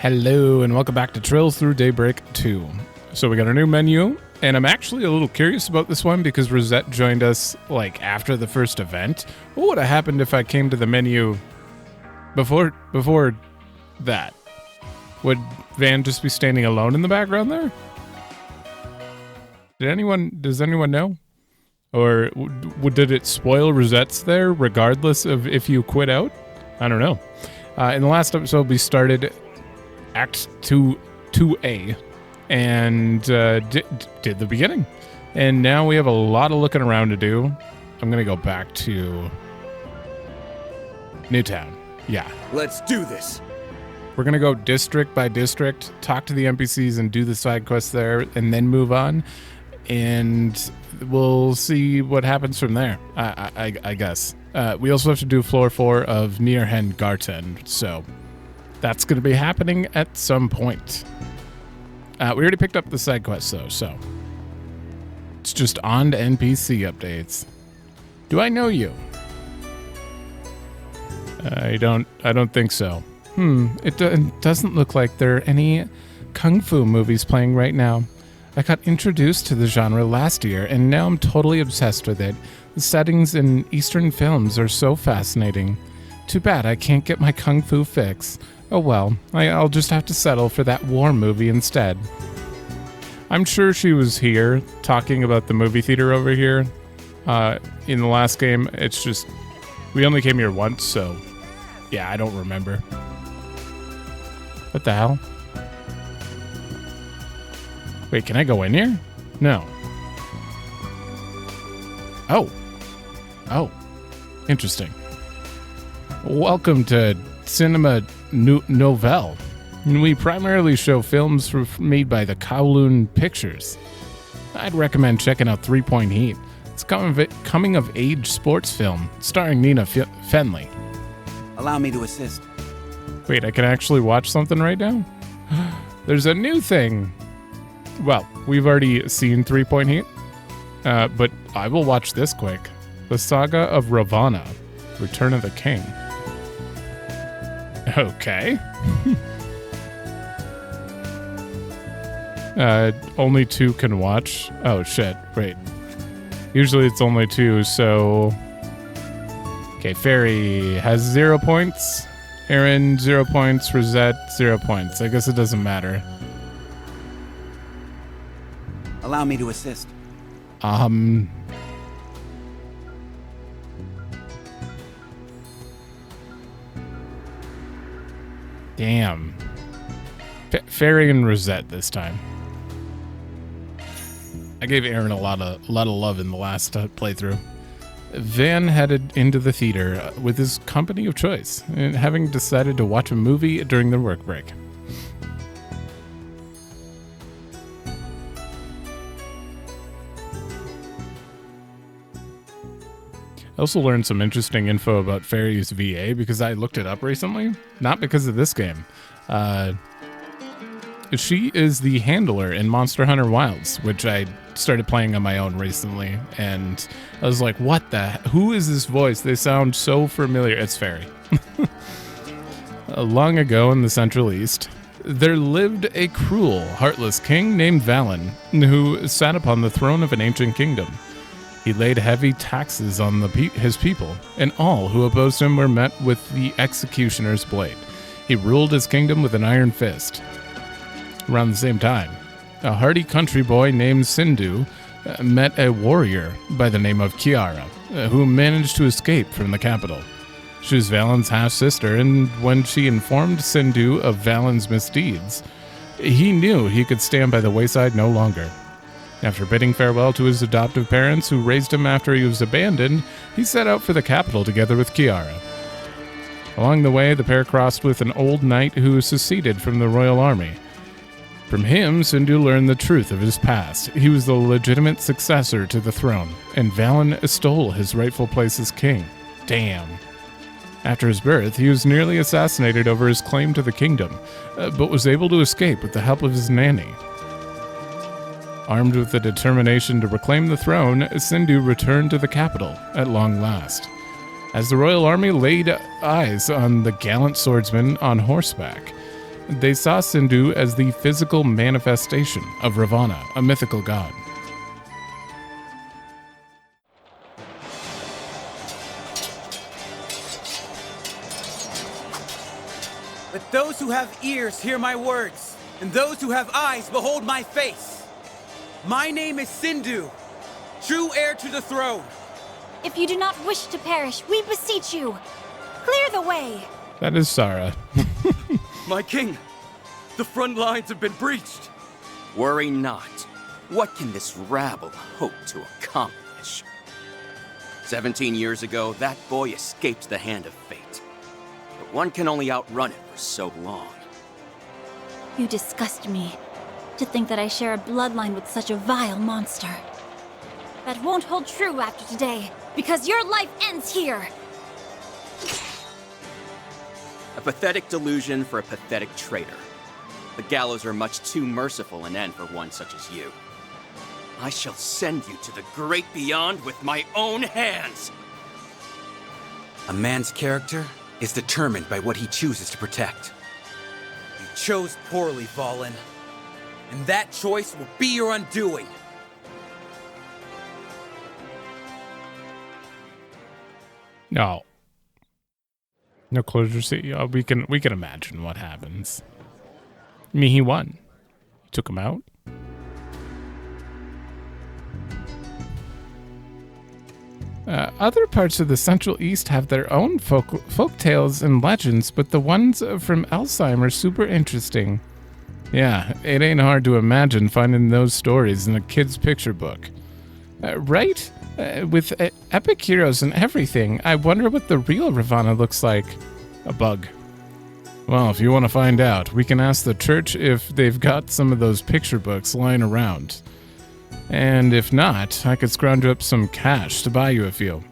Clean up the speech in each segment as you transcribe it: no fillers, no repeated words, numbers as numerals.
Hello and welcome back to Through Daybreak II. So we got a new menu, and I'm actually a little curious about this one because Rosette joined us like after the first event. What would have happened if I came to the menu before that? Would Van just be standing alone in the background there? Does anyone know? Or did it spoil Rosette's there regardless of if you quit out? I don't know. In the last episode we started Act 2A and did the beginning. And now we have a lot of looking around to do. I'm going to go back to Newtown. Yeah. Let's do this. We're going to go district by district, talk to the NPCs and do the side quests there, and then move on. And we'll see what happens from there, I guess. We also have to do floor 4 of Nearhen Garten, so that's going to be happening at some point. We already picked up the side quests, though, so it's just on to NPC updates. Do I know you? I don't think so. It doesn't look like there are any kung fu movies playing right now. I got introduced to the genre last year, and now I'm totally obsessed with it. The settings in Eastern films are so fascinating. Too bad I can't get my kung fu fix. Oh well, I'll just have to settle for that war movie instead. I'm sure she was here talking about the movie theater over here. In the last game, it's just, we only came here once, so yeah, I don't remember. What the hell? Wait, can I go in here? No. Oh, interesting. Welcome to Cinema Nouvelle. We primarily show films made by the Kowloon Pictures. I'd recommend checking out 3 Point Heat. It's a coming-of-age sports film starring Nina Fenley. Allow me to assist. Wait, I can actually watch something right now? There's a new thing. Well, we've already seen 3 Point Heat, but I will watch this quick. The Saga of Ravana, Return of the King. Okay. Only 2 can watch. Oh, shit. Wait. Usually it's only 2, so... Okay, Fairy has 0 points. Aaron, 0 points. Rosette, 0 points. I guess it doesn't matter. Allow me to assist. Damn. Fairy and Rosette this time. I gave Aaron a lot of love in the last playthrough. Van headed into the theater with his company of choice, having decided to watch a movie during their work break. I also learned some interesting info about Fairy's VA because I looked it up recently, not because of this game. She is the handler in Monster Hunter Wilds, which I started playing on my own recently, and I was like, who is this voice? They sound so familiar. It's Fairy. Long ago in the Central East, there lived a cruel, heartless king named Valen, who sat upon the throne of an ancient kingdom. He laid heavy taxes on his people, and all who opposed him were met with the executioner's blade. He ruled his kingdom with an iron fist. Around the same time, a hardy country boy named Sindhu met a warrior by the name of Kiara, who managed to escape from the capital. She was Valen's half-sister, and when she informed Sindhu of Valen's misdeeds, he knew he could stand by the wayside no longer. After bidding farewell to his adoptive parents who raised him after he was abandoned, he set out for the capital together with Kiara. Along the way, the pair crossed with an old knight who seceded from the royal army. From him, Sindhu learned the truth of his past. He was the legitimate successor to the throne, and Valen stole his rightful place as king. Damn. After his birth, he was nearly assassinated over his claim to the kingdom, but was able to escape with the help of his nanny. Armed with the determination to reclaim the throne, Sindhu returned to the capital at long last. As the royal army laid eyes on the gallant swordsman on horseback, they saw Sindhu as the physical manifestation of Ravana, a mythical god. Let those who have ears hear my words, and those who have eyes behold my face. My name is Sindhu, true heir to the throne. If you do not wish to perish, we beseech you, clear the way. That is Sara. My king, the front lines have been breached. Worry not. What can this rabble hope to accomplish? 17 years ago, that boy escaped the hand of fate. But one can only outrun it for so long. You disgust me. To think that I share a bloodline with such a vile monster. That won't hold true after today, because your life ends here! A pathetic delusion for a pathetic traitor. The gallows are much too merciful an end for one such as you. I shall send you to the great beyond with my own hands! A man's character is determined by what he chooses to protect. You chose poorly, Valen. And that choice will be your undoing. No. No closure. See, we can imagine what happens. I mean, he won. He took him out. Other parts of the Central East have their own folk tales and legends, but the ones from Elsheim are super interesting. Yeah, it ain't hard to imagine finding those stories in a kid's picture book. Right? With epic heroes and everything, I wonder what the real Ravana looks like. A bug. Well, if you want to find out, we can ask the church if they've got some of those picture books lying around. And if not, I could scrounge up some cash to buy you a few.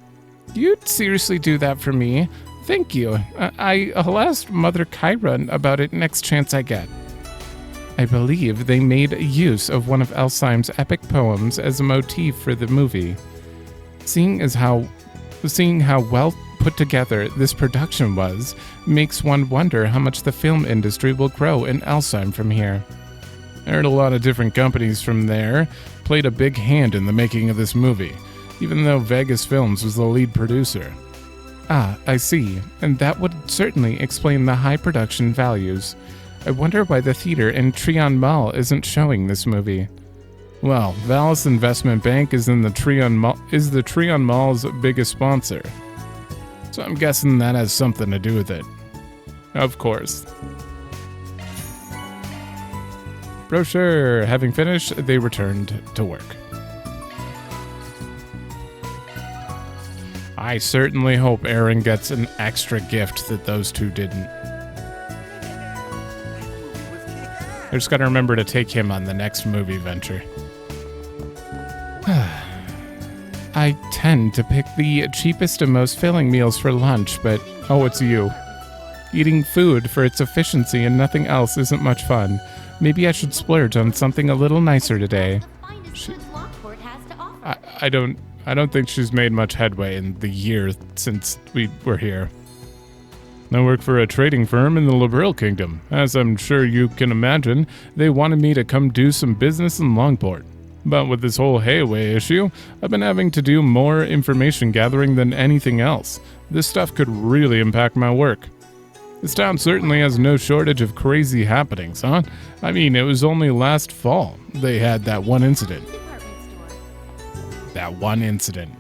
You'd seriously do that for me? Thank you. I'll ask Mother Kyra about it next chance I get. I believe they made use of one of Elsheim's epic poems as a motif for the movie. Seeing how well put together this production was, makes one wonder how much the film industry will grow in Elsheim from here. I heard a lot of different companies from there played a big hand in the making of this movie, even though Vegas Films was the lead producer. Ah, I see, and that would certainly explain the high production values. I wonder why the theater in Trion Mall isn't showing this movie. Well, Valis Investment Bank is the Trion Mall's biggest sponsor. So I'm guessing that has something to do with it. Of course. Brochure having finished, they returned to work. I certainly hope Aaron gets an extra gift that those two didn't. I just gotta remember to take him on the next movie venture. I tend to pick the cheapest and most filling meals for lunch, but oh, it's you. Eating food for its efficiency and nothing else isn't much fun. Maybe I should splurge on something a little nicer today. I don't think she's made much headway in the year since we were here. I work for a trading firm in the Liberal Kingdom. As I'm sure you can imagine, they wanted me to come do some business in Langport. But with this whole Hayaway issue, I've been having to do more information gathering than anything else. This stuff could really impact my work. This town certainly has no shortage of crazy happenings, huh? I mean, it was only last fall they had that one incident. That one incident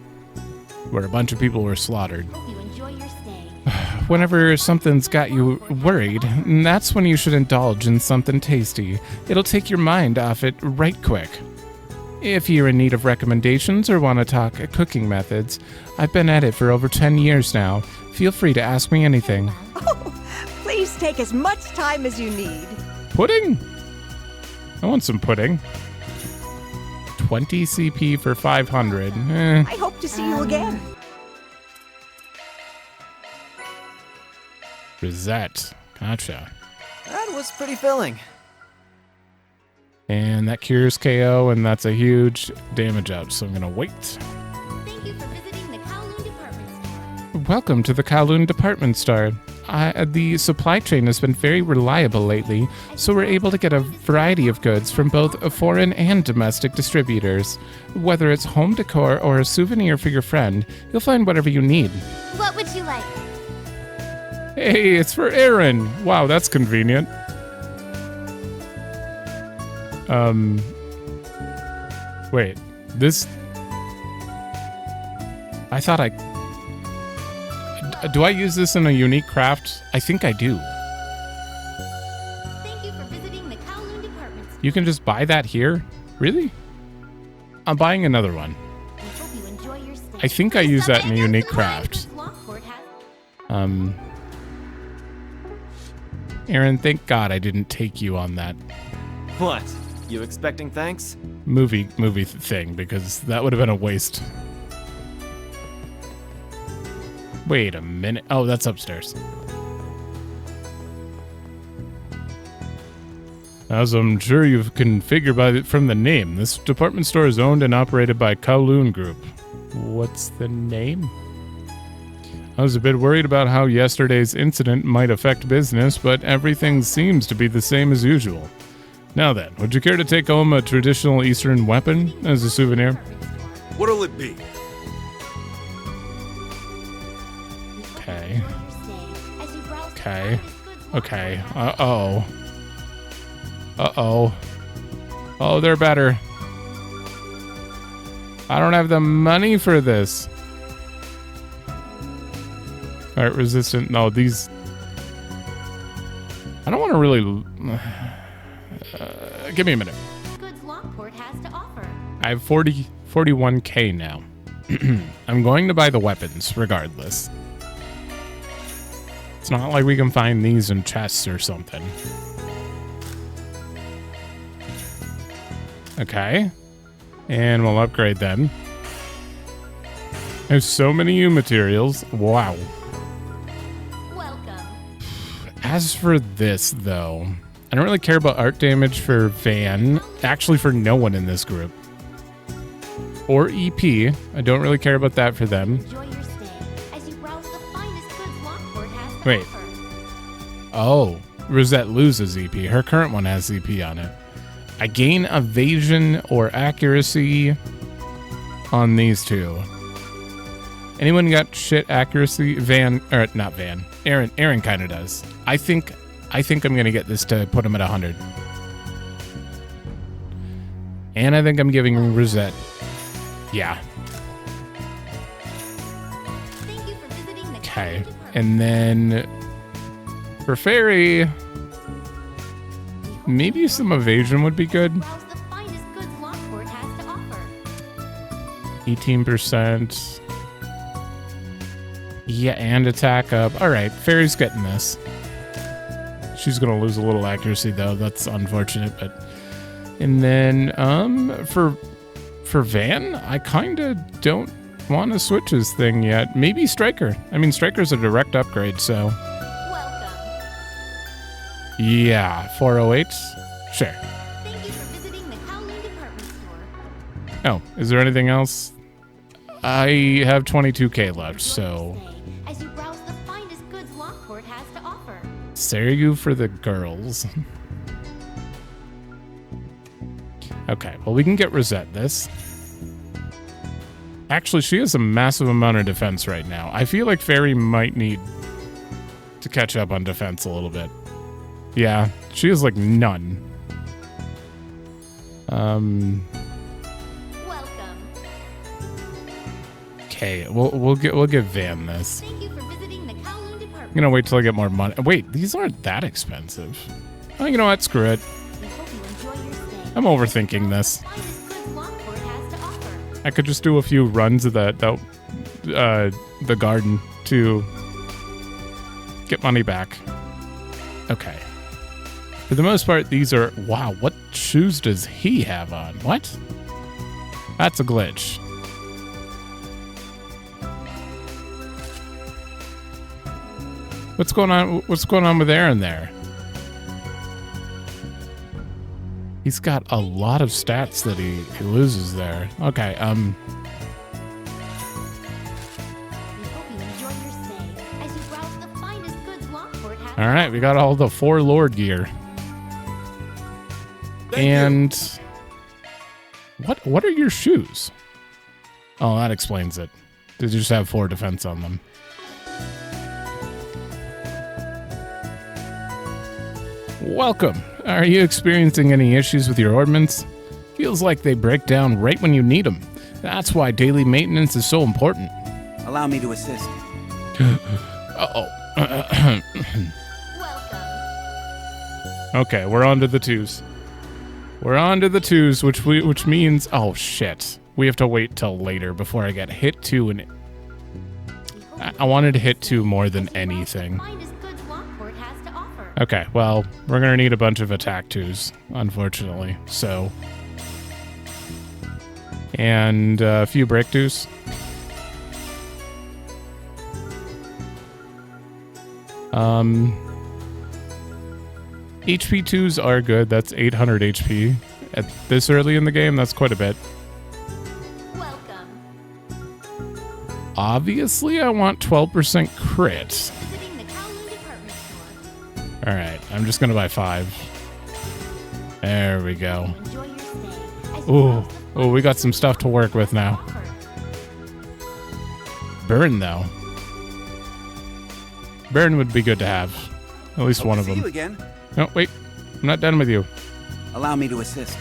where a bunch of people were slaughtered. Whenever something's got you worried, that's when you should indulge in something tasty. It'll take your mind off it right quick. If you're in need of recommendations or want to talk cooking methods, I've been at it for over 10 years now. Feel free to ask me anything. Please take as much time as you need. Pudding? I want some pudding. 20 CP for 500. I hope to see you again. Rosette. Gotcha. That was pretty filling. And that cures KO, and that's a huge damage up, so I'm going to wait. Thank you for visiting the Kowloon Department Store. Welcome to the Kowloon Department Store. the supply chain has been very reliable lately, so we're able to get a variety of goods from both foreign and domestic distributors. Whether it's home decor or a souvenir for your friend, you'll find whatever you need. What would you like? Hey, it's for Aaron. Wow, that's convenient. Wait, this... I thought do I use this in a unique craft? I think I do. Thank you for visiting the Kowloon department store. You can just buy that here? Really? I'm buying another one. We hope you enjoy your stay. I think I use that in a unique craft. Aaron, thank God I didn't take you on that What? You expecting thanks? movie thing, because that would have been a waste. Wait a minute. Oh, that's upstairs. As I'm sure you can figure from the name, this department store is owned and operated by Kowloon Group. What's the name? I was a bit worried about how yesterday's incident might affect business, but everything seems to be the same as usual. Now then, would you care to take home a traditional Eastern weapon as a souvenir? What'll it be? Okay. Okay. Okay. Uh-oh. Uh-oh. Oh, they're better. I don't have the money for this. Alright, resistant. No, these... I don't want to really... give me a minute. Goods Langport has to offer. I have 41k now. I'm going to buy the weapons, regardless. It's not like we can find these in chests or something. Okay. And we'll upgrade them. There's so many new materials. Wow. Welcome. As for this, though, I don't really care about art damage for Van. Actually, for no one in this group. Or EP. I don't really care about that for them. Enjoy your stay as you browse the finest goods Langport has to Wait. offer. Oh, Rosette loses EP. Her current one has EP on it. I gain evasion or accuracy on these two. Anyone got shit accuracy? Van, or not Van. Aaron kind of does. I think I'm gonna get this to put him at 100. And I think I'm giving Rosette. Yeah. Thank you for visiting the Okay. Kowloon department. And then for Fairy, maybe some evasion would be good. Browse the finest goods Langport has to offer. 18%. Yeah, and attack up. All right, Fairy's getting this. She's gonna lose a little accuracy though. That's unfortunate, but. And then for Van, I kind of don't want to switch his thing yet. Maybe Striker. I mean, Striker's a direct upgrade, so. Welcome. Yeah, 408. Sure. Thank you for visiting the Kowloon department store. Oh, is there anything else? I have 22k left, so. As you browse the finest goods Langport has to offer. Sergu for the girls. Okay, well, we can get Rosette this. Actually, she has a massive amount of defense right now. I feel like Fairy might need to catch up on defense a little bit. Yeah, she has like none. Welcome. Okay, we'll give Van this. Thank you for visiting the Kowloon I'm department. gonna wait till I get more money. Wait, these aren't that expensive. Oh, you know what? Screw it. We hope you enjoy your stay. I'm overthinking this. Finest goods Langport has to offer. I could just do a few runs of the garden to get money back. Okay. For the most part, these are... Wow, what shoes does he have on? What? That's a glitch. What's going on? What's going on with Aaron there? He's got a lot of stats that he loses there. Okay, We hope you enjoy your stay as you browse the finest goods Langport All right, we got all the 4 Lord gear. And what are your shoes? Oh, that explains it. They just have 4 defense on them. Welcome. Are you experiencing any issues with your ordnance? Feels like they break down right when you need them. That's why daily maintenance is so important. Allow me to assist. Uh-oh. Welcome. Okay, we're on to the 2s. We're on to the 2s, which means... Oh, shit. We have to wait till later before I get hit 2 and... I wanted to hit 2 more than anything. Okay, well, we're going to need a bunch of attack 2s, unfortunately, so... And a few break 2s. HP 2s are good. That's 800 HP. At this early in the game, that's quite a bit. Welcome. Obviously, I want 12% crit. Visiting the Kowloon department store. Alright, I'm just going to buy 5. There we go. Enjoy your stay. Ooh, we got some stuff to work with now. Burn, though. Burn would be good to have. At least one of them. See you again. No, wait. I'm not done with you. Allow me to assist.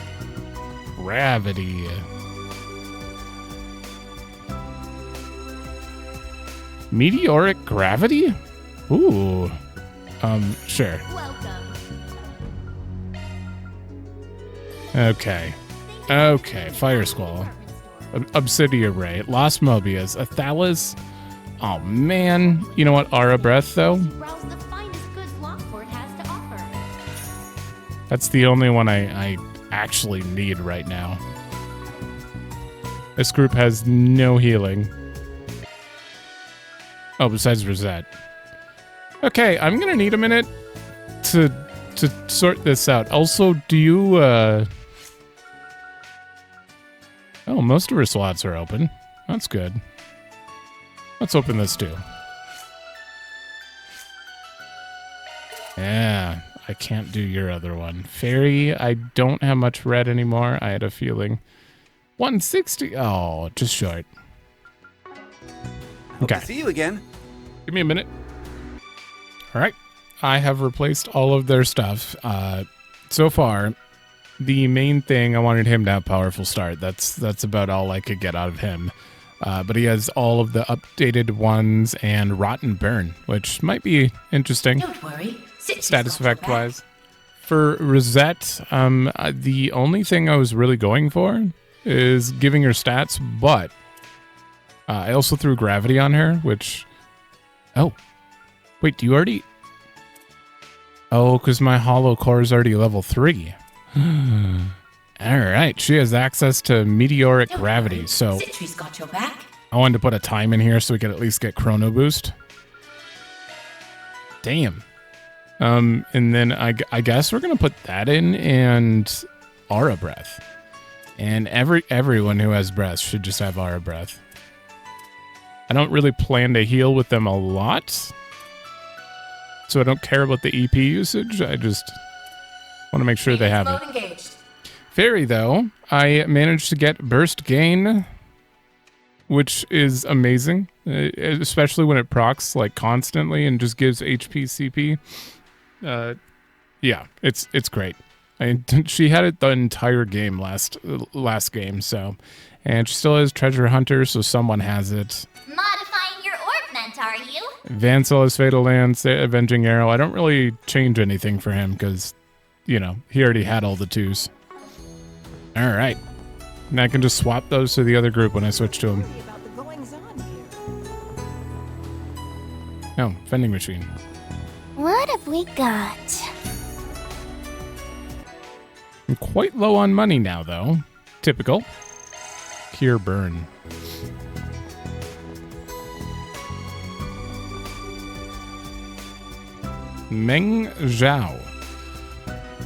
Gravity. Meteoric gravity? Ooh. Sure. Welcome. Okay. Okay, Fire Squall. Obsidian Ray. Lost Mobius. Athalas. Oh, man. You know what? Aura Breath, though? Browse the finest goods Langport has to offer. That's the only one I actually need right now. This group has no healing. Oh, besides Rosette. Okay, I'm gonna need a minute to sort this out. Also, do you, Oh, most of her slots are open. That's good. Let's open this too. Yeah, I can't do your other one. Fairy, I don't have much red anymore. I had a feeling. 160. Oh, just short. Hope Okay. to see you again. Give me a minute. All right. I have replaced all of their stuff. So far, the main thing, I wanted him to have powerful start. That's about all I could get out of him. But he has all of the updated ones and Rotten Burn, which might be interesting. Don't worry. Status effect wise. For Rosette, the only thing I was really going for is giving her stats, but I also threw gravity on her, which... Oh. Wait, do you already... Oh, because my hollow core is already level 3. Alright, she has access to meteoric gravity, so... Citri's got your back. I wanted to put a time in here so we could at least get chrono boost. Damn. And then I guess we're going to put that in and Aura Breath. And everyone who has breath should just have Aura Breath. I don't really plan to heal with them a lot. So I don't care about the EP usage. I just want to make sure they have it. Engaged. Fairy, though, I managed to get Burst Gain, which is amazing, especially when it procs like constantly and just gives HP CP. Yeah, it's great. She had it the entire game last game, so, and she still has Treasure Hunter, so someone has it. Modifying your ordnance, are you? Vansel has Fatal Lance, Avenging Arrow. I don't really change anything for him because, you know, he already had all the 2s. All right. And I can just swap those to the other group when I switch to him. Oh, vending machine. What have we got? I'm quite low on money now, though. Typical. Cure Burn. Meng Zhao.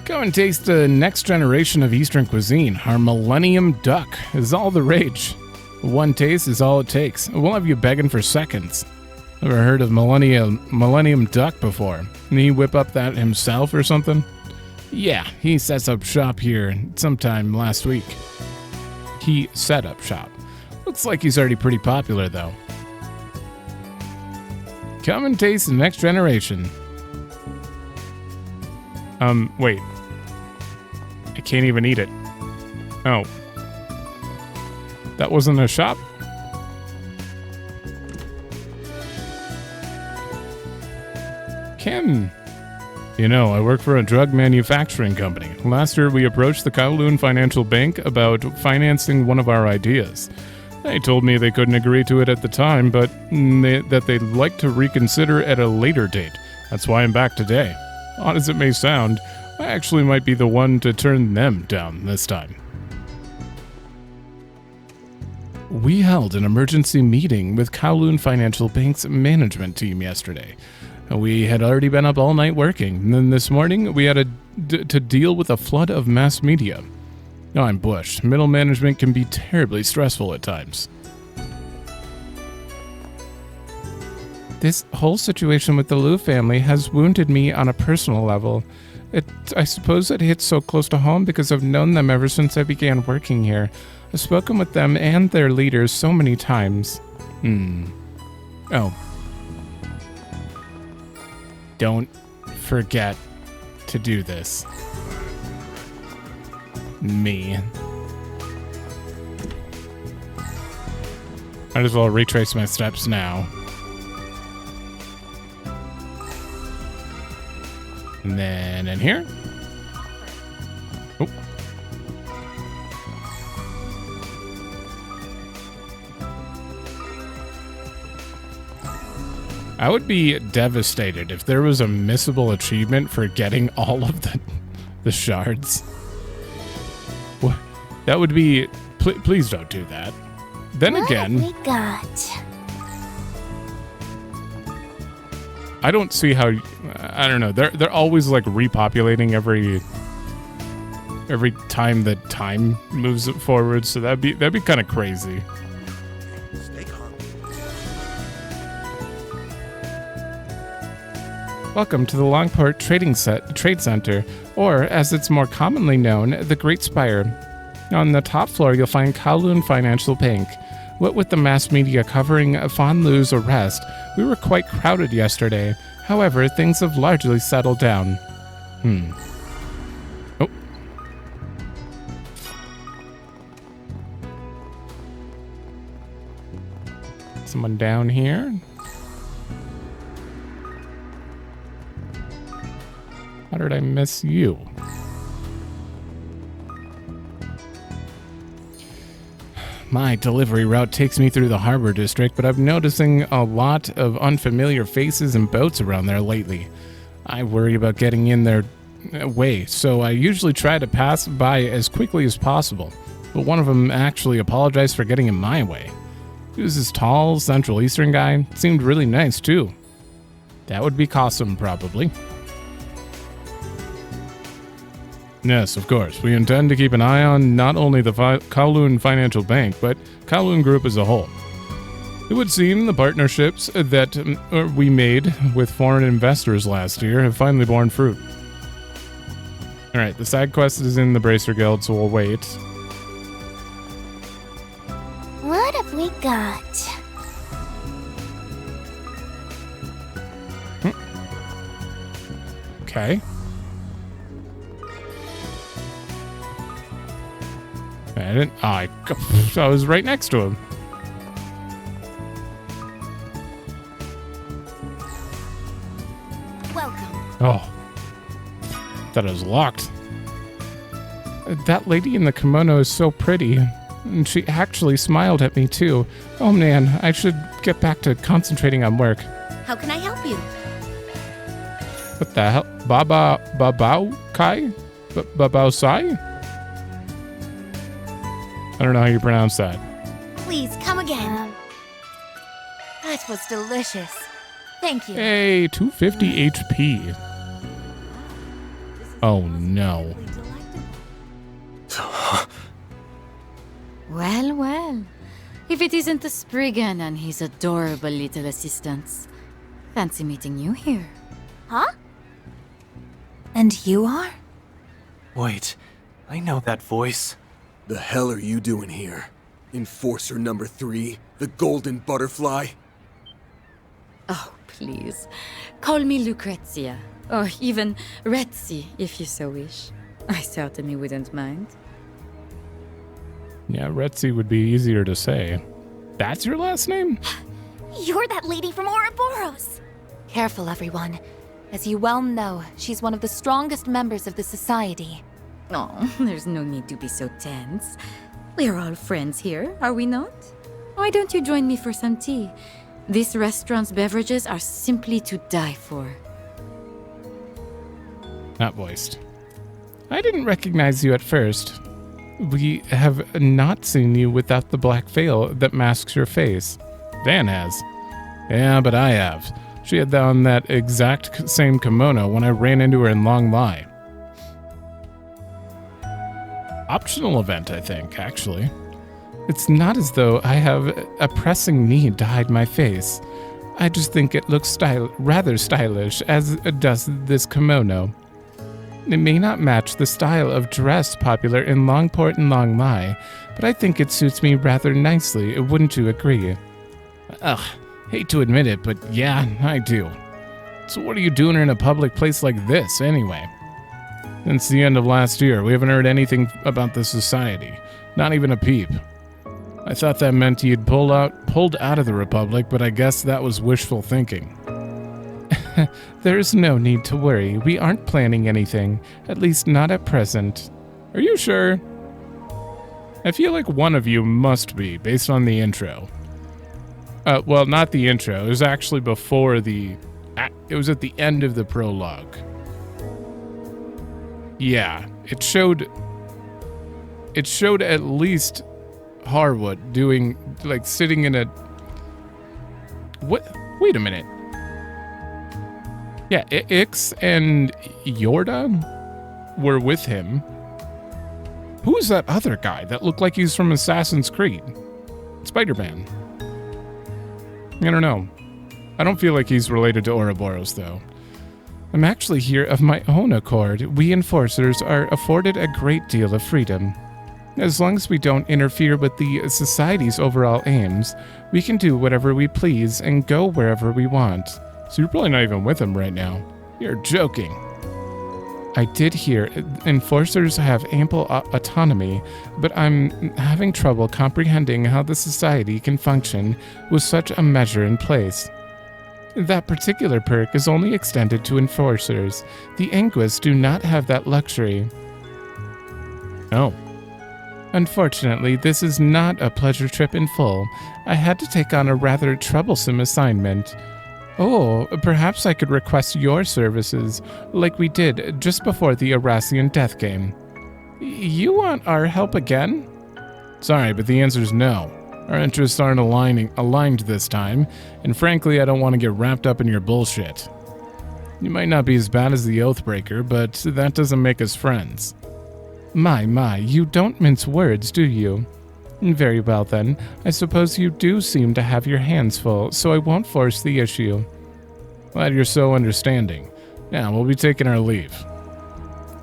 Go and taste the next generation of Eastern cuisine. Our Millennium Duck is all the rage. One taste is all it takes. We'll have you begging for seconds. Ever heard of Millennium Duck before? Didn't he whip up that himself or something? Yeah, he sets up shop here sometime last week. He set up shop. Looks like he's already pretty popular, though. Come and taste the next generation. Wait. I can't even eat it. Oh. That wasn't a shop? Ken. You know, I work for a drug manufacturing company. Last year, we approached the Kowloon Financial Bank about financing one of our ideas. They told me they couldn't agree to it at the time, but that they'd like to reconsider at a later date. That's why I'm back today. Odd as it may sound, I actually might be the one to turn them down this time. We held an emergency meeting with Kowloon Financial Bank's management team yesterday. We had already been up all night working, and then this morning we had to deal with a flood of mass media. I'm Bush. Middle management can be terribly stressful at times. This whole situation with the Liu family has wounded me on a personal level. I suppose it hits so close to home because I've known them ever since I began working here. I've spoken with them and their leaders so many times. Oh. Don't forget to do this. Me. Might as well retrace my steps now. And then in here. Oh. I would be devastated if there was a missable achievement for getting all of the shards. What? That would be... Please don't do that. Then what again... have we got? I don't see how... I don't know. They're always like repopulating every time that time moves it forward, so that'd be kind of crazy. Welcome to the Langport Trade Center, or as it's more commonly known, the Great Spire. On the top floor, you'll find Kowloon Financial Bank. What with the mass media covering Fan Lu's arrest, we were quite crowded yesterday. However, things have largely settled down. Oh. Someone down here? How did I miss you? My delivery route takes me through the harbor district, but I'm noticing a lot of unfamiliar faces and boats around there lately. I worry about getting in their way, so I usually try to pass by as quickly as possible. But one of them actually apologized for getting in my way. He was this tall, Central Eastern guy. Seemed really nice, too. That would be Cossum, probably. Yes, of course. We intend to keep an eye on not only the Kowloon Financial Bank, but Kowloon Group as a whole. It would seem the partnerships that we made with foreign investors last year have finally borne fruit. Alright, the Sidequests is in the Bracer Guild, so we'll wait. What have we got? Okay. I was right next to him. Welcome. Oh. Thought it was locked. That lady in the kimono is so pretty. And she actually smiled at me, too. Oh man, I should get back to concentrating on work. How can I help you? What the hell? Babao Kai? Babao Sai? I don't know how you pronounce that. Please, come again. That was delicious. Thank you. Hey, 250 HP. Oh, no. Well, well. If it isn't the Spriggan and his adorable little assistants. Fancy meeting you here. Huh? And you are? Wait, I know that voice. The hell are you doing here? Enforcer number 3, the Golden Butterfly? Oh, please. Call me Lucrezia. Or even Retzi, if you so wish. I certainly wouldn't mind. Yeah, Retzi would be easier to say. That's your last name? You're that lady from Ouroboros! Careful, everyone. As you well know, she's one of the strongest members of the society. Oh, there's no need to be so tense. We're all friends here, are we not? Why don't you join me for some tea? This restaurant's beverages are simply to die for. Not voiced. I didn't recognize you at first. We have not seen you without the black veil that masks your face. Van has. Yeah, but I have. She had on that exact same kimono when I ran into her in Long Lie. Optional event, I think, actually. It's not as though I have a pressing need to hide my face. I just think it looks rather stylish, as does this kimono. It may not match the style of dress popular in Langport and Long Lie, but I think it suits me rather nicely, wouldn't you agree? Ugh, hate to admit it, but yeah, I do. So what are you doing in a public place like this, anyway? Since the end of last year, we haven't heard anything about the society. Not even a peep. I thought that meant you'd pulled out of the Republic, but I guess that was wishful thinking. There's no need to worry. We aren't planning anything. At least not at present. Are you sure? I feel like one of you must be, based on the intro. Well, not the intro. It was actually before the... It was at the end of the prologue. Yeah, it showed at least Harwood doing, like, sitting in a... What? Wait a minute. Yeah, Ix and Yorda were with him. Who's that other guy that looked like he's from Assassin's Creed? Spider-Man. I don't know. I don't feel like he's related to Ouroboros, though. I'm actually here of my own accord. We enforcers are afforded a great deal of freedom. As long as we don't interfere with the society's overall aims, we can do whatever we please and go wherever we want. So you're probably not even with him right now. You're joking. I did hear enforcers have ample autonomy, but I'm having trouble comprehending how the society can function with such a measure in place. That particular perk is only extended to enforcers. The Anguists do not have that luxury. Oh. Unfortunately, this is not a pleasure trip in full. I had to take on a rather troublesome assignment. Oh, perhaps I could request your services, like we did just before the Erasian death game. You want our help again? Sorry, but the answer's no. Our interests aren't aligned this time, and frankly, I don't want to get wrapped up in your bullshit. You might not be as bad as the Oathbreaker, but that doesn't make us friends. My, you don't mince words, do you? Very well then, I suppose you do seem to have your hands full, so I won't force the issue. Glad you're so understanding. Now, we'll be taking our leave.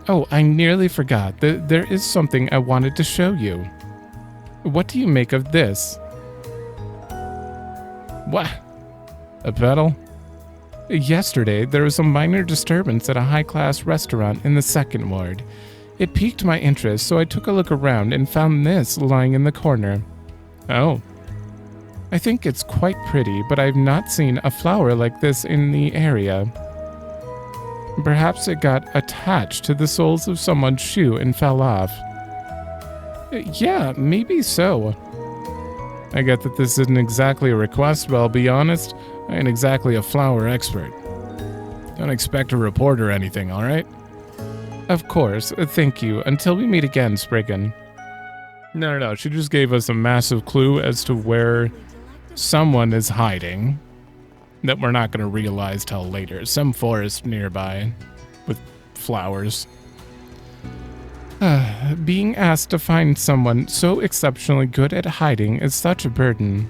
Oh, I nearly forgot. There is something I wanted to show you. What do you make of this? What? A pedal? Yesterday, there was a minor disturbance at a high-class restaurant in the second ward. It piqued my interest, so I took a look around and found this lying in the corner. Oh. I think it's quite pretty, but I've not seen a flower like this in the area. Perhaps it got attached to the soles of someone's shoe and fell off. Yeah, maybe so. I get that this isn't exactly a request, but I'll be honest, I ain't exactly a flower expert. Don't expect a report or anything, alright? Of course, thank you. Until we meet again, Spriggan. No, she just gave us a massive clue as to where someone is hiding that we're not going to realize till later. Some forest nearby with flowers. being asked to find someone so exceptionally good at hiding is such a burden.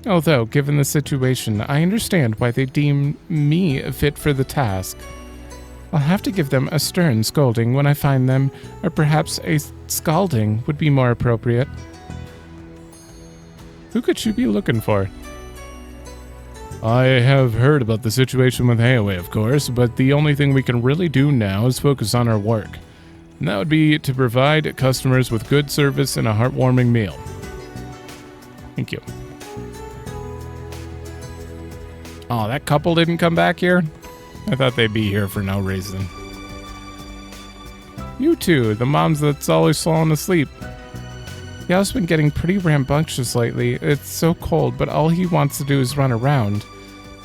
Although, given the situation, I understand why they deem me fit for the task. I'll have to give them a stern scolding when I find them, or perhaps a scalding would be more appropriate. Who could you be looking for? I have heard about the situation with Hayaway, of course, but the only thing we can really do now is focus on our work. And that would be to provide customers with good service and a heartwarming meal. Thank you. Oh, that couple didn't come back here? I thought they'd be here for no reason. You two, the moms that's always falling asleep. Yao's been getting pretty rambunctious lately. It's so cold, but all he wants to do is run around.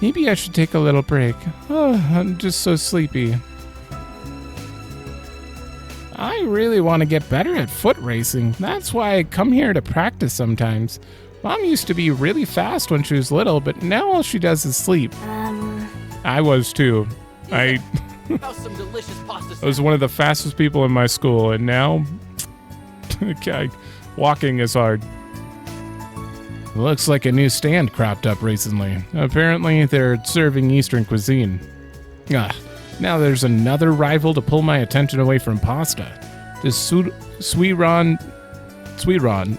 Maybe I should take a little break. Oh, I'm just so sleepy. I really want to get better at foot racing. That's why I come here to practice sometimes. Mom used to be really fast when she was little, but now all she does is sleep. I was too. I was one of the fastest people in my school, and now okay, walking is hard. Looks like a new stand cropped up recently. Apparently, they're serving Eastern cuisine. Now there's another rival to pull my attention away from pasta. Does Sweetron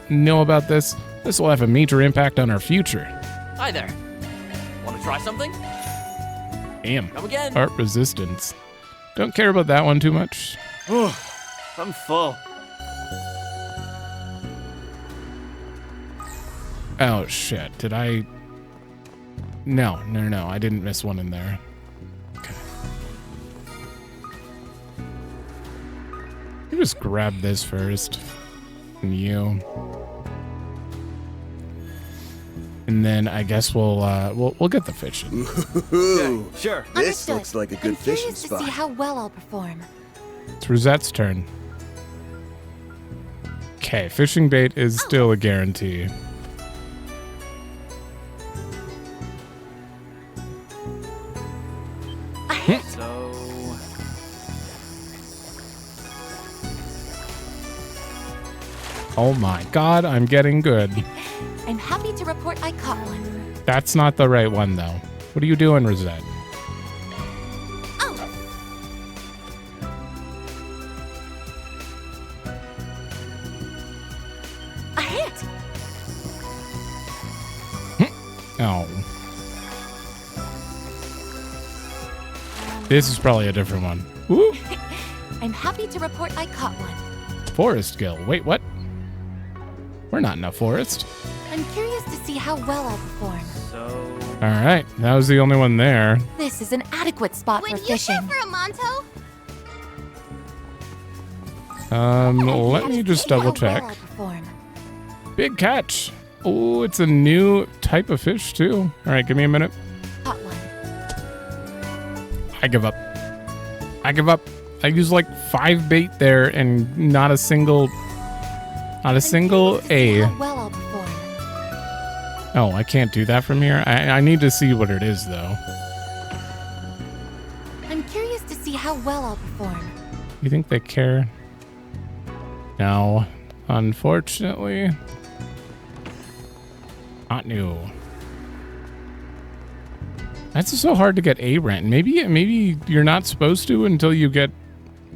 know about this? This will have a major impact on our future. Hi there. Want to try something? Damn. Come again. Art resistance. Don't care about that one too much. I'm full. Oh shit, did I... No, I didn't miss one in there. Okay. Let me just grab this first. And you. And then I guess we'll get the fishing. Ooh, Sure. this Understood. looks like a good I'm fishing curious to spot. see how well I'll perform. It's Rosette's turn. Okay, fishing bait is still a guarantee. So... Oh my god, I'm getting good. I'm happy to report I caught one. That's not the right one, though. What are you doing, Rosette? Oh! A hit! Oh. This is probably a different one. Woo! I'm happy to report I caught one. Forest Gill. Wait, what? We're not in a forest. I'm curious to see how well I'll perform. So... Alright, that was the only one there. This is an adequate spot for fishing. for a Monto? Let me just double check. How well I'll perform. Big catch. Oh, it's a new type of fish, too. Alright, give me a minute. Caught one. I give up. I used like 5 bait there and not a single A. How well I'll perform. Oh, I can't do that from here? I need to see what it is, though. I'm curious to see how well I'll perform. You think they care? No. Unfortunately. Not new. That's just so hard to get A rank. Maybe you're not supposed to until you get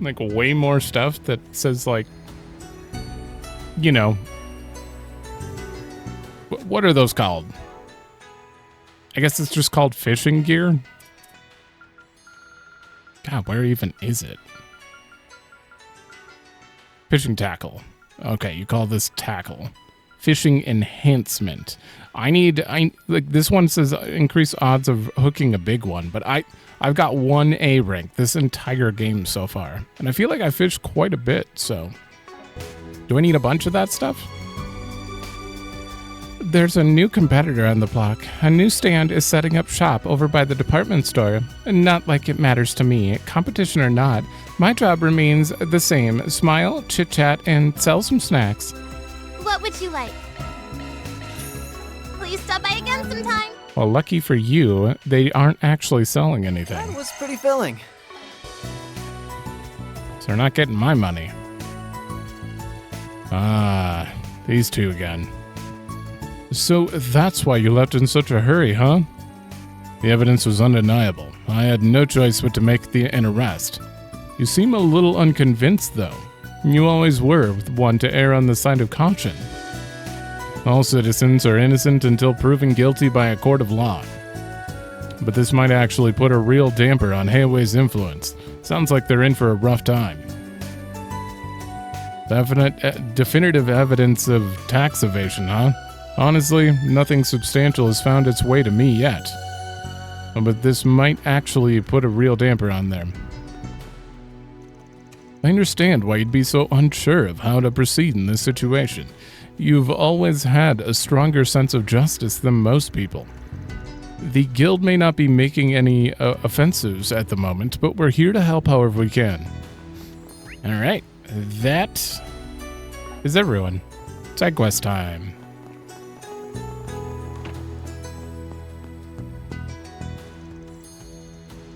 like way more stuff that says like, you know, what are those called? I guess it's just called fishing gear. God, where even is it? Fishing tackle. Okay, you call this tackle. Fishing enhancement. Like this one says increase odds of hooking a big one, but I've got 1 A rank this entire game so far. And I feel like I fished quite a bit, so. Do I need a bunch of that stuff? There's a new competitor on the block. A new stand is setting up shop over by the department store. Not like it matters to me, competition or not. My job remains the same. Smile, chit-chat, and sell some snacks. What would you like? Please stop by again sometime. Well, lucky for you, they aren't actually selling That anything. was pretty filling. So they're not getting my money. Ah, these two again. So that's why you left in such a hurry, huh? The evidence was undeniable. I had no choice but to make an arrest. You seem a little unconvinced, though. You always were one to err on the side of caution. All citizens are innocent until proven guilty by a court of law. But this might actually put a real damper on Hayway's influence. Sounds like they're in for a rough time. Definitive evidence of tax evasion, huh? Honestly, nothing substantial has found its way to me yet. But this might actually put a real damper on them. I understand why you'd be so unsure of how to proceed in this situation. You've always had a stronger sense of justice than most people. The guild may not be making any offensives at the moment, but we're here to help however we can. Alright, that is everyone. Sidequest time.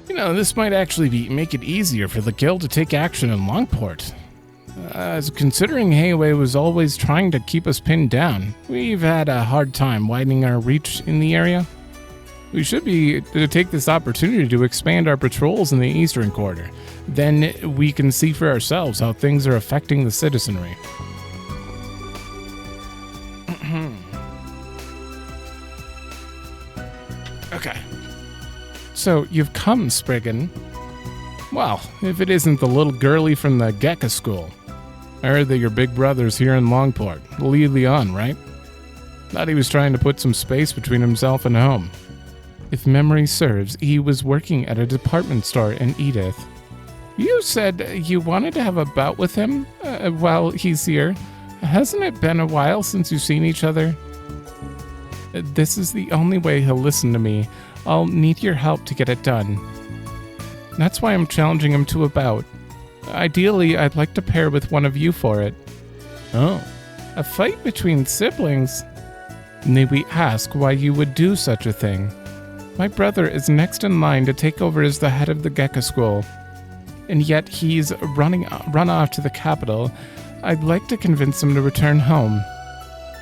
You know, this might actually make it easier for the guild to take action in Langport. Considering Hayway was always trying to keep us pinned down, we've had a hard time widening our reach in the area. We should be to take this opportunity to expand our patrols in the eastern quarter. Then we can see for ourselves how things are affecting the citizenry. Okay. So, you've come, Spriggan. Well, if it isn't the little girlie from the Gecko School. I heard that your big brother's here in Langport. Leon, right? Thought he was trying to put some space between himself and home. If memory serves, he was working at a department store in Edith. You said you wanted to have a bout with him while he's here. Hasn't it been a while since you've seen each other? This is the only way he'll listen to me. I'll need your help to get it done. That's why I'm challenging him to a bout. Ideally, I'd like to pair with one of you for it. Oh, a fight between siblings? May we ask why you would do such a thing? My brother is next in line to take over as the head of the Gecko School, and yet he's run off to the capital. I'd like to convince him to return home.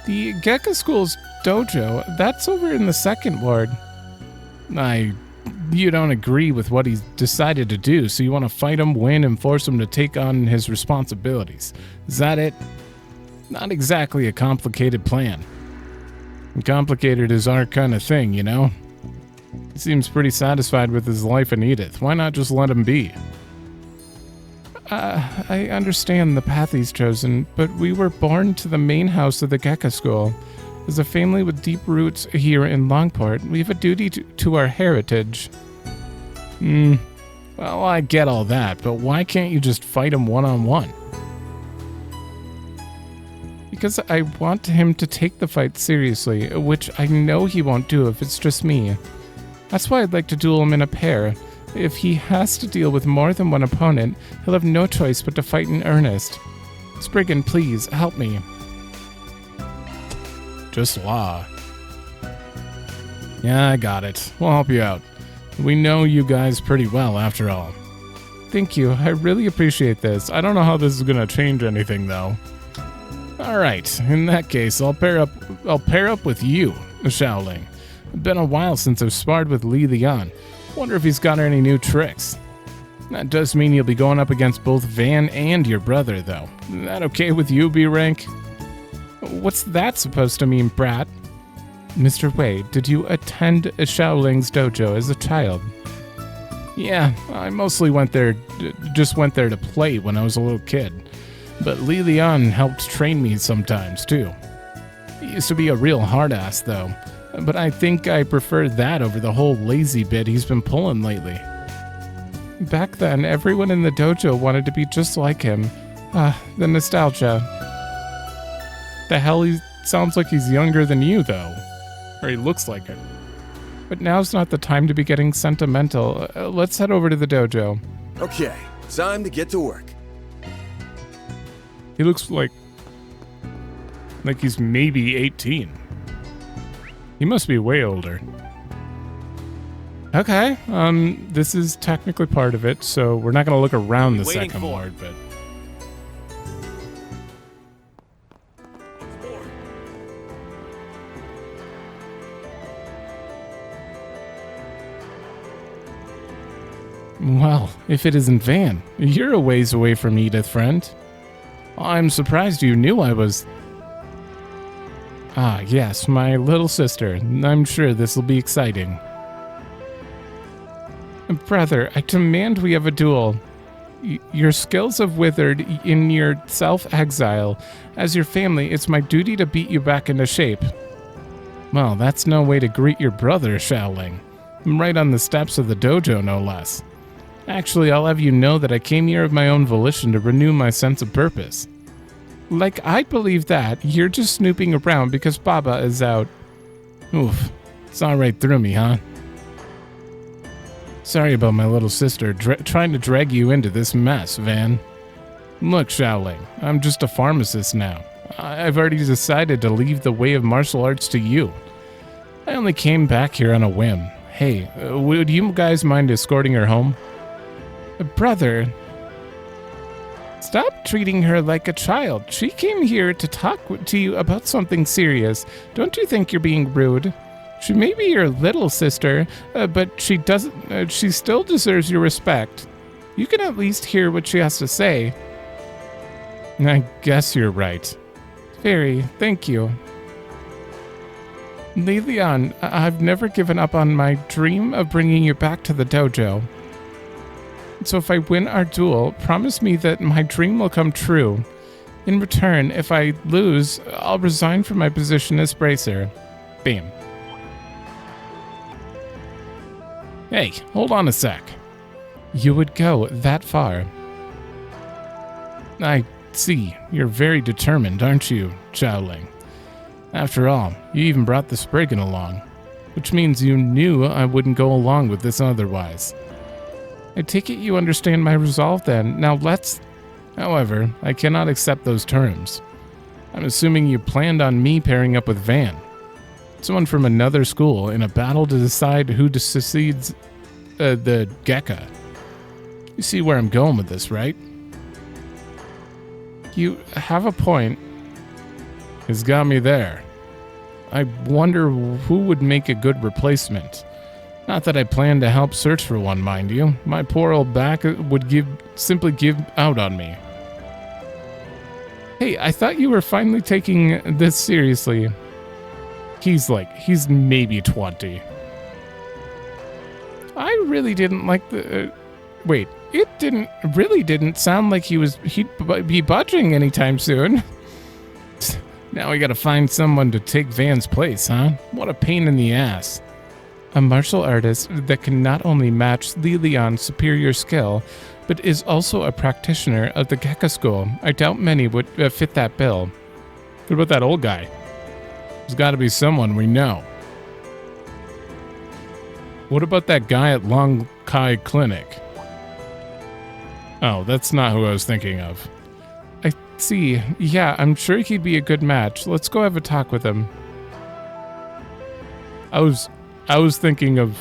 The Gecko School's dojo, that's over in the second ward. You don't agree with what he's decided to do, so you want to fight him, win, and force him to take on his responsibilities. Is that it? Not exactly a complicated plan. Complicated is our kind of thing, you know? He seems pretty satisfied with his life in Edith. Why not just let him be? I understand the path he's chosen, but we were born to the main house of the Gecko School. As a family with deep roots here in Langport, we have a duty to our heritage. Well, I get all that, but why can't you just fight him one-on-one? Because I want him to take the fight seriously, which I know he won't do if it's just me. That's why I'd like to duel him in a pair. If he has to deal with more than one opponent, he'll have no choice but to fight in earnest. Spriggan, please, help me. Just law. Yeah, I got it. We'll help you out. We know you guys pretty well, after all. Thank you. I really appreciate this. I don't know how this is gonna change anything, though. Alright, in that case, I'll pair up with you, Xiaoling. Been a while since I've sparred with Leon. Wonder if he's got any new tricks. That does mean you'll be going up against both Van and your brother, though. Is that okay with you, B-Rank? What's that supposed to mean, brat? Mr. Wei, did you attend Xiaoling's dojo as a child? Yeah, I mostly went there to play when I was a little kid. But Leon helped train me sometimes, too. He used to be a real hard-ass, though. But I think I prefer that over the whole lazy bit he's been pulling lately. Back then, everyone in the dojo wanted to be just like him. The nostalgia. The hell, he sounds like he's younger than you, though. Or he looks like it. But now's not the time to be getting sentimental. Let's head over to the dojo. Okay, time to get to work. He looks like he's maybe 18. He must be way older. Okay, this is technically part of it, so we're not going to look around the second ward, but... Well, if it isn't Van, you're a ways away from Edith, friend. I'm surprised you knew I was... Ah, yes, my little sister. I'm sure this will be exciting. Brother, I demand we have a duel. Your skills have withered in your self-exile. As your family, it's my duty to beat you back into shape. Well, that's no way to greet your brother, Shaoling. I'm right on the steps of the dojo, no less. Actually, I'll have you know that I came here of my own volition to renew my sense of purpose. Like, I believe that. You're just snooping around because Baba is out. Oof. Saw right through me, huh? Sorry about my little sister trying to drag you into this mess, Van. Look, Shaoling, I'm just a pharmacist now. I've already decided to leave the way of martial arts to you. I only came back here on a whim. Hey, would you guys mind escorting her home? Brother, stop treating her like a child. She came here to talk to you about something serious. Don't you think you're being rude? She may be your little sister, but she still deserves your respect. You can at least hear what she has to say. I guess you're right. Very, thank you. Lilian, I've never given up on my dream of bringing you back to the dojo. So if I win our duel, promise me that my dream will come true. In return, if I lose, I'll resign from my position as bracer. Bam. Hey, hold on a sec. You would go that far? I see. You're very determined, aren't you, Shaoling? After all, you even brought the spriggan along, which means you knew I wouldn't go along with this otherwise. I take it you understand my resolve then. Now let's... However, I cannot accept those terms. I'm assuming you planned on me pairing up with Van. Someone from another school in a battle to decide who succeeds the Gekka. You see where I'm going with this, right? You have a point. It's got me there. I wonder who would make a good replacement. Not that I plan to help search for one, mind you. My poor old back would simply give out on me. Hey, I thought you were finally taking this seriously. He's maybe 20. I really didn't like the... wait, it really didn't sound like he'd be budging anytime soon. Now we gotta find someone to take Van's place, huh? What a pain in the ass. A martial artist that can not only match Lilian's superior skill, but is also a practitioner of the Gekka school. I doubt many would fit that bill. What about that old guy? There's gotta be someone we know. What about that guy at Long Kai Clinic? Oh, that's not who I was thinking of. I see. Yeah, I'm sure he'd be a good match. Let's go have a talk with him. I was thinking of...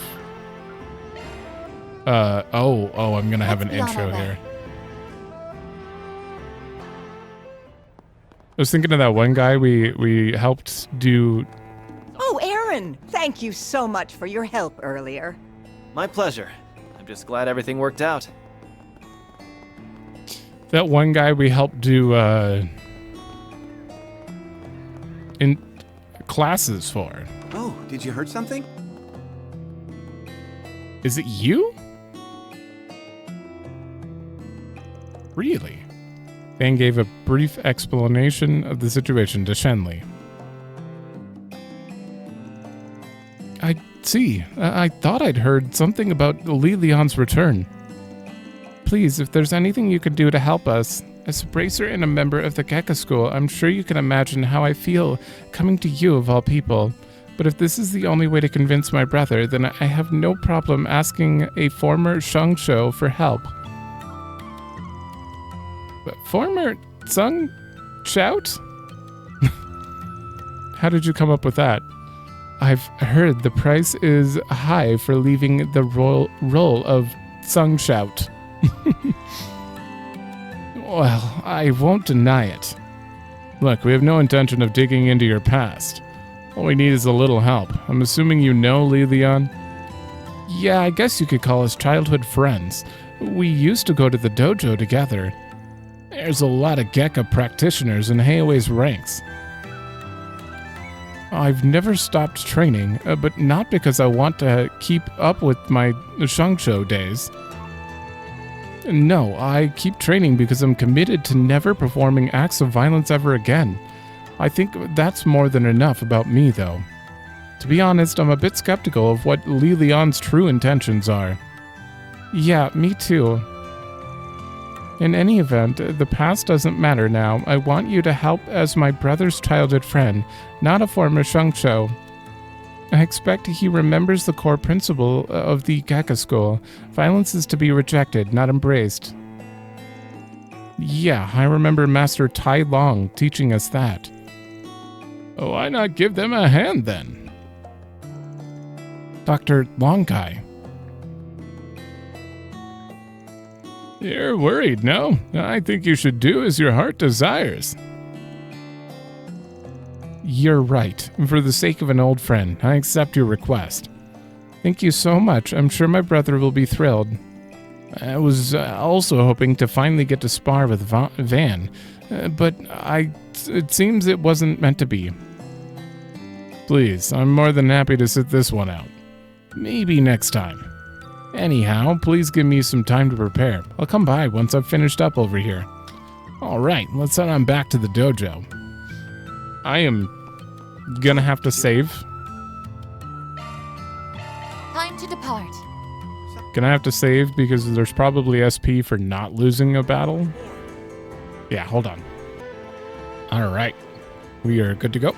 I'm gonna have an intro here. I was thinking of that one guy we helped do... Oh, Aaron! Thank you so much for your help earlier. My pleasure. I'm just glad everything worked out. That one guy we helped do in classes for. Oh, did you heard something? Is it you? Really? Van gave a brief explanation of the situation to Shenli. I see. I thought I'd heard something about Lilian's return. Please, if there's anything you could do to help us, as a bracer and a member of the Gekka school, I'm sure you can imagine how I feel coming to you of all people. But if this is the only way to convince my brother, then I have no problem asking a former Shangshou for help. But former Sung Shout? How did you come up with that? I've heard the price is high for leaving the role of Sung Shout. Well, I won't deny it. Look, we have no intention of digging into your past. All we need is a little help. I'm assuming you know Lilian? Yeah, I guess you could call us childhood friends. We used to go to the dojo together. There's a lot of Gekka practitioners in Heiwei's ranks. I've never stopped training, but not because I want to keep up with my Shangshou days. No, I keep training because I'm committed to never performing acts of violence ever again. I think that's more than enough about me, though. To be honest, I'm a bit skeptical of what Li Lian's true intentions are. Yeah, me too. In any event, the past doesn't matter now. I want you to help as my brother's childhood friend, not a former Shangshou. I expect he remembers the core principle of the Gekka school. Violence is to be rejected, not embraced. Yeah, I remember Master Tai Long teaching us that. Why not give them a hand then? Dr. Longkai. You're worried, no? I think you should do as your heart desires. You're right. For the sake of an old friend, I accept your request. Thank you so much. I'm sure my brother will be thrilled. I was also hoping to finally get to spar with Van, but it seems it wasn't meant to be. Please, I'm more than happy to sit this one out. Maybe next time. Anyhow, please give me some time to prepare. I'll come by once I've finished up over here. Alright, let's head on back to the dojo. I am gonna have to save. Time to depart. Gonna have to save because there's probably SP for not losing a battle. Yeah, hold on. Alright, we are good to go.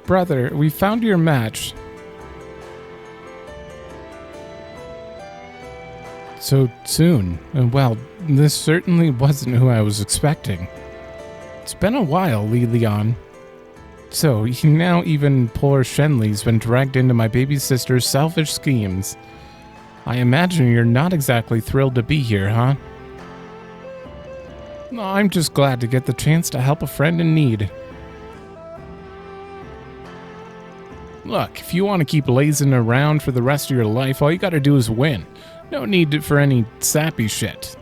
Brother, we found your match. So soon. Well, this certainly wasn't who I was expecting. It's been a while, Li Lian. So, now even poor Shenli's been dragged into my baby sister's selfish schemes. I imagine you're not exactly thrilled to be here, huh? I'm just glad to get the chance to help a friend in need. Look, if you want to keep lazing around for the rest of your life, all you gotta do is win. No need for any sappy shit.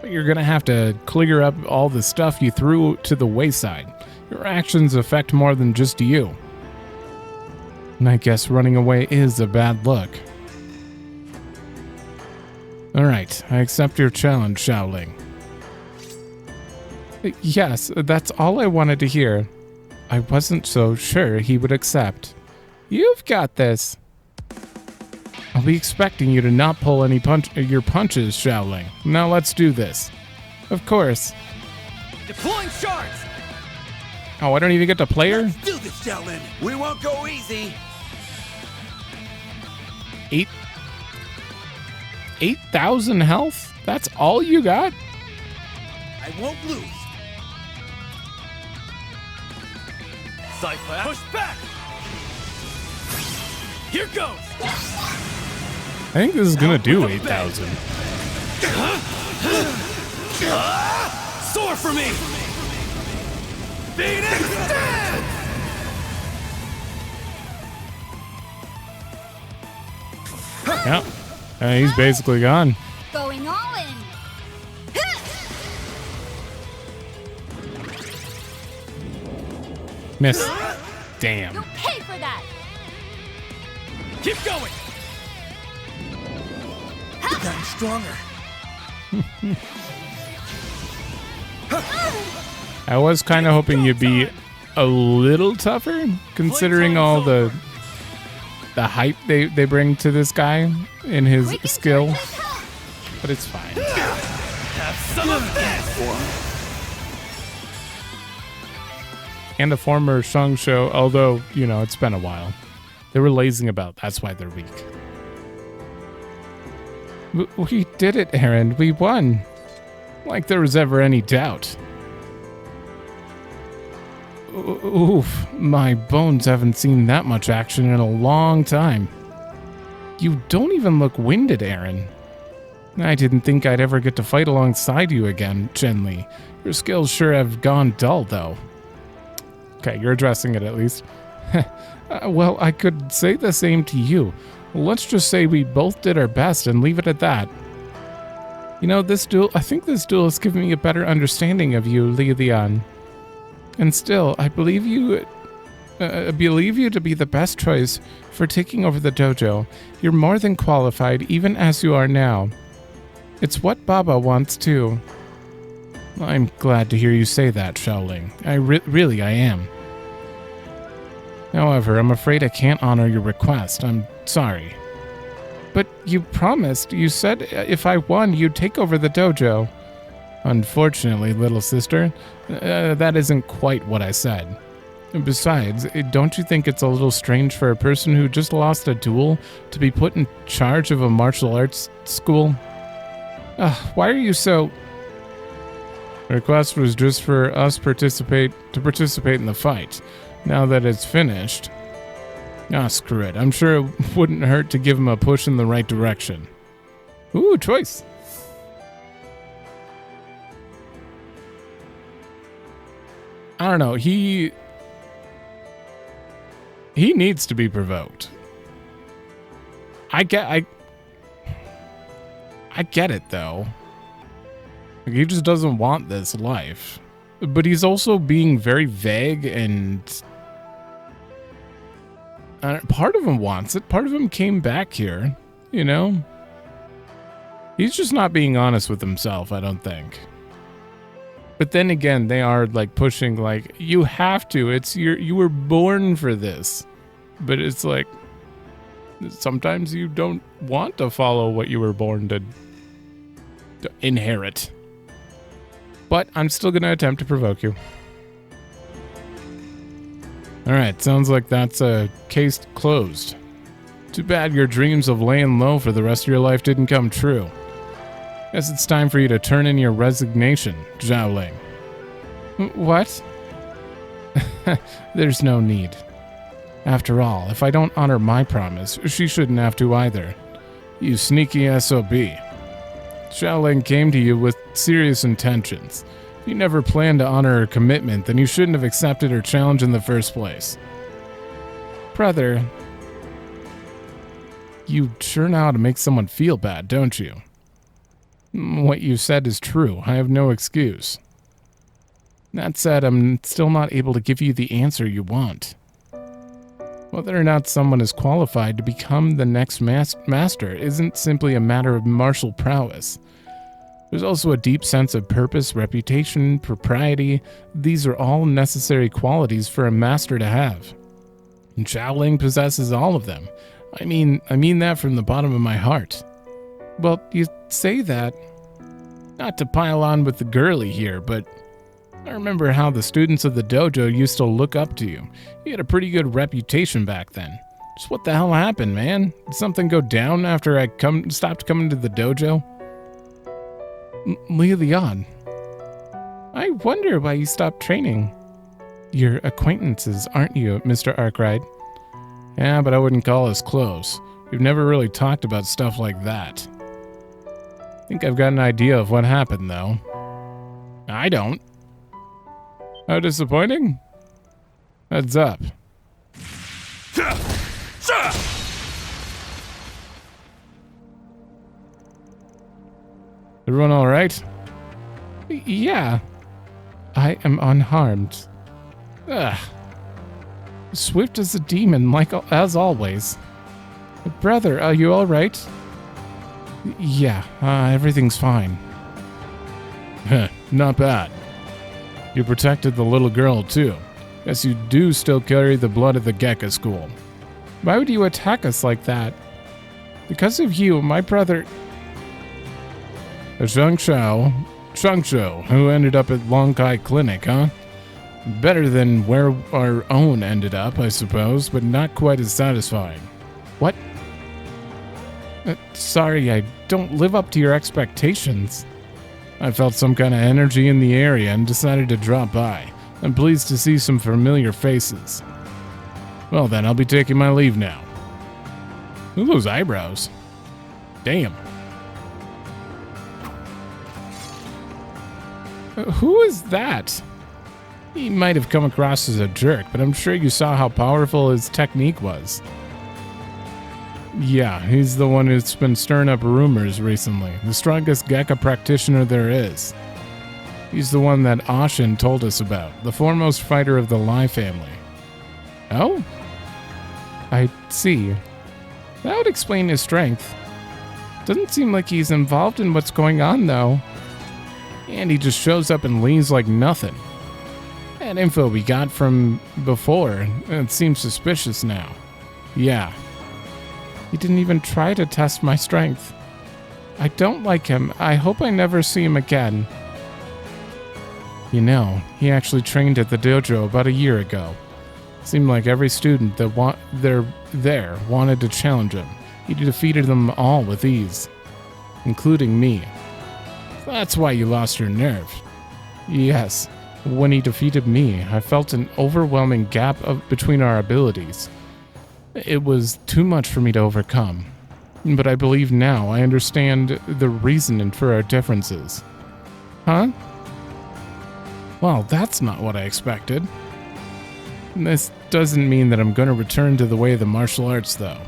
But you're gonna have to clear up all the stuff you threw to the wayside. Your actions affect more than just you. And I guess running away is a bad look. Alright, I accept your challenge, Xiaoling. Yes, that's all I wanted to hear. I wasn't so sure he would accept. You've got this. I'll be expecting you to not pull any your punches, Xiaoling. Now let's do this. Of course. Deploying shards! Oh, I don't even get to play her? Let's do this, Shaolin. We won't go easy. 8,000 health? That's all you got? I won't lose. Sidequests, push back! Here goes! I think this is gonna do 8,000. Soar for me! Phoenix Dance! Yep. He's basically gone. Going all in. Miss. Damn. You'll pay for that. Keep going! You're getting stronger. I was kind of hoping you'd be a little tougher, considering all the hype they bring to this guy in his skill. But it's fine. Have some of this! And a former Shangshou, although, you know, it's been a while. They were lazing about, that's why they're weak. We did it, Aaron. We won. Like there was ever any doubt. Oof, my bones haven't seen that much action in a long time. You don't even look winded, Aaron. I didn't think I'd ever get to fight alongside you again, Chen Li. Your skills sure have gone dull, though. Okay, you're addressing it at least. Well, I could say the same to you. Let's just say we both did our best and leave it at that. You know, I think this duel has given me a better understanding of you, Leon. And still, I believe you to be the best choice for taking over the dojo. You're more than qualified, even as you are now. It's what Baba wants too. I'm glad to hear you say that, Shaoling. I am. However, I'm afraid I can't honor your request. I'm sorry. But you promised. You said if I won, you'd take over the dojo. Unfortunately, little sister, that isn't quite what I said. Besides, don't you think it's a little strange for a person who just lost a duel to be put in charge of a martial arts school? Why are you so... The request was just for us to participate in the fight. Now that it's finished... screw it. I'm sure it wouldn't hurt to give him a push in the right direction. Ooh, choice. I don't know. He needs to be provoked. I get it though. Like, he just doesn't want this life. But he's also being very vague, and part of him wants it. Part of him came back here, you know? He's just not being honest with himself, I don't think. But then again, they are like pushing like, you have to. You were born for this. But it's like, sometimes you don't want to follow what you were born to inherit. But I'm still going to attempt to provoke you. Alright, sounds like that's a case closed. Too bad your dreams of laying low for the rest of your life didn't come true. Guess it's time for you to turn in your resignation, Zhaoling. What? There's no need. After all, if I don't honor my promise, she shouldn't have to either. You sneaky SOB. Zhaoling came to you with serious intentions. If you never planned to honor her commitment, then you shouldn't have accepted her challenge in the first place. Brother, you sure know how to make someone feel bad, don't you? What you said is true. I have no excuse. That said, I'm still not able to give you the answer you want. Whether or not someone is qualified to become the next master isn't simply a matter of martial prowess. There's also a deep sense of purpose, reputation, propriety. These are all necessary qualities for a master to have. And Zhaoling possesses all of them. I mean that from the bottom of my heart. Well, you say that, not to pile on with the girly here, but I remember how the students of the dojo used to look up to you. You had a pretty good reputation back then. Just what the hell happened, man? Did something go down after I stopped coming to the dojo? Leon, I wonder why you stopped training. You're acquaintances, aren't you, Mr. Arkride? Yeah, but I wouldn't call us close. We've never really talked about stuff like that. I think I've got an idea of what happened, though. I don't. How disappointing? Heads up. Everyone all right? Yeah. I am unharmed. Ugh. Swift as a demon, as always. Brother, are you all right? Yeah, everything's fine. Not bad. You protected the little girl, too. Guess you do still carry the blood of the Gekka school. Why would you attack us like that? Because of you, my brother... Shangshou, who ended up at Longkai Clinic, huh? Better than where our own ended up, I suppose, but not quite as satisfying. What? Sorry, I don't live up to your expectations. I felt some kind of energy in the area and decided to drop by. I'm pleased to see some familiar faces. Well then, I'll be taking my leave now. Look at those eyebrows. Damn. Who is that? He might have come across as a jerk, but I'm sure you saw how powerful his technique was. Yeah, he's the one who's been stirring up rumors recently. The strongest Gekka practitioner there is. He's the one that Ashin told us about, the foremost fighter of the Lai family. Oh? I see. That would explain his strength. Doesn't seem like he's involved in what's going on, though. And he just shows up and leaves like nothing. That info we got from before, it seems suspicious now. Yeah. He didn't even try to test my strength. I don't like him. I hope I never see him again. You know, he actually trained at the dojo about a year ago. Seemed like every student that there wanted to challenge him. He defeated them all with ease, including me. That's why you lost your nerve. Yes, when he defeated me, I felt an overwhelming gap between our abilities. It was too much for me to overcome. But I believe now I understand the reason for our differences. Huh? Well, that's not what I expected. This doesn't mean that I'm going to return to the way of the martial arts, though.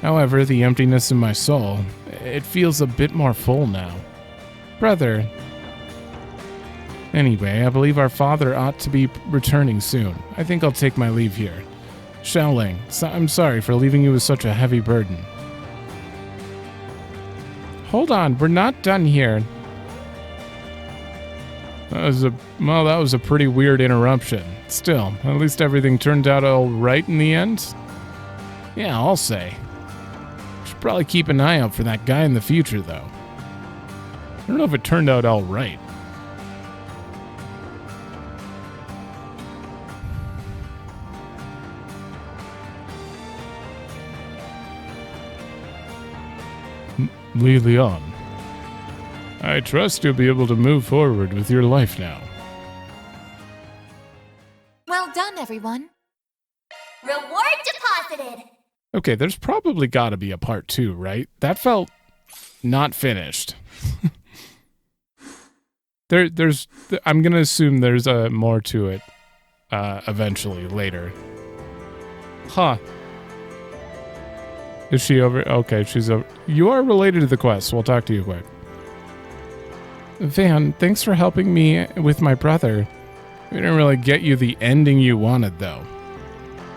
However, the emptiness in my soul, it feels a bit more full now. Brother. Anyway, I believe our father ought to be returning soon. I think I'll take my leave here. Xiaoling, I'm sorry for leaving you with such a heavy burden. Hold on, we're not done here. That was a pretty weird interruption. Still, at least everything turned out all right in the end. Yeah, I'll say. Should probably keep an eye out for that guy in the future, though. I don't know if it turned out all right. Li Lian, I trust you'll be able to move forward with your life now. Well done, everyone. Reward deposited. Okay, there's probably got to be a part 2, right? That felt not finished. I'm gonna assume there's more to it eventually later. Huh. Is she over? Okay, she's over. You are related to the quest. We'll talk to you quick. Van, thanks for helping me with my brother. We didn't really get you the ending you wanted, though.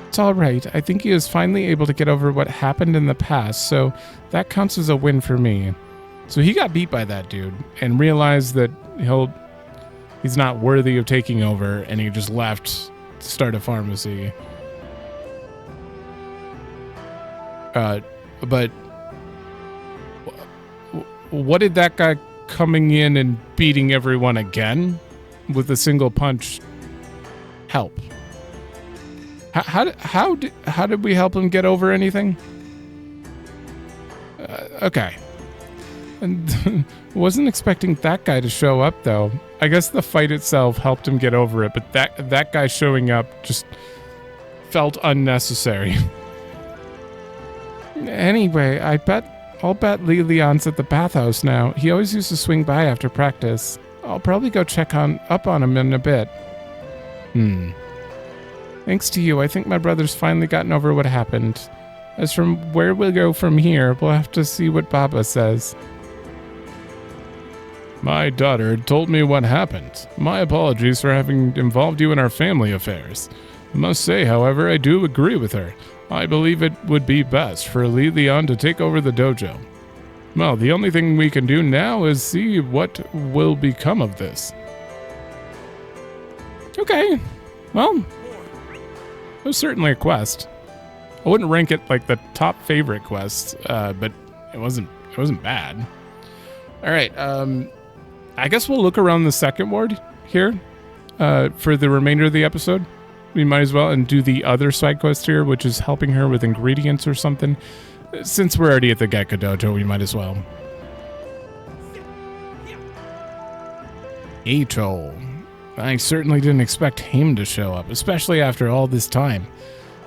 It's alright. I think he is finally able to get over what happened in the past, so that counts as a win for me. So he got beat by that dude and realized that he's not worthy of taking over, and he just left to start a pharmacy. But what did that guy coming in and beating everyone again with a single punch help? How did we help him get over anything? Okay. And wasn't expecting that guy to show up, though. I guess the fight itself helped him get over it, but that guy showing up just felt unnecessary. Anyway, I'll bet Li Lian's at the bathhouse now. He always used to swing by after practice. I'll probably go check up on him in a bit. Thanks to you, I think my brother's finally gotten over what happened. As from where we'll go from here, we'll have to see what Baba says. My daughter told me what happened. My apologies for having involved you in our family affairs. I must say, however, I do agree with her. I believe it would be best for Li Lian to take over the dojo. Well, the only thing we can do now is see what will become of this. Okay, well, it was certainly a quest. I wouldn't rank it like the top favorite quest, but it wasn't bad. All right, I guess we'll look around the second ward here for the remainder of the episode. We might as well and do the other side quest here, which is helping her with ingredients or something. Since we're already at the Gekka Dojo, we might as well. Icho. I certainly didn't expect him to show up, especially after all this time.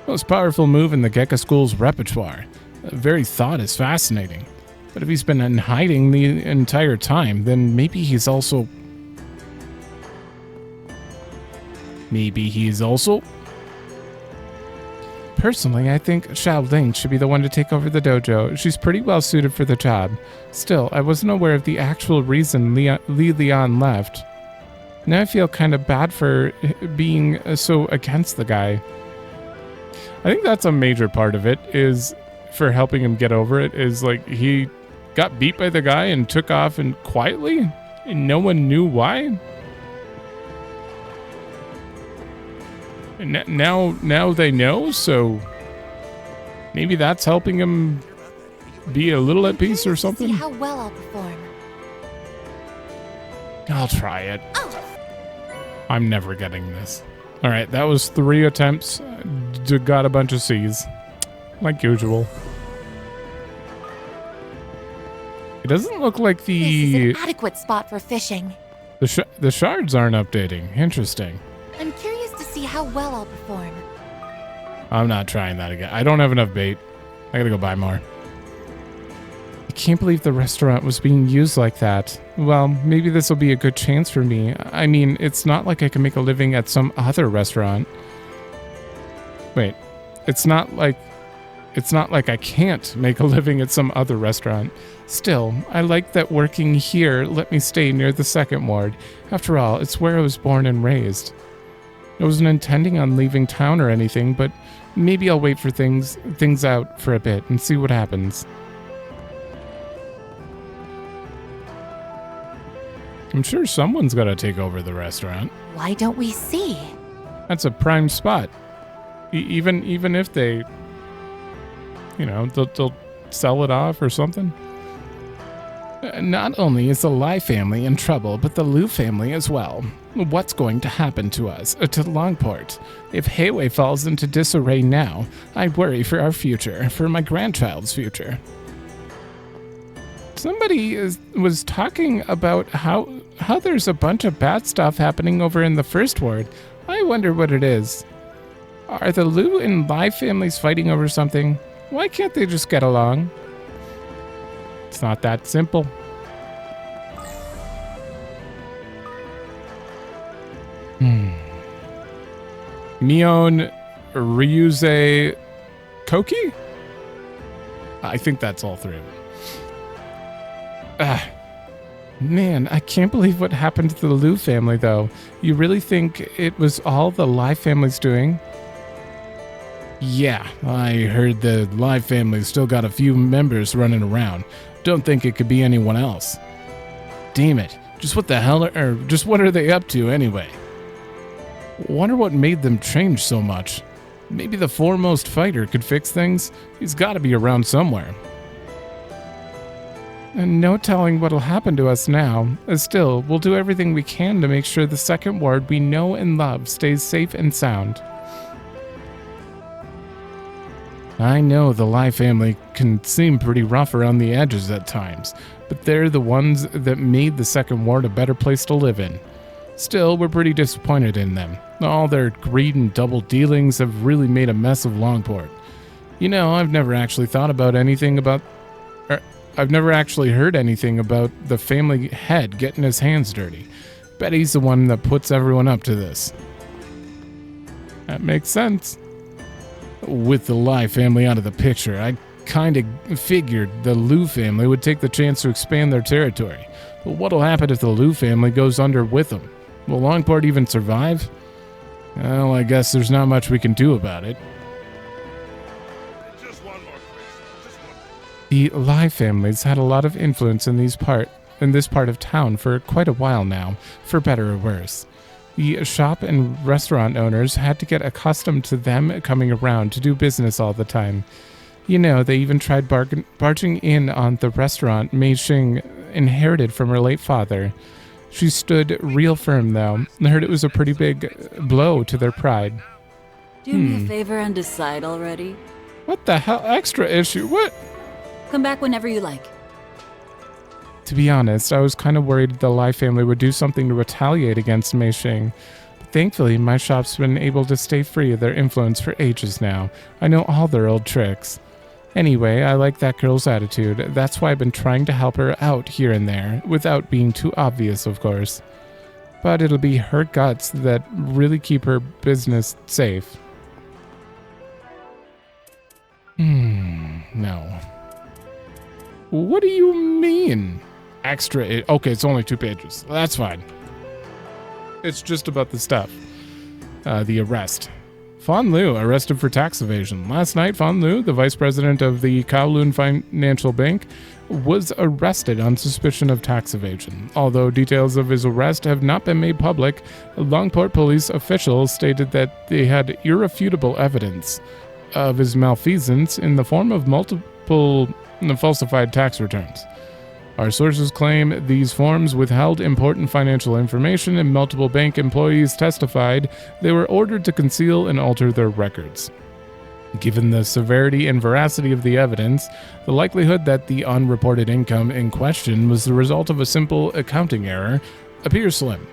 Most powerful move in the Gekka School's repertoire. The very thought is fascinating. But if he's been in hiding the entire time, then maybe he's also... Maybe he's also... Personally, I think Xiao Ling should be the one to take over the dojo. She's pretty well suited for the job. Still, I wasn't aware of the actual reason Li Lian left. Now I feel kind of bad for being so against the guy. I think that's a major part of it, is for helping him get over it, is like he got beat by the guy and took off and quietly, and no one knew why. And now they know, so maybe that's helping him be a little at peace or something. See how well I'll perform. I'll try it. I'm never getting this. All right, that was 3 attempts. Got a bunch of C's, like usual. It doesn't look like the... This is an adequate spot for fishing. The shards aren't updating. Interesting. I'm curious to see how well I'll perform. I'm not trying that again. I don't have enough bait. I gotta go buy more. I can't believe the restaurant was being used like that. Well, maybe this will be a good chance for me. I mean, it's not like I can make a living at some other restaurant. Wait, it's not like I can't make a living at some other restaurant. Still, I like that working here let me stay near the second ward. After all, it's where I was born and raised. I wasn't intending on leaving town or anything, but maybe I'll wait for things out for a bit and see what happens. I'm sure someone's got to take over the restaurant. Why don't we see? That's a prime spot. Even if they, you know, they'll sell it off or something. Not only is the Lai family in trouble, but the Lu family as well. What's going to happen to us, to Langport? If Heiwei falls into disarray now, I worry for our future, for my grandchild's future. Somebody was talking about how there's a bunch of bad stuff happening over in the first ward. I wonder what it is. Are the Lu and Lai families fighting over something? Why can't they just get along? It's not that simple. Mion Ryuze Koki? I think that's all 3 of them. Man, I can't believe what happened to the Lu family, though. You really think it was all the Lai family's doing? Yeah, I heard the Lai family still got a few members running around. Don't think it could be anyone else. Damn it. Just what the hell just what are they up to anyway? Wonder what made them change so much. Maybe the foremost fighter could fix things? He's got to be around somewhere. And no telling what'll happen to us now. Still, we'll do everything we can to make sure the second ward we know and love stays safe and sound. I know the Lai family can seem pretty rough around the edges at times, but they're the ones that made the second ward a better place to live in. Still, we're pretty disappointed in them. All their greed and double dealings have really made a mess of Langport. You know, I've never actually heard anything about the family head getting his hands dirty. Bet he's the one that puts everyone up to this. That makes sense. With the Lai family out of the picture, I kind of figured the Lu family would take the chance to expand their territory. But what'll happen if the Lu family goes under with them? Will Langport even survive? Well, I guess there's not much we can do about it. The Lai families had a lot of influence in this part of town for quite a while now, for better or worse. The shop and restaurant owners had to get accustomed to them coming around to do business all the time. You know, they even tried barging in on the restaurant Mei Xing inherited from her late father. She stood real firm, though. I heard it was a pretty big blow to their pride. Do me a favor and decide already. What the hell? Extra issue? What? Come back whenever you like. To be honest, I was kind of worried the Lai family would do something to retaliate against Mei Xing. But thankfully, my shop's been able to stay free of their influence for ages now. I know all their old tricks. Anyway, I like that girl's attitude. That's why I've been trying to help her out here and there, without being too obvious, of course. but it'll be her guts that really keep her business safe. No. What do you mean? Extra. Okay, it's only 2 pages. That's fine. It's just about the stuff. The arrest. Fan Lu arrested for tax evasion. Last night, Fan Lu, the vice president of the Kowloon Financial Bank, was arrested on suspicion of tax evasion. Although details of his arrest have not been made public, Langport police officials stated that they had irrefutable evidence of his malfeasance in the form of multiple falsified tax returns. Our sources claim these forms withheld important financial information, and multiple bank employees testified they were ordered to conceal and alter their records. Given the severity and veracity of the evidence, the likelihood that the unreported income in question was the result of a simple accounting error appears slim.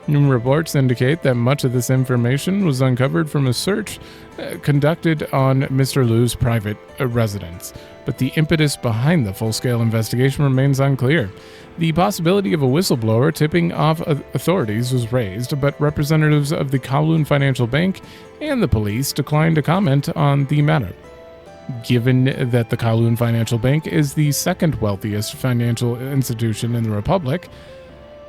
Reports indicate that much of this information was uncovered from a search conducted on Mr. Lu's private residence, but the impetus behind the full-scale investigation remains unclear. The possibility of a whistleblower tipping off authorities was raised, but representatives of the Kowloon Financial Bank and the police declined to comment on the matter. Given that the Kowloon Financial Bank is the second wealthiest financial institution in the Republic,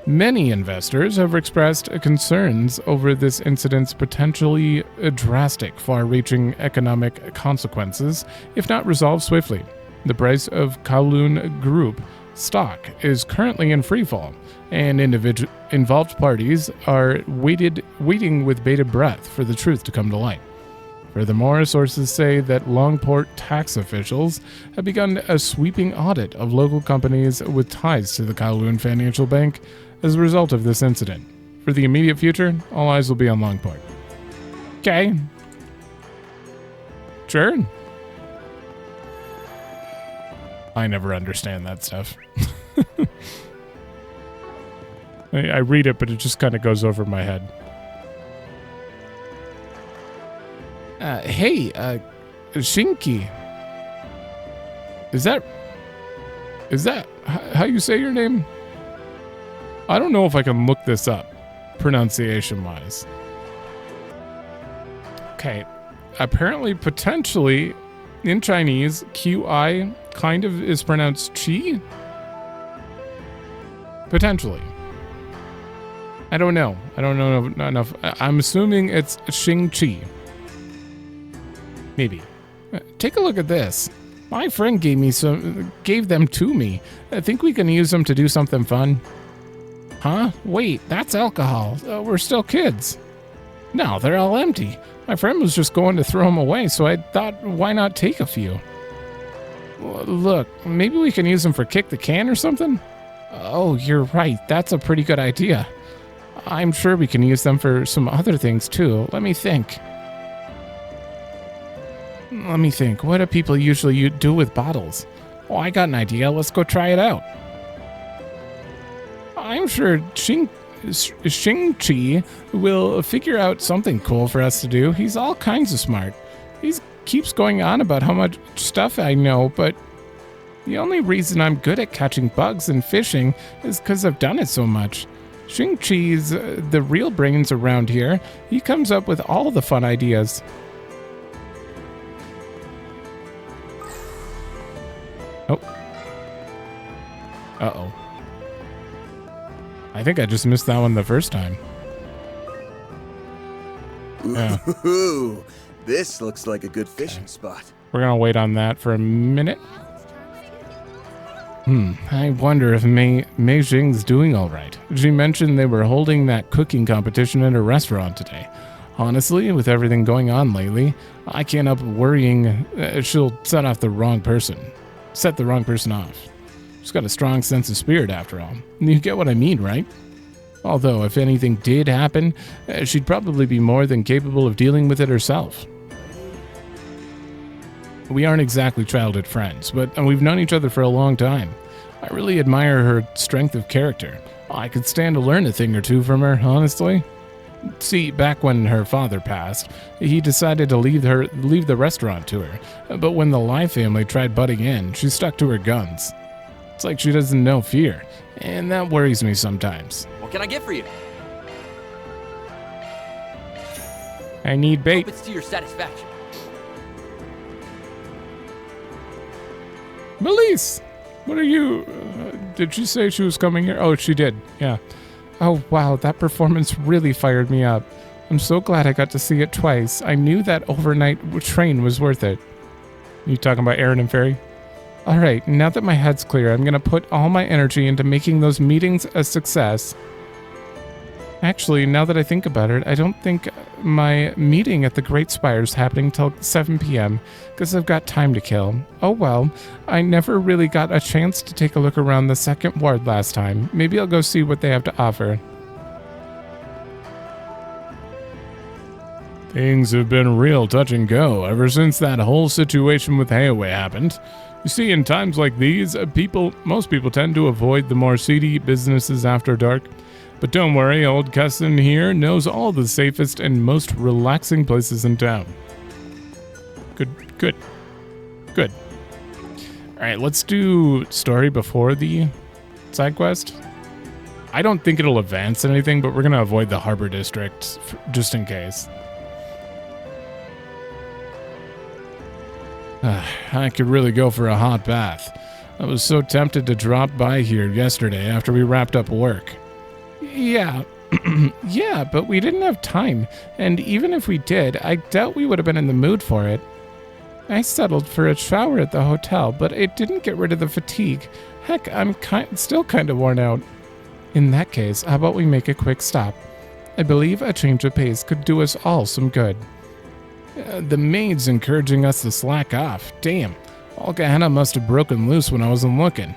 many investors have expressed concerns over this incident's potentially drastic, far-reaching economic consequences if not resolved swiftly. The price of Kowloon Group stock is currently in freefall, and involved parties are waiting with bated breath for the truth to come to light. Furthermore, sources say that Langport tax officials have begun a sweeping audit of local companies with ties to the Kowloon Financial Bank as a result of this incident. For the immediate future, all eyes will be on Langport. Okay. Sure. I never understand that stuff. I read it, but it just kind of goes over my head. Hey, Shinki. Is that how you say your name? I don't know if I can look this up, pronunciation-wise. Okay. Apparently, potentially, in Chinese, QI kind of is pronounced Qi? Potentially. I don't know. I don't know enough. I'm assuming it's Xing Qi. Maybe. Take a look at this. My friend gave them to me. I think we can use them to do something fun. Huh? Wait, that's alcohol. We're still kids. No, they're all empty. My friend was just going to throw them away, so I thought, why not take a few? Look, maybe we can use them for kick the can or something? Oh, you're right. That's a pretty good idea. I'm sure we can use them for some other things, too. Let me think. What do people usually do with bottles? Oh, I got an idea. Let's go try it out. I'm sure Xing-Chi will figure out something cool for us to do. He's all kinds of smart. He keeps going on about how much stuff I know, but the only reason I'm good at catching bugs and fishing is because I've done it so much. Xing-Chi's the real brains around here. He comes up with all the fun ideas. Oh. Uh-oh. I think I just missed that one the first time. Yeah. Ooh, this looks like a good fishing spot. We're gonna wait on that for a minute. I wonder if Mei Jing's doing all right. She mentioned they were holding that cooking competition at a restaurant today. Honestly, with everything going on lately, I can't help worrying she'll set the wrong person off. She's got a strong sense of spirit, after all. You get what I mean, right? Although, if anything did happen, she'd probably be more than capable of dealing with it herself. We aren't exactly childhood friends, but we've known each other for a long time. I really admire her strength of character. I could stand to learn a thing or two from her, honestly. See, back when her father passed, he decided to leave the restaurant to her. But when the Lai family tried butting in, she stuck to her guns. It's like she doesn't know fear, and that worries me sometimes. What can I get for you? I need bait. Hope it's to your satisfaction. Melise! What are you... did she say she was coming here? Oh, she did. Yeah. Oh, wow. That performance really fired me up. I'm so glad I got to see it twice. I knew that overnight train was worth it. You talking about Aaron and Fairy? All right. Now that my head's clear, I'm going to put all my energy into making those meetings a success. Actually, now that I think about it, I don't think my meeting at the Great Spire is happening till 7 p.m. because I've got time to kill. Oh well, I never really got a chance to take a look around the second ward last time. Maybe I'll go see what they have to offer. Things have been real touch and go ever since that whole situation with Hayaway happened. You see, in times like these, most people tend to avoid the more seedy businesses after dark. But don't worry, old Cusson here knows all the safest and most relaxing places in town. Good. Alright, let's do story before the side quest. I don't think it'll advance anything, but we're going to avoid the Harbor District just in case. I could really go for a hot bath. I was so tempted to drop by here yesterday after we wrapped up work. Yeah, yeah, but we didn't have time, and even if we did, I doubt we would have been in the mood for it. I settled for a shower at the hotel, but it didn't get rid of the fatigue. Heck, I'm still kind of worn out. In that case, how about we make a quick stop? I believe a change of pace could do us all some good. The maid's encouraging us to slack off. Damn, all Gehenna must have broken loose when I wasn't looking.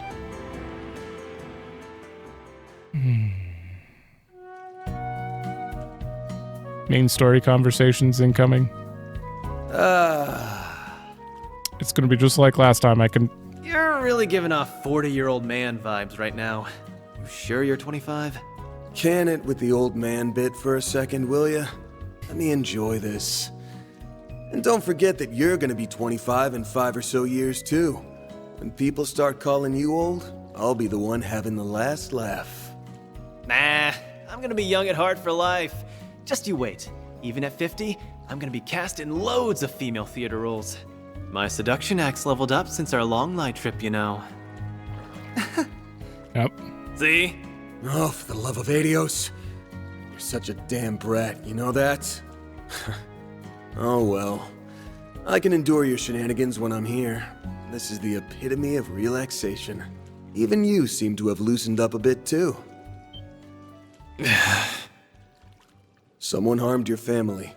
Main story conversations incoming. It's gonna be just like last time. You're really giving off 40-year-old man vibes right now. You sure you're 25? Can it with the old man bit for a second, will ya? Let me enjoy this. And don't forget that you're gonna be 25 in 5 or so years too. When people start calling you old, I'll be the one having the last laugh. Nah, I'm gonna be young at heart for life. Just you wait. Even at 50, I'm gonna be cast in loads of female theater roles. My seduction act's leveled up since our long lie trip, you know. Yep. See? Oh, for the love of Adios. You're such a damn brat, you know that? Oh well. I can endure your shenanigans when I'm here. This is the epitome of relaxation. Even you seem to have loosened up a bit too. Someone harmed your family.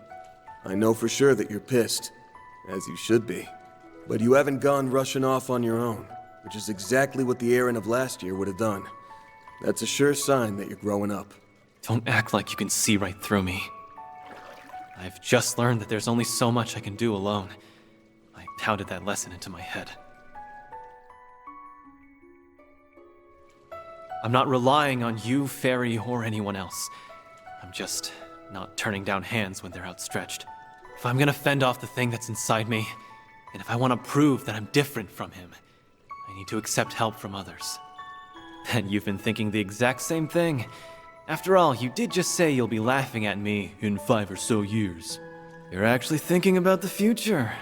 I know for sure that you're pissed, as you should be. But you haven't gone rushing off on your own, which is exactly what the Aaron of last year would have done. That's a sure sign that you're growing up. Don't act like you can see right through me. I've just learned that there's only so much I can do alone. I pounded that lesson into my head. I'm not relying on you, Fairy, or anyone else. I'm just not turning down hands when they're outstretched. If I'm gonna fend off the thing that's inside me, and if I want to prove that I'm different from him, I need to accept help from others. And you've been thinking the exact same thing. After all, you did just say you'll be laughing at me in 5 or so years. You're actually thinking about the future.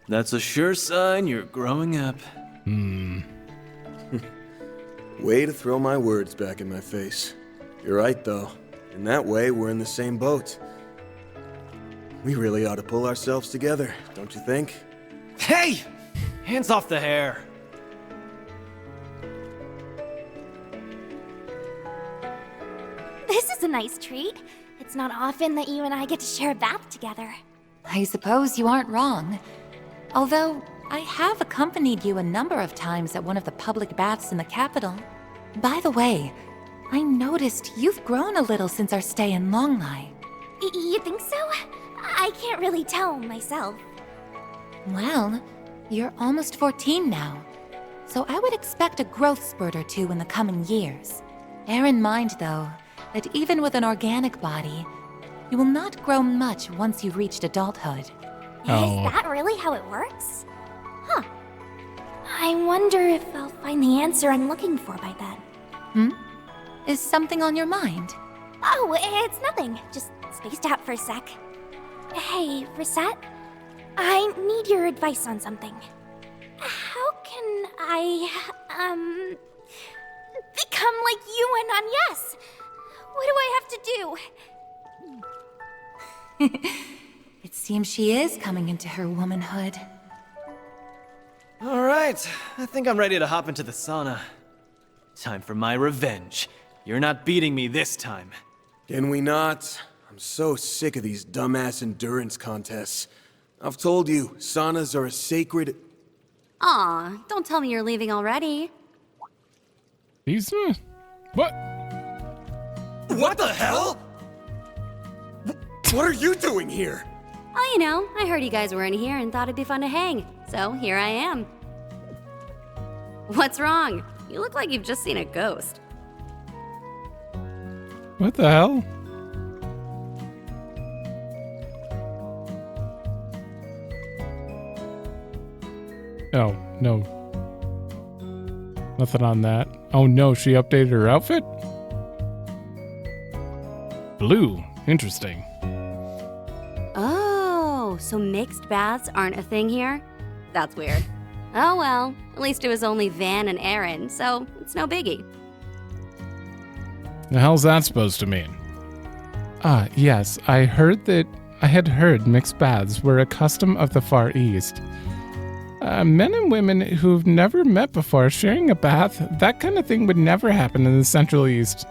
That's a sure sign you're growing up. Way to throw my words back in my face. You're right, though. In that way, we're in the same boat. We really ought to pull ourselves together, don't you think? Hey! Hands off the hair! This is a nice treat. It's not often that you and I get to share a bath together. I suppose you aren't wrong. Although, I have accompanied you a number of times at one of the public baths in the capital. By the way, I noticed you've grown a little since our stay in Longlai. You think so? I can't really tell myself. Well, you're almost 14 now, so I would expect a growth spurt or two in the coming years. Bear in mind, though, that even with an organic body, you will not grow much once you've reached adulthood. Is that really how it works? Huh. I wonder if I'll find the answer I'm looking for by then. Is something on your mind? Oh, it's nothing. Just spaced out for a sec. Hey, Rosette. I need your advice on something. How can I, become like you and Agnes? What do I have to do? It seems she is coming into her womanhood. Alright, I think I'm ready to hop into the sauna. Time for my revenge. You're not beating me this time. Can we not? I'm so sick of these dumbass endurance contests. I've told you, saunas are a sacred... Aw, don't tell me you're leaving already. He's, what? What the hell? What are you doing here? Oh, you know, I heard you guys were in here and thought it'd be fun to hang. So here I am. What's wrong? You look like you've just seen a ghost. What the hell? Oh, no. Nothing on that. Oh no, she updated her outfit? Blue. Interesting. Oh, so mixed baths aren't a thing here? That's weird. Oh well, at least it was only Van and Aaron, so it's no biggie. The hell's that supposed to mean? Ah, yes, I had heard mixed baths were a custom of the Far East. Men and women who've never met before sharing a bath, that kind of thing would never happen in the Central East.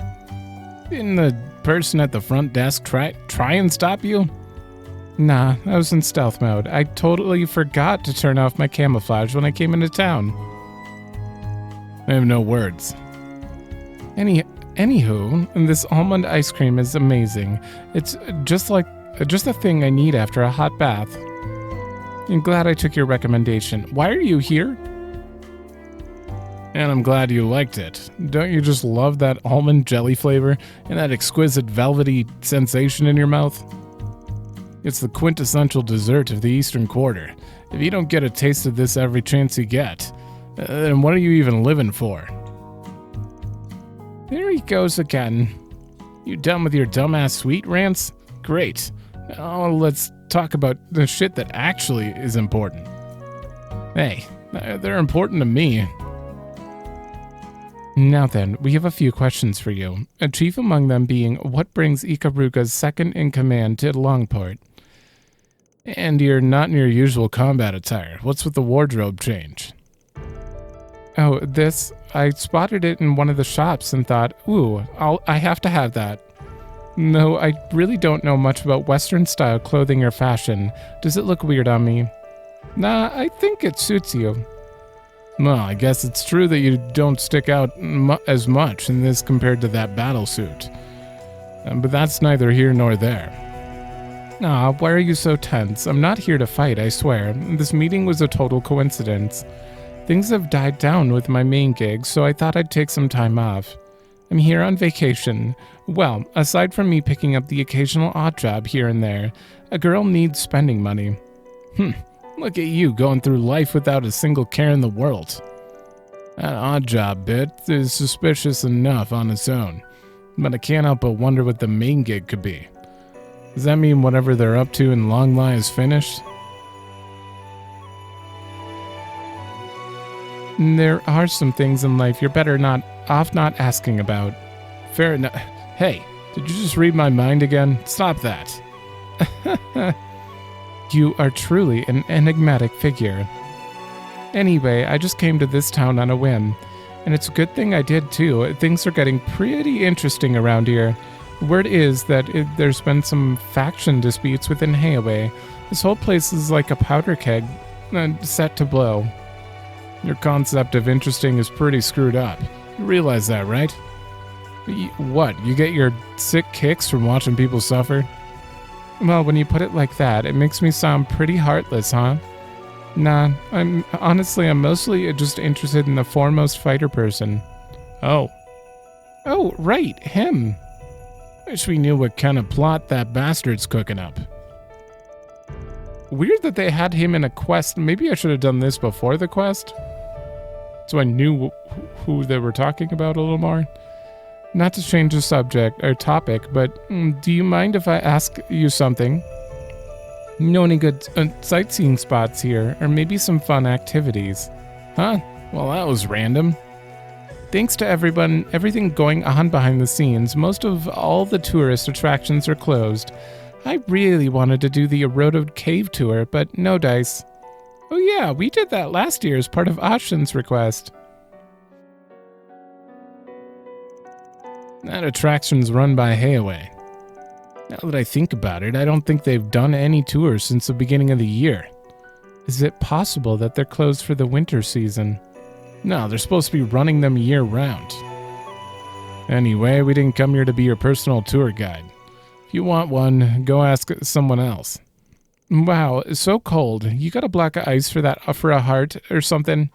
Didn't the person at the front desk try and stop you? Nah, I was in stealth mode. I totally forgot to turn off my camouflage when I came into town. I have no words. Anywho, this almond ice cream is amazing. It's just the thing I need after a hot bath. I'm glad I took your recommendation. Why are you here? And I'm glad you liked it. Don't you just love that almond jelly flavor and that exquisite velvety sensation in your mouth? It's the quintessential dessert of the Eastern Quarter. If you don't get a taste of this every chance you get, then what are you even living for? There he goes again. You done with your dumbass sweet rants? Great. Now let's talk about the shit that actually is important. Hey, they're important to me. Now then, we have a few questions for you. Chief among them being, what brings Ikaruga's second-in-command to Langport? And you're not in your usual combat attire. What's with the wardrobe change? Oh, this, I spotted it in one of the shops and thought, ooh, I have to have that. No, I really don't know much about Western-style clothing or fashion. Does it look weird on me? Nah, I think it suits you. Well, I guess it's true that you don't stick out as much in this compared to that battlesuit. But that's neither here nor there. Aw, why are you so tense? I'm not here to fight, I swear. This meeting was a total coincidence. Things have died down with my main gig, so I thought I'd take some time off. I'm here on vacation. Well, aside from me picking up the occasional odd job here and there, a girl needs spending money. Look at you going through life without a single care in the world. That odd job bit is suspicious enough on its own, but I can't help but wonder what the main gig could be. Does that mean whatever they're up to in Longlie is finished? There are some things in life you're better not asking about. Fair enough. Hey, did you just read my mind again? Stop that. You are truly an enigmatic figure. Anyway, I just came to this town on a whim. And it's a good thing I did too. Things are getting pretty interesting around here. Word is that there's been some faction disputes within Hayaway. This whole place is like a powder keg, set to blow. Your concept of interesting is pretty screwed up. You realize that, right? What, you get your sick kicks from watching people suffer? Well, when you put it like that, it makes me sound pretty heartless, huh? Nah, I'm mostly just interested in the foremost fighter person. Oh, right, him. Wish we knew what kind of plot that bastard's cooking up. Weird that they had him in a quest. Maybe I should have done this before the quest, so I knew who they were talking about a little more. Not to change the subject or topic, but do you mind if I ask you something? Know any good sightseeing spots here, or maybe some fun activities? Huh? Well, that was random. Thanks to everything going on behind the scenes, most of all the tourist attractions are closed. I really wanted to do the eroded cave tour, but no dice. Oh yeah, we did that last year as part of Ashen's request. That attraction's run by Hayaway. Now that I think about it, I don't think they've done any tours since the beginning of the year. Is it possible that they're closed for the winter season? No, they're supposed to be running them year-round. Anyway, we didn't come here to be your personal tour guide. If you want one, go ask someone else. Wow, it's so cold. You got a block of ice for a heart or something?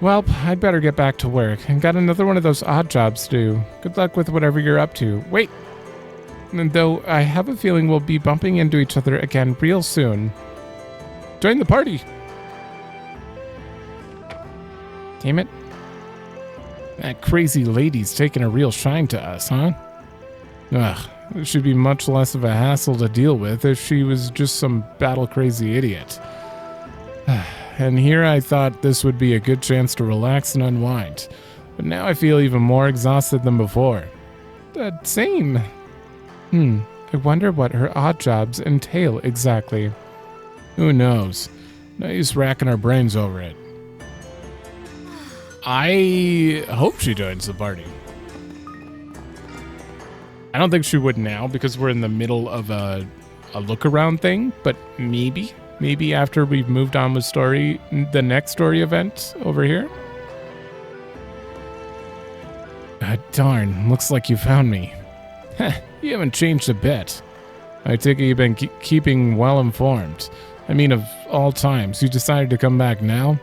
Well, I'd better get back to work. I got another one of those odd jobs to do. Good luck with whatever you're up to. Wait! Though I have a feeling we'll be bumping into each other again real soon. Join the party! Damn it. That crazy lady's taking a real shine to us, huh? Ugh, it should be much less of a hassle to deal with if she was just some battle-crazy idiot. And here I thought this would be a good chance to relax and unwind. But now I feel even more exhausted than before. Same. I wonder what her odd jobs entail exactly. Who knows? No use racking our brains over it. I hope she joins the party. I don't think she would now because we're in the middle of a look-around thing, but maybe. Maybe after we've moved on with the next story event over here. Darn, looks like you found me. You haven't changed a bit. I take it you've been keeping well informed. I mean, of all times, you decided to come back now?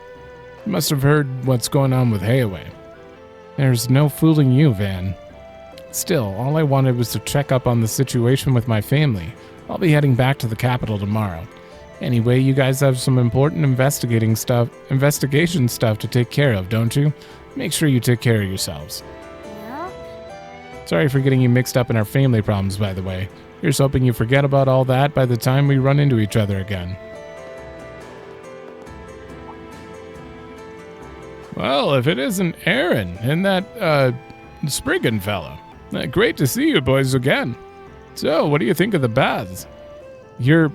You must have heard what's going on with Hayaway. There's no fooling you, Van. Still, all I wanted was to check up on the situation with my family. I'll be heading back to the capital tomorrow. Anyway, you guys have some important investigation stuff to take care of, don't you? Make sure you take care of yourselves. Yeah? Sorry for getting you mixed up in our family problems, by the way. Here's hoping you forget about all that by the time we run into each other again. Well, if it isn't Aaron and that, spriggan fellow. Great to see you boys again. So, what do you think of the baths? You're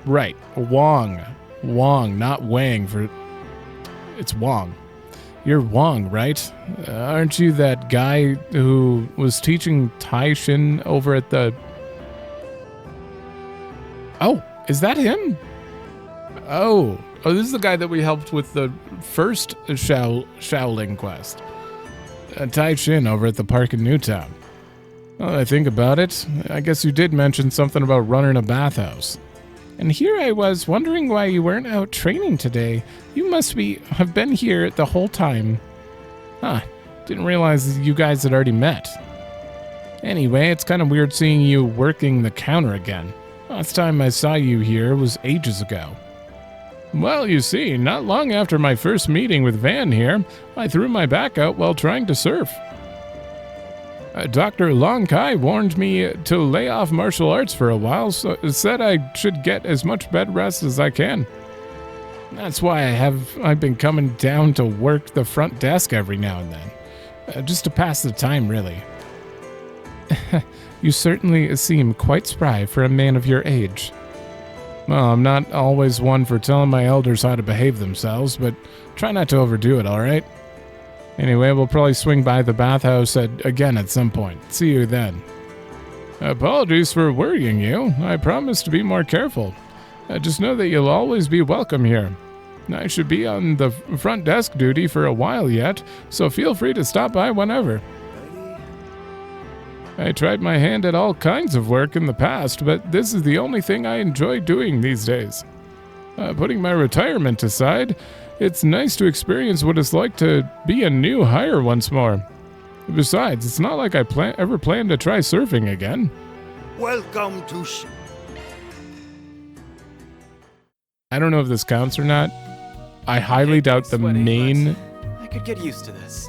right. Wong. Wong, not Wang for... It's Wong. You're Wong, right? Aren't you that guy who was teaching Tai Shin over at the... Oh, is that him? Oh, this is the guy that we helped with the first Shaolin quest. Tai Shin over at the park in Newtown. Well, I think about it, I guess you did mention something about running a bathhouse. And here I was wondering why you weren't out training today. You must have been here the whole time. Huh, didn't realize you guys had already met. Anyway, it's kind of weird seeing you working the counter again. Last time I saw you here was ages ago. Well, you see, not long after my first meeting with Van here, I threw my back out while trying to surf. Dr. Long Kai warned me to lay off martial arts for a while, so said I should get as much bed rest as I can. That's why I've been coming down to work the front desk every now and then. Just to pass the time, really. You certainly seem quite spry for a man of your age. Well, I'm not always one for telling my elders how to behave themselves, but try not to overdo it, alright? Anyway, we'll probably swing by the bathhouse again at some point. See you then. Apologies for worrying you. I promise to be more careful. Just know that you'll always be welcome here. I should be on the front desk duty for a while yet, so feel free to stop by whenever. I tried my hand at all kinds of work in the past, but this is the only thing I enjoy doing these days. Putting my retirement aside, it's nice to experience what it's like to be a new hire once more. Besides, it's not like I ever plan to try surfing again. Welcome to... I don't know if this counts or not. I highly doubt the main... I could get used to this.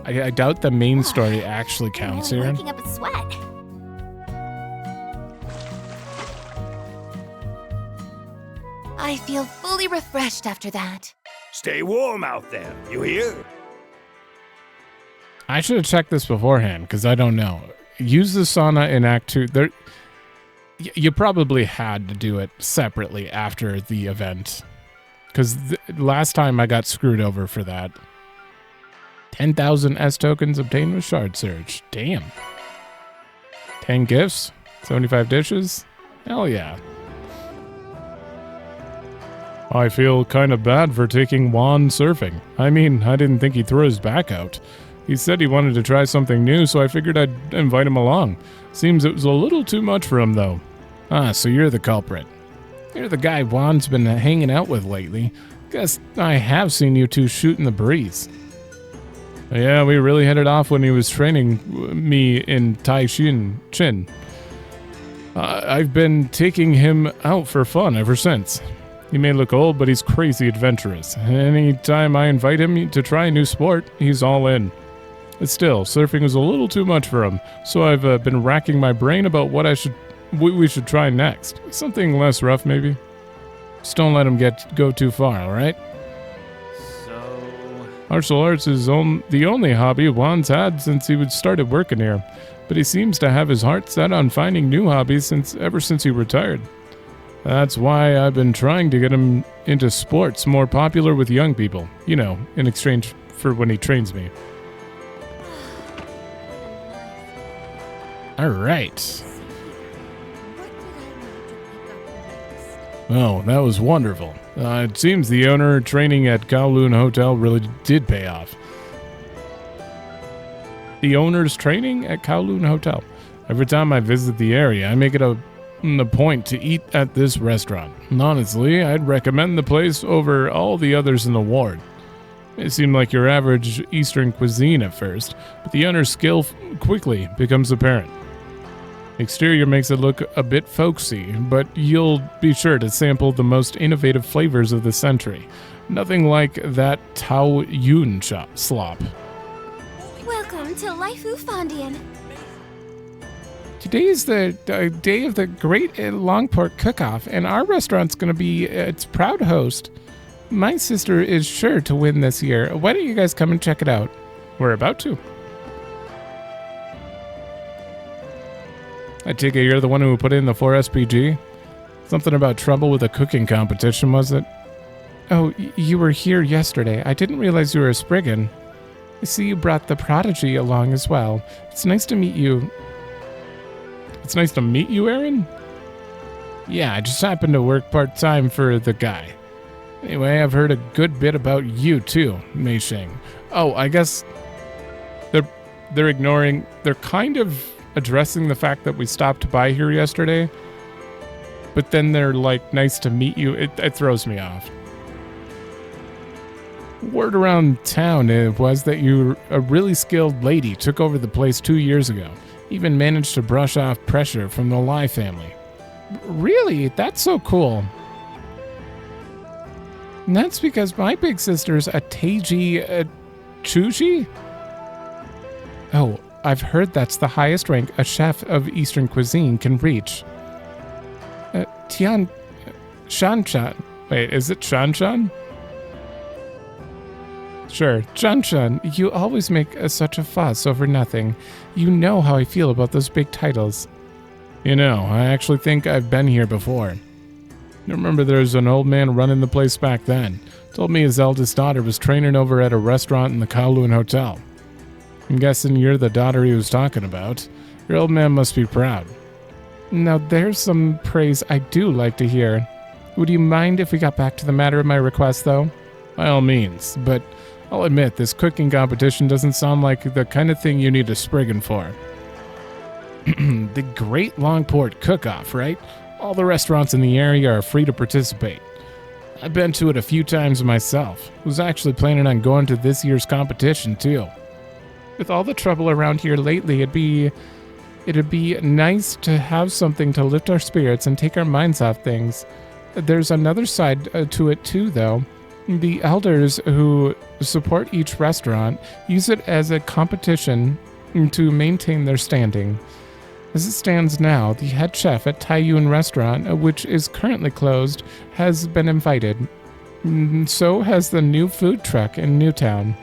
I doubt the main story actually counts here. Waking up a sweat. I feel fully refreshed after that. Stay warm out there, you hear? I should have checked this beforehand, because I don't know. Use the sauna in Act 2. You probably had to do it separately after the event. Because last time I got screwed over for that. 10,000 S tokens obtained with Shard Surge. Damn. 10 gifts? 75 dishes? Hell yeah. I feel kind of bad for taking Juan surfing. I mean, I didn't think he'd throw his back out. He said he wanted to try something new, so I figured I'd invite him along. Seems it was a little too much for him, though. Ah, so you're the culprit. You're the guy Juan's been hanging out with lately. Guess I have seen you two shoot in the breeze. Yeah, we really hit it off when he was training me in Tai Chin. I've been taking him out for fun ever since. He may look old, but he's crazy adventurous. Anytime I invite him to try a new sport, he's all in. Still, surfing is a little too much for him, so I've been racking my brain about what we should try next. Something less rough, maybe? Just don't let him go too far, alright? Martial arts is the only hobby Juan's had since he started working here, but he seems to have his heart set on finding new hobbies ever since he retired. That's why I've been trying to get him into sports more popular with young people, in exchange for when he trains me. Alright. Oh, that was wonderful. It seems the owner training at Kowloon Hotel really did pay off. The owner's training at Kowloon Hotel. Every time I visit the area, I make it a point to eat at this restaurant. Honestly, I'd recommend the place over all the others in the ward. It seemed like your average Eastern cuisine at first, but the owner's skill quickly becomes apparent. Exterior makes it look a bit folksy, but you'll be sure to sample the most innovative flavors of the century. Nothing like that Tao Yun slop. Welcome to Laifu Fondian. Today is the day of the great Langport cook-off, and our restaurant's going to be its proud host. My sister is sure to win this year. Why don't you guys come and check it out? We're about to. I take it you're the one who put in the 4 SPG? Something about trouble with a cooking competition, was it? Oh, you were here yesterday. I didn't realize you were a spriggan. I see you brought the prodigy along as well. It's nice to meet you. It's nice to meet you, Aaron? Yeah, I just happened to work part-time for the guy. Anyway, I've heard a good bit about you, too, Mei Shing. Oh, I guess they're ignoring... They're kind of addressing the fact that we stopped by here yesterday, but then they're like, nice to meet you. It throws me off. Word around town was that a really skilled lady took over the place 2 years ago. Even managed to brush off pressure from the Lai family. Really? That's so cool. And that's because my big sister's a Teiji Chuji? Oh, I've heard that's the highest rank a chef of Eastern cuisine can reach. Shanshan. Wait, is it Shanshan? Sure, Shanshan, you always make such a fuss over nothing. You know how I feel about those big titles. I actually think I've been here before. I remember there was an old man running the place back then. Told me his eldest daughter was training over at a restaurant in the Kowloon Hotel. I'm guessing you're the daughter he was talking about. Your old man must be proud. Now there's some praise I do like to hear. Would you mind if we got back to the matter of my request, though? By all means, but I'll admit this cooking competition doesn't sound like the kind of thing you need a spriggan for. The Great Langport Cook-Off, right? All the restaurants in the area are free to participate. I've been to it a few times myself. Was actually planning on going to this year's competition, too. With all the trouble around here lately, it'd be nice to have something to lift our spirits and take our minds off things. There's another side to it too, though. The elders who support each restaurant use it as a competition to maintain their standing. As it stands now, the head chef at Taiyun Restaurant, which is currently closed, has been invited. So has the new food truck in Newtown.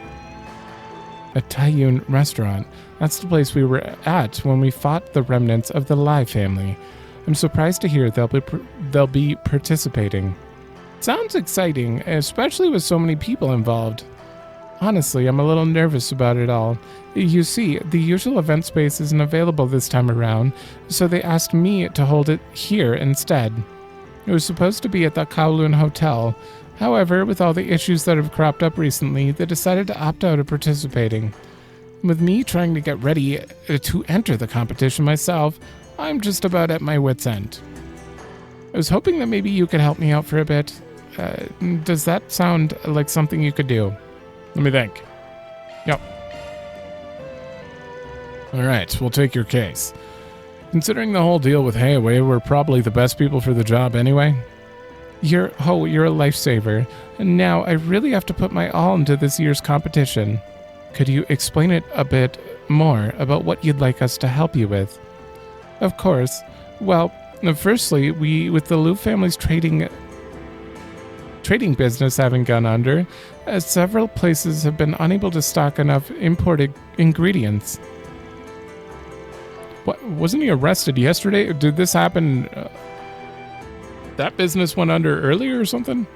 A Taiyun Restaurant. That's the place we were at when we fought the remnants of the Lai family. I'm surprised to hear they'll be participating. Sounds exciting, especially with so many people involved. Honestly, I'm a little nervous about it all. You see, the usual event space isn't available this time around, so they asked me to hold it here instead. It was supposed to be at the Kowloon Hotel. However, with all the issues that have cropped up recently, they decided to opt out of participating. With me trying to get ready to enter the competition myself, I'm just about at my wit's end. I was hoping that maybe you could help me out for a bit. Does that sound like something you could do? Let me think. Yep. Alright, we'll take your case. Considering the whole deal with Hayaway, we're probably the best people for the job anyway. You're a lifesaver. And now I really have to put my all into this year's competition. Could you explain it a bit more about what you'd like us to help you with? Of course. Well, firstly, with the Liu family's trading business having gone under, several places have been unable to stock enough imported ingredients. What, wasn't he arrested yesterday? Did this happen? That business went under earlier or something?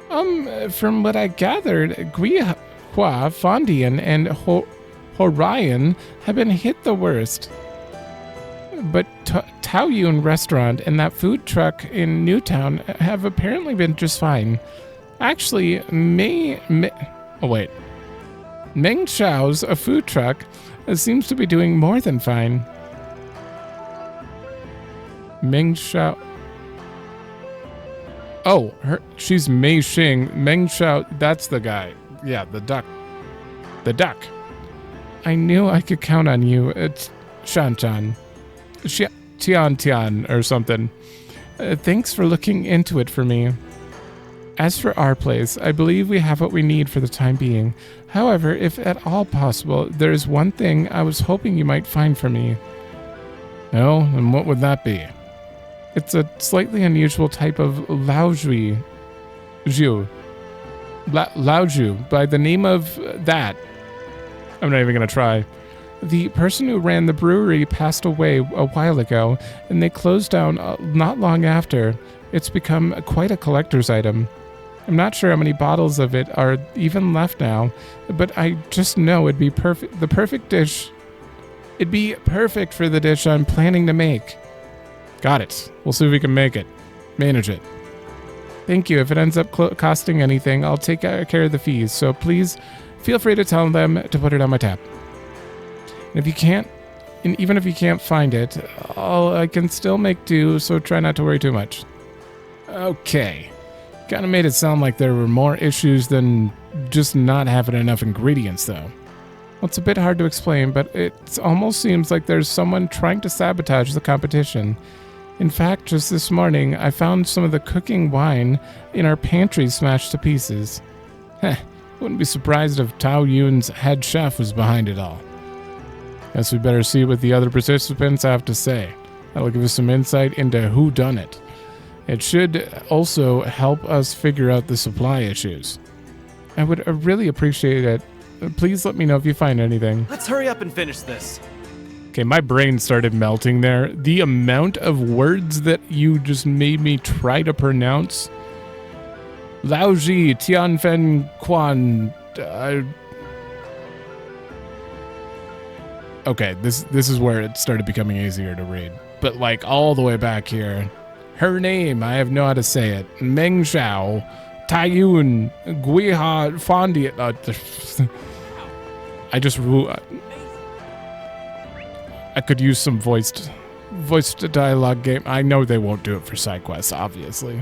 From what I gathered, Guihua, Fondian, and Horion have been hit the worst. But Taoyuan Restaurant and that food truck in Newtown have apparently been just fine. Actually, Meng Xiao's a food truck seems to be doing more than fine. Meng Xiao. Oh, she's Mei Xing. Meng Xiao, that's the guy. Yeah, the duck. The duck. I knew I could count on you. It's Shan-chan. Tian or something. Thanks for looking into it for me. As for our place, I believe we have what we need for the time being. However, if at all possible, there is one thing I was hoping you might find for me. Oh, and what would that be? It's a slightly unusual type of Laoju. Laoju, by the name of that. I'm not even going to try. The person who ran the brewery passed away a while ago, and they closed down not long after. It's become quite a collector's item. I'm not sure how many bottles of it are even left now, but I just know it'd be perfect. The perfect dish. It'd be perfect for the dish I'm planning to make. Got it. We'll see if we can make it. Manage it. Thank you. If it ends up costing anything, I'll take care of the fees. So please feel free to tell them to put it on my tab. And if you can't, and even if you can't find it, I can still make do, so try not to worry too much. Okay. Kinda made it sound like there were more issues than just not having enough ingredients, though. Well, it's a bit hard to explain, but it almost seems like there's someone trying to sabotage the competition. In fact, just this morning, I found some of the cooking wine in our pantry smashed to pieces. Heh, wouldn't be surprised if Tao Yun's head chef was behind it all. Guess we better see what the other participants have to say. That'll give us some insight into who done it. It should also help us figure out the supply issues. I would really appreciate it. Please let me know if you find anything. Let's hurry up and finish this. Okay, my brain started melting there. The amount of words that you just made me try to pronounce. Laoji, Tianfen Quan. Okay, this is where it started becoming easier to read. But like all the way back here. Her name, I have no how to say it. Meng Xiao, Taiyun, Guiha, Fondi. I could use some voiced dialogue game. I know they won't do it for Sidequests, obviously.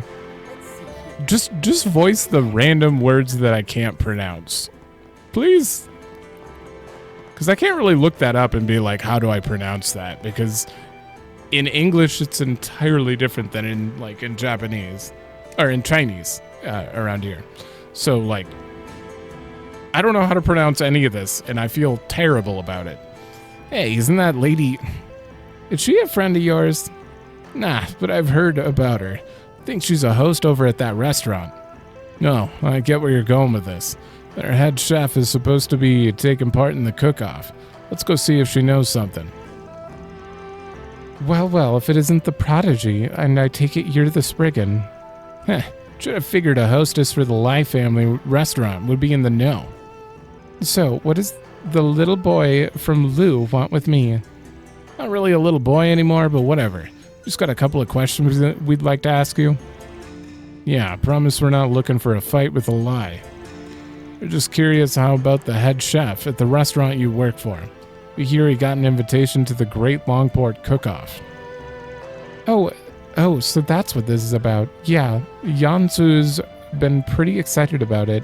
Just voice the random words that I can't pronounce. Please. Because I can't really look that up and be like, how do I pronounce that? Because in English, it's entirely different than in Japanese. Or in Chinese around here. So, like, I don't know how to pronounce any of this, and I feel terrible about it. Hey, isn't that lady... Is she a friend of yours? Nah, but I've heard about her. I think she's a host over at that restaurant. No, I get where you're going with this. Their head chef is supposed to be taking part in the cook-off. Let's go see if she knows something. Well, if it isn't the prodigy, and I take it you're the spriggan. Heh, should have figured a hostess for the Lai family restaurant would be in the know. So, what does the little boy from Lu want with me? Not really a little boy anymore, but whatever. Just got a couple of questions that we'd like to ask you. Yeah, promise we're not looking for a fight with a Lai. We're just curious how about the head chef at the restaurant you work for. We hear he got an invitation to the Great Langport Cook-Off. Oh, so that's what this is about. Yeah, Yansu's been pretty excited about it.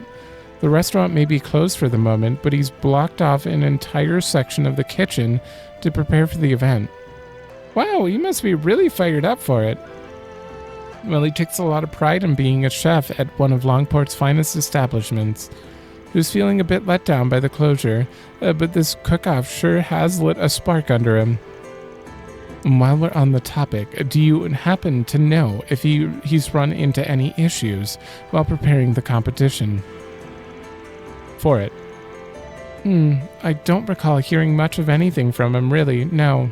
The restaurant may be closed for the moment, but he's blocked off an entire section of the kitchen to prepare for the event. Wow, you must be really fired up for it. Well, he takes a lot of pride in being a chef at one of Langport's finest establishments. He was feeling a bit let down by the closure, but this cook-off sure has lit a spark under him. And while we're on the topic, do you happen to know if he's run into any issues while preparing the competition for it? I don't recall hearing much of anything from him, really, no.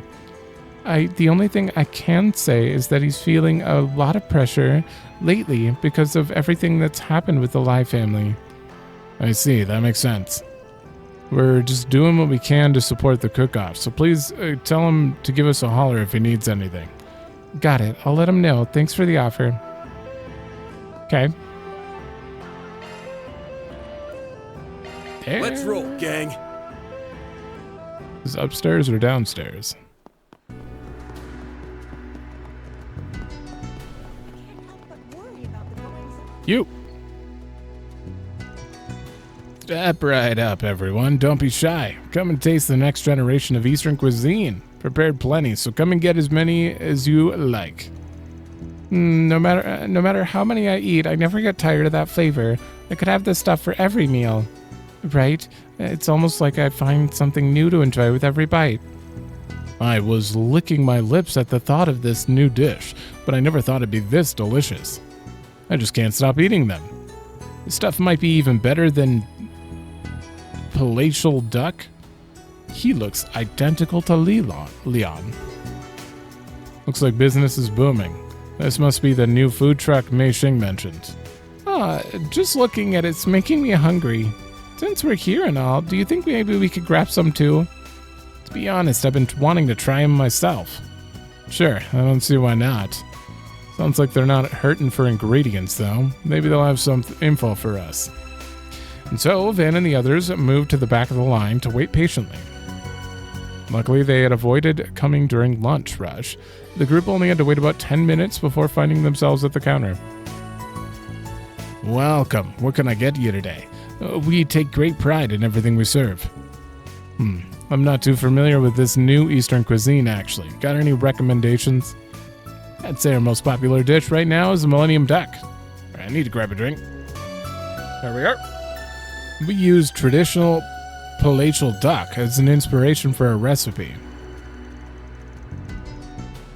The only thing I can say is that he's feeling a lot of pressure lately because of everything that's happened with the Lai family. I see, that makes sense. We're just doing what we can to support the cook-off, so please tell him to give us a holler if he needs anything. Got it, I'll let him know. Thanks for the offer. Okay. Let's roll, gang. Is it upstairs or downstairs? You! Step right up, everyone. Don't be shy. Come and taste the next generation of Eastern cuisine. Prepared plenty, so come and get as many as you like. No matter how many I eat, I never get tired of that flavor. I could have this stuff for every meal. Right? It's almost like I find something new to enjoy with every bite. I was licking my lips at the thought of this new dish, but I never thought it'd be this delicious. I just can't stop eating them. This stuff might be even better than palatial duck. He looks identical to Leon. Looks like business is booming. This must be the new food truck Mei Xing mentioned. Just looking at it's making me hungry. Since we're here and all, do you think maybe we could grab some too? To be honest, I've been wanting to try them myself. Sure, I don't see why not. Sounds like they're not hurting for ingredients, though. Maybe they'll have some info for us. And so, Van and the others moved to the back of the line to wait patiently. Luckily, they had avoided coming during lunch rush. The group only had to wait about 10 minutes before finding themselves at the counter. Welcome. What can I get you today? We take great pride in everything we serve. I'm not too familiar with this new Eastern cuisine, actually. Got any recommendations? I'd say our most popular dish right now is the Millennium Duck. I need to grab a drink. There we are. We use traditional palatial duck as an inspiration for our recipe.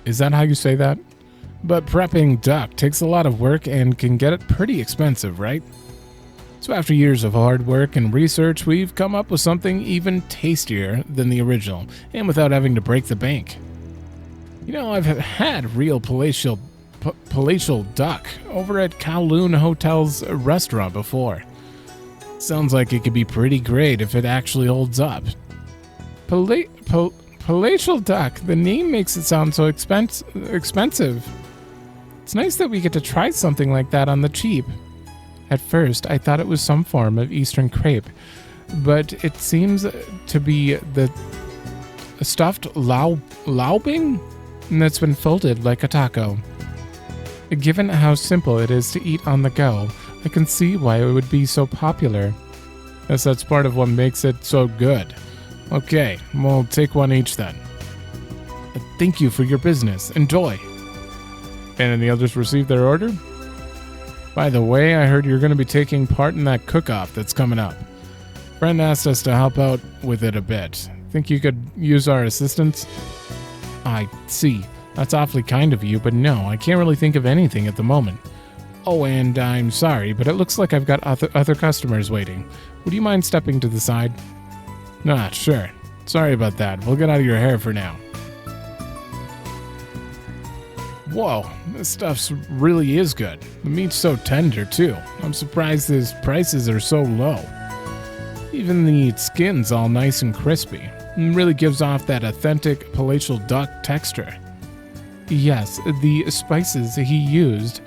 Is that how you say that? But prepping duck takes a lot of work and can get it pretty expensive, right? So after years of hard work and research, we've come up with something even tastier than the original, and without having to break the bank. You know, I've had real palatial duck over at Kowloon Hotel's restaurant before. Sounds like it could be pretty great if it actually holds up. Palatial duck, the name makes it sound so expensive. It's nice that we get to try something like that on the cheap. At first, I thought it was some form of Eastern crepe, but it seems to be the stuffed looming that's been folded like a taco. Given how simple it is to eat on the go, I can see why it would be so popular. Guess that's part of what makes it so good. Okay, we'll take one each then. Thank you for your business. Enjoy. And the others received their order? By the way, I heard you're going to be taking part in that cook-off that's coming up. Friend asked us to help out with it a bit. Think you could use our assistance? I see. That's awfully kind of you, but no, I can't really think of anything at the moment. Oh, and I'm sorry, but it looks like I've got other customers waiting. Would you mind stepping to the side? Ah, sure. Sorry about that. We'll get out of your hair for now. Whoa, this stuff really is good. The meat's so tender, too. I'm surprised these prices are so low. Even the skin's all nice and crispy. It really gives off that authentic palatial duck texture. Yes, the spices he used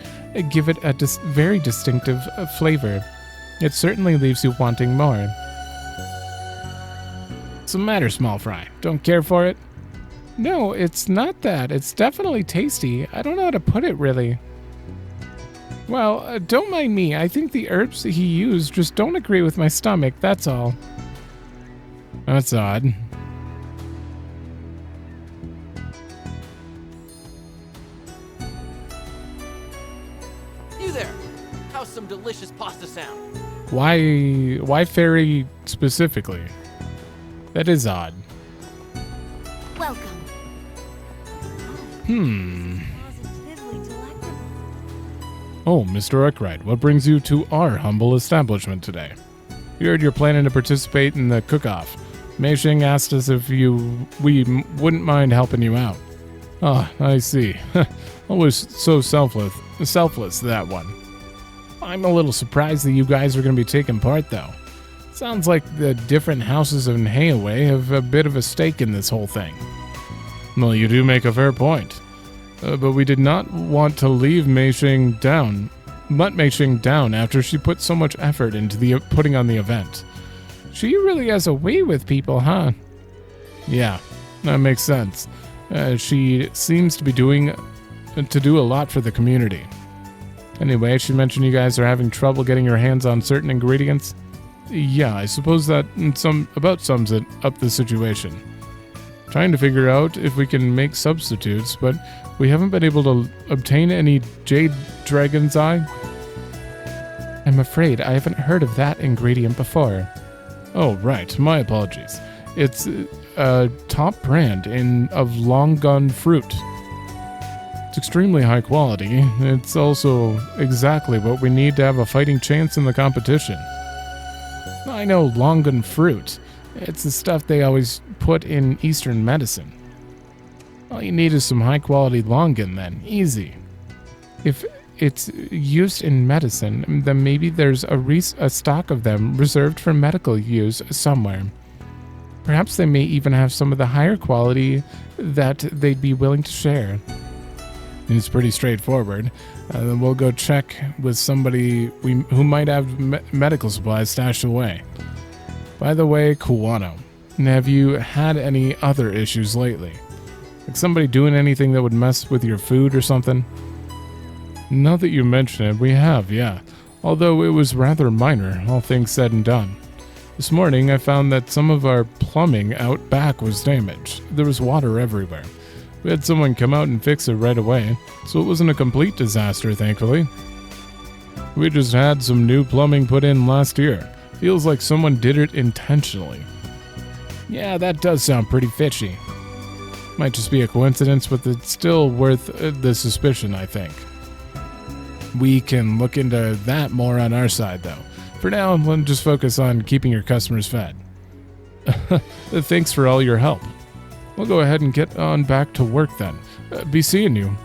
give it a very distinctive flavor. It certainly leaves you wanting more. What's the matter, small fry? Don't care for it? No, it's not that. It's definitely tasty. I don't know how to put it, really. Well, don't mind me. I think the herbs he used just don't agree with my stomach, that's all. That's odd. You there! How's some delicious pasta sound? Why fairy specifically? That is odd. Welcome. Oh, Mr. Arkride, what brings you to our humble establishment today? We heard you're planning to participate in the cook-off. Mei Xing asked us if we wouldn't mind helping you out. Ah, I see. Always so selfless, that one. I'm a little surprised that you guys are going to be taking part, though. Sounds like the different houses in Hayaway have a bit of a stake in this whole thing. Well, you do make a fair point. But we did not want to leave Mei Xing down after she put so much effort into putting on the event. She really has a way with people, huh? Yeah, that makes sense. She seems to be do a lot for the community. Anyway, she mentioned you guys are having trouble getting your hands on certain ingredients. Yeah, I suppose that sums it up the situation. Trying to figure out if we can make substitutes, but we haven't been able to obtain any Jade Dragon's Eye. I'm afraid I haven't heard of that ingredient before. Oh, right. My apologies. It's a top brand of long gun fruit. It's extremely high quality. It's also exactly what we need to have a fighting chance in the competition. I know long gun fruit. It's the stuff they always put in Eastern medicine. All you need is some high-quality longan then. Easy. If it's used in medicine, then maybe there's a stock of them reserved for medical use somewhere. Perhaps they may even have some of the higher quality that they'd be willing to share. It's pretty straightforward. We'll go check with somebody who might have medical supplies stashed away. By the way, Kuwano, have you had any other issues lately? Like somebody doing anything that would mess with your food or something? Now that you mention it, we have, yeah. Although it was rather minor, all things said and done. This morning, I found that some of our plumbing out back was damaged. There was water everywhere. We had someone come out and fix it right away, so it wasn't a complete disaster, thankfully. We just had some new plumbing put in last year. Feels like someone did it intentionally. Yeah, that does sound pretty fishy. Might just be a coincidence, but it's still worth the suspicion, I think. We can look into that more on our side, though. For now, let's just focus on keeping your customers fed. Thanks for all your help. We'll go ahead and get on back to work then. Be seeing you.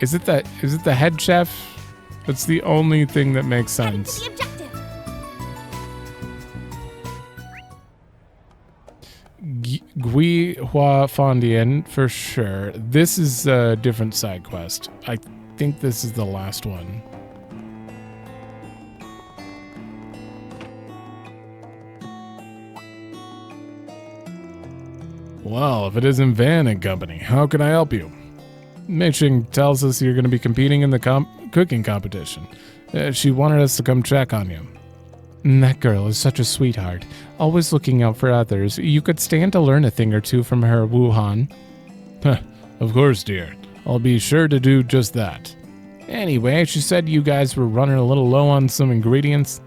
Is it the head chef? That's the only thing that makes sense. Gui Hua Fondien for sure. This is a different side quest. I think this is the last one. Well, if it isn't Van and Company, how can I help you? Mei Xing tells us you're going to be competing in the cooking competition. She wanted us to come check on you. That girl is such a sweetheart, always looking out for others. You could stand to learn a thing or two from her, Wuhan. Of course, dear. I'll be sure to do just that. Anyway, she said you guys were running a little low on some ingredients.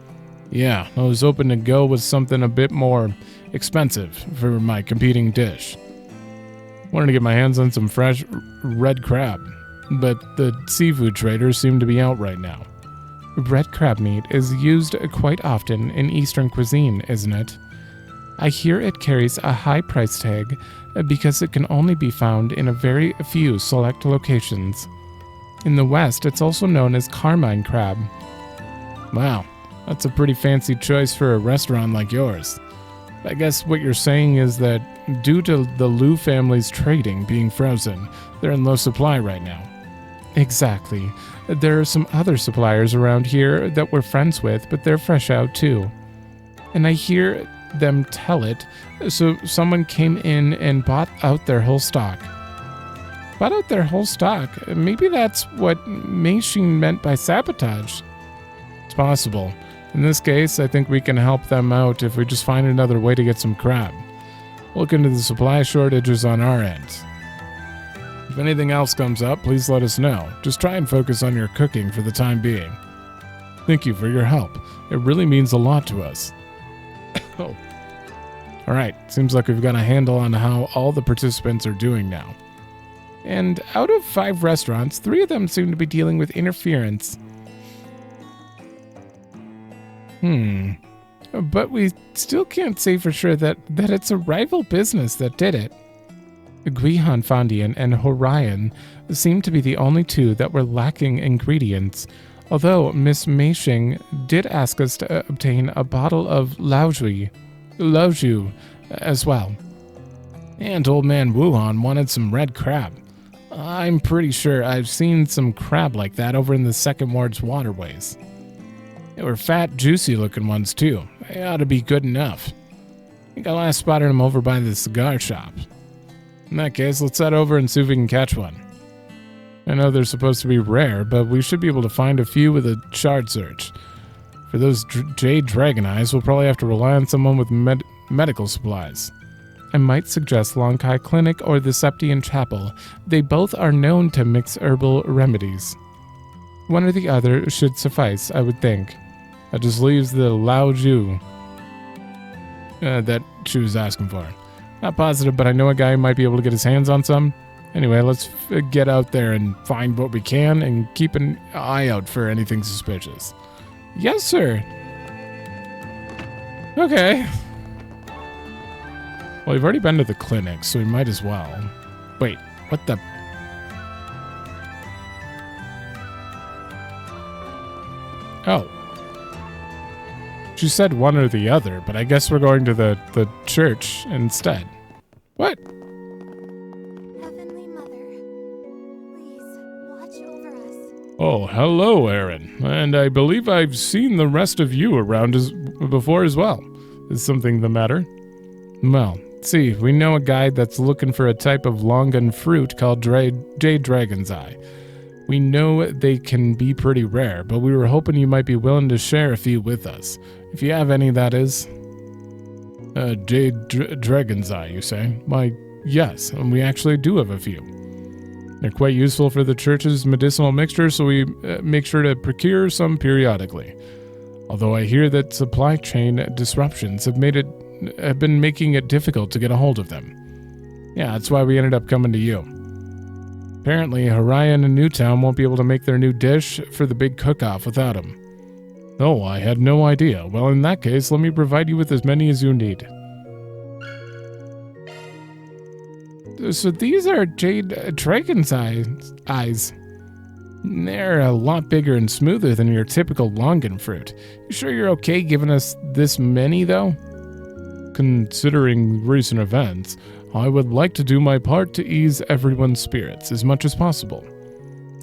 Yeah, I was hoping to go with something a bit more expensive for my competing dish. Wanted to get my hands on some fresh red crab, but the seafood traders seem to be out right now. Red crab meat is used quite often in Eastern cuisine, isn't it? I hear it carries a high price tag because it can only be found in a very few select locations. In the West, it's also known as carmine crab. Wow, that's a pretty fancy choice for a restaurant like yours. I guess what you're saying is that due to the Liu family's trading being frozen, they're in low supply right now. Exactly. There are some other suppliers around here that we're friends with, but they're fresh out too. And I hear them tell it, so someone came in and bought out their whole stock. Bought out their whole stock? Maybe that's what Mei-Shin meant by sabotage. It's possible. In this case, I think we can help them out if we just find another way to get some crab. Look into the supply shortages on our end. If anything else comes up, please let us know. Just try and focus on your cooking for the time being. Thank you for your help. It really means a lot to us. Oh. Alright, seems like we've got a handle on how all the participants are doing now. And out of 5 restaurants, 3 of them seem to be dealing with interference. But we still can't say for sure that it's a rival business that did it. Guihan Fondian and Horion seem to be the only 2 that were lacking ingredients, although Miss Mei-Shin did ask us to obtain a bottle of Laoju as well. And old man Wuhan wanted some red crab. I'm pretty sure I've seen some crab like that over in the Second Ward's waterways. They were fat, juicy-looking ones, too. They ought to be good enough. I think I last spotted them over by the cigar shop. In that case, let's head over and see if we can catch one. I know they're supposed to be rare, but we should be able to find a few with a shard search. For those jade dragon eyes, we'll probably have to rely on someone with medical supplies. I might suggest Longkai Clinic or the Septian Chapel. They both are known to mix herbal remedies. One or the other should suffice, I would think. That just leaves the Laoju that she was asking for. Not positive, but I know a guy who might be able to get his hands on some. Anyway, let's get out there and find what we can and keep an eye out for anything suspicious. Yes, sir. Okay. Well, we've already been to the clinic, so we might as well. Wait, what the... Oh. She said one or the other, but I guess we're going to the church instead. What? Heavenly Mother, please watch over us. Oh, hello, Aaron. And I believe I've seen the rest of you around before as well. Is something the matter? Well, see, we know a guy that's looking for a type of longan fruit called Jade Dragon's Eye. We know they can be pretty rare, but we were hoping you might be willing to share a few with us. If you have any, that is. Jade Dragon's Eye, you say? Why, yes, and we actually do have a few. They're quite useful for the church's medicinal mixture, so we make sure to procure some periodically. Although I hear that supply chain disruptions have been making it difficult to get a hold of them. Yeah, that's why we ended up coming to you. Apparently, Horion and Newtown won't be able to make their new dish for the big cook-off without him. Oh, I had no idea. Well, in that case, let me provide you with as many as you need. So these are Jade Dragon's eyes. They're a lot bigger and smoother than your typical longan fruit. You sure you're okay giving us this many, though? Considering recent events, I would like to do my part to ease everyone's spirits as much as possible.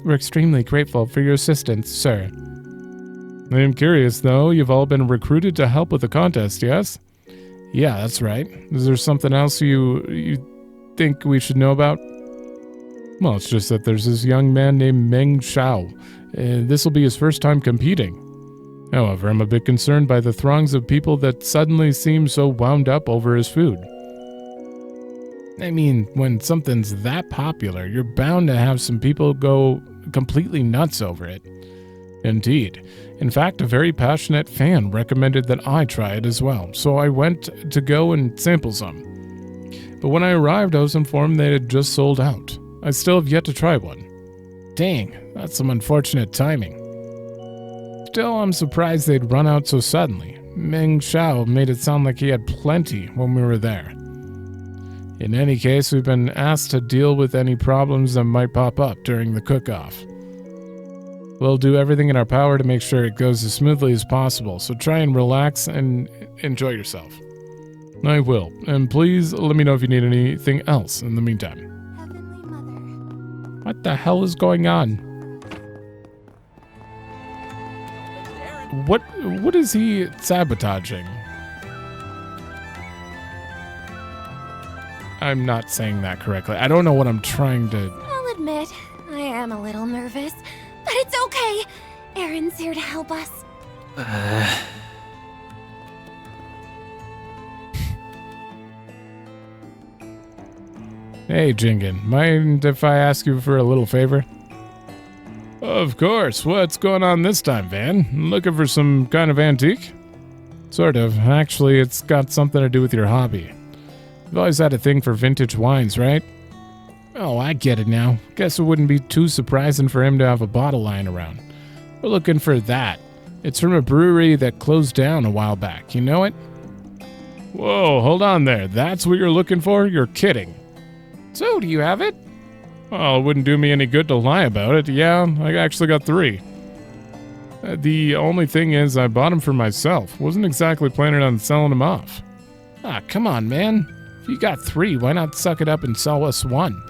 We're extremely grateful for your assistance, sir. I am curious, though. You've all been recruited to help with the contest, yes? Yeah, that's right. Is there something else you think we should know about? Well, it's just that there's this young man named Meng Shao. This will be his first time competing. However, I'm a bit concerned by the throngs of people that suddenly seem so wound up over his food. I mean, when something's that popular, you're bound to have some people go completely nuts over it. Indeed. In fact, a very passionate fan recommended that I try it as well, so I went to go and sample some. But when I arrived, I was informed they had just sold out. I still have yet to try one. Dang, that's some unfortunate timing. Still, I'm surprised they'd run out so suddenly. Ming Xiao made it sound like he had plenty when we were there. In any case, we've been asked to deal with any problems that might pop up during the cook-off. We'll do everything in our power to make sure it goes as smoothly as possible, so try and relax and enjoy yourself. I will, and please let me know if you need anything else in the meantime. What the hell is going on? What is he sabotaging? I'm not saying that correctly. I don't know what I'm trying to... I'll admit, I am a little nervous, but it's okay. Aaron's here to help us. Hey, Jingen, mind if I ask you for a little favor? Of course. What's going on this time, Van? Looking for some kind of antique? Sort of. Actually, it's got something to do with your hobby. You've always had a thing for vintage wines, right? Oh, I get it now. Guess it wouldn't be too surprising for him to have a bottle lying around. We're looking for that. It's from a brewery that closed down a while back. You know it? Whoa, hold on there. That's what you're looking for? You're kidding. So, do you have it? Well, it wouldn't do me any good to lie about it. Yeah, I actually got 3. The only thing is I bought them for myself. Wasn't exactly planning on selling them off. Ah, come on, man. If you got 3, why not suck it up and sell us 1?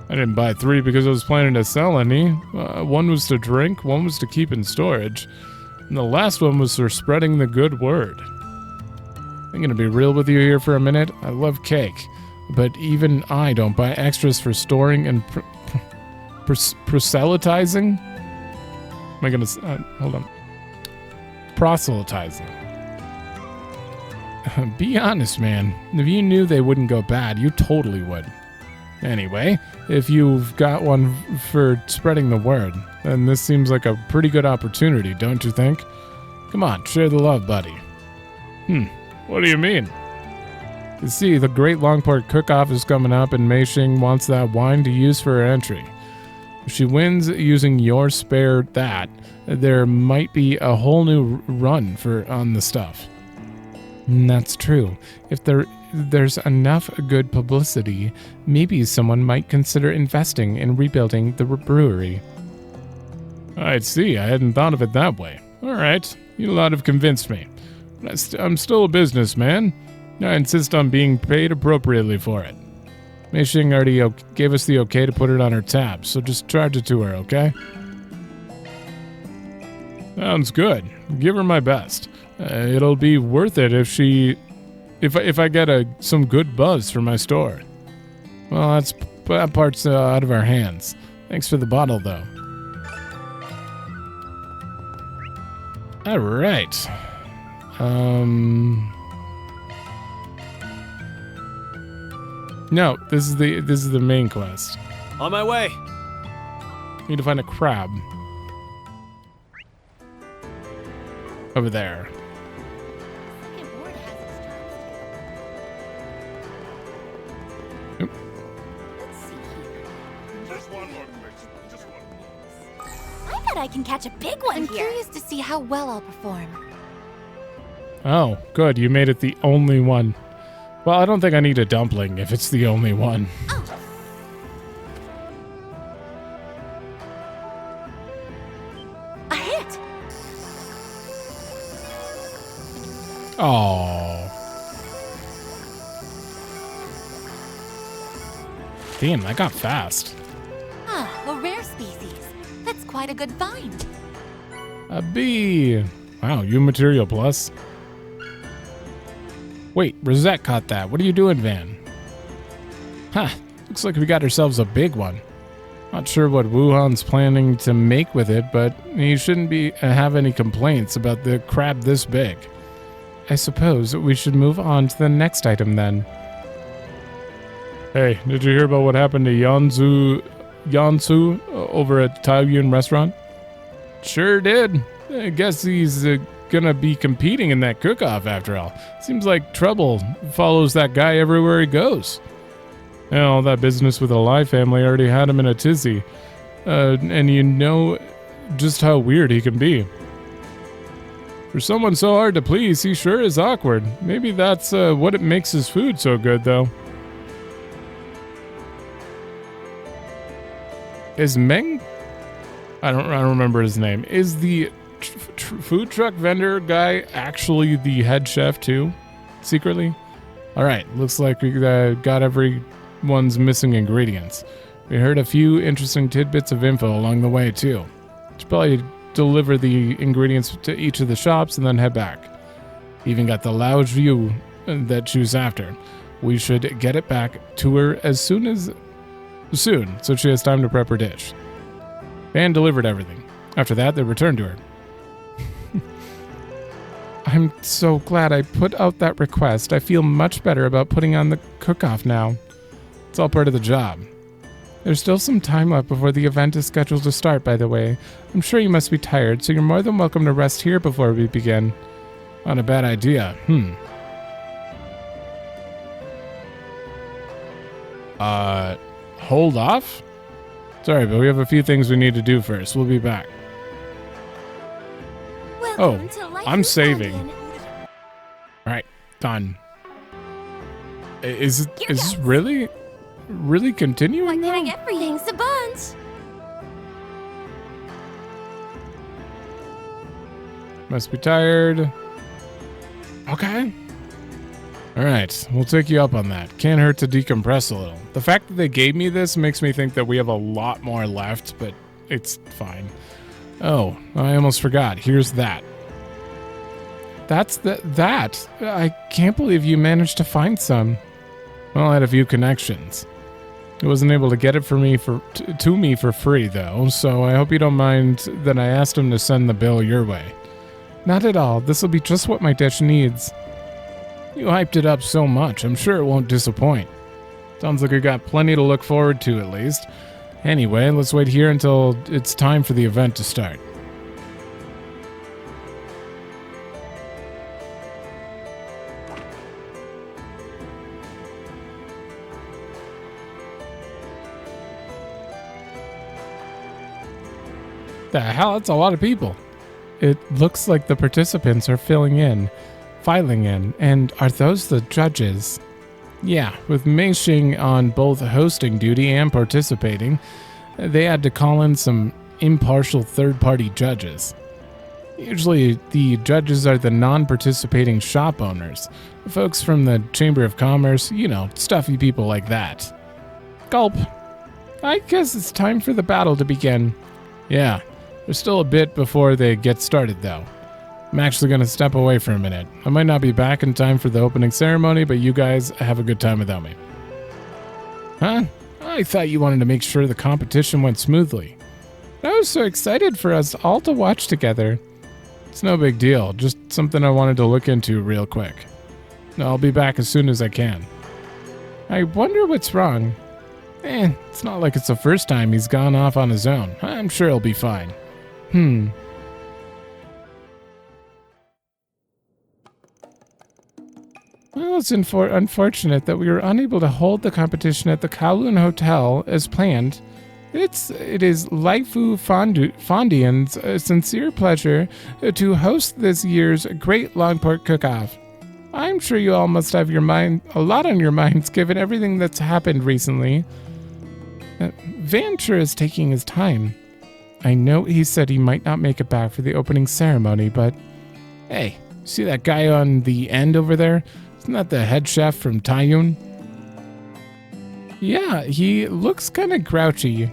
I didn't buy 3 because I was planning to sell any. 1 was to drink, 1 was to keep in storage, and the last one was for spreading the good word. I'm gonna be real with you here for a minute. I love cake, but even I don't buy extras for storing and proselytizing. Am I gonna... hold on. Proselytizing. Be honest, man. If you knew they wouldn't go bad, you totally would. Anyway, if you've got one for spreading the word, then this seems like a pretty good opportunity, don't you think? Come on, share the love, buddy. What do you mean? You see, the Great Langport Cook-Off is coming up, and Mei Xing wants that wine to use for her entry. If she wins using your spare that, there might be a whole new run on the stuff. That's true. If there's enough good publicity, maybe someone might consider investing in rebuilding the brewery. I see. I hadn't thought of it that way. All right. You lot have convinced me. I'm still a businessman. I insist on being paid appropriately for it. Mei Xing already gave us the okay to put it on her tab, so just charge it to her, okay? Sounds good. Give her my best. It'll be worth it if I get some good buzz for my store. Well, that part's out of our hands. Thanks for the bottle, though. All right. No, this is the main quest. On my way. Need to find a crab. Over there. Nope. I bet I can catch a big one I'm here. curious to see how well I'll perform. Oh, good. You made it the only one. Well, I don't think I need a dumpling if it's the only one. A hit. Oh. Damn, that got fast. Ah, a rare species. That's quite a good find. A bee. Wow, you material plus. Wait, Rosette caught that. What are you doing, Van? Huh, looks like we got ourselves a big one. Not sure what Wuhan's planning to make with it, but he shouldn't have any complaints about the crab this big. I suppose we should move on to the next item then. Hey, did you hear about what happened to Yansu over at Taoyuan restaurant? Sure did. I guess he's gonna be competing in that cook-off after all. Seems like trouble follows that guy everywhere he goes. Yeah, all that business with the Lai family already had him in a tizzy. And you know just how weird he can be. For someone so hard to please, he sure is awkward. Maybe that's what it makes his food so good, though. Is Meng? I don't remember his name. Is the food truck vendor guy actually the head chef too? Secretly? Alright, looks like we got everyone's missing ingredients. We heard a few interesting tidbits of info along the way too. Should probably deliver the ingredients to each of the shops and then head back. Even got the lounge view that she was after. We should get it back to her as soon, so she has time to prep her dish. Van delivered everything. After that, they returned to her. I'm so glad I put out that request. I feel much better about putting on the cook-off now. It's all part of the job. There's still some time left before the event is scheduled to start, by the way. I'm sure you must be tired, so you're more than welcome to rest here before we begin. Not a bad idea. Hold off? Sorry, but we have a few things we need to do first. We'll be back. I'm saving. Alright, done. Is this really continuing? What can I get for you? Thanks a bunch. Must be tired. Okay. Alright, we'll take you up on that. Can't hurt to decompress a little. The fact that they gave me this makes me think that we have a lot more left, but it's fine. Oh, I almost forgot. Here's that. That's that. I can't believe you managed to find some. Well, I had a few connections. I wasn't able to get it to me for free, though, so I hope you don't mind that I asked him to send the bill your way. Not at all. This will be just what my dish needs. You hyped it up so much, I'm sure it won't disappoint. Sounds like we got plenty to look forward to, at least. Anyway, let's wait here until it's time for the event to start. The hell, that's a lot of people. It looks like the participants are filing in, and are those the judges? Yeah, with Mei Xing on both hosting duty and participating, they had to call in some impartial third-party judges. Usually, the judges are the non-participating shop owners, folks from the Chamber of Commerce, stuffy people like that. Gulp. I guess it's time for the battle to begin. Yeah, there's still a bit before they get started, though. I'm actually going to step away for a minute. I might not be back in time for the opening ceremony, but you guys have a good time without me. Huh? I thought you wanted to make sure the competition went smoothly. I was so excited for us all to watch together. It's no big deal, just something I wanted to look into real quick. I'll be back as soon as I can. I wonder what's wrong. It's not like it's the first time he's gone off on his own. I'm sure he'll be fine. Well, it's unfortunate that we were unable to hold the competition at the Kowloon Hotel as planned. It is Laifu Fondian's sincere pleasure to host this year's Great Langport Cook-Off. I'm sure you all must have a lot on your minds given everything that's happened recently. Vancher is taking his time. I know he said he might not make it back for the opening ceremony, but hey, see that guy on the end over there? Isn't that the head chef from Taiyun? Yeah, he looks kind of grouchy.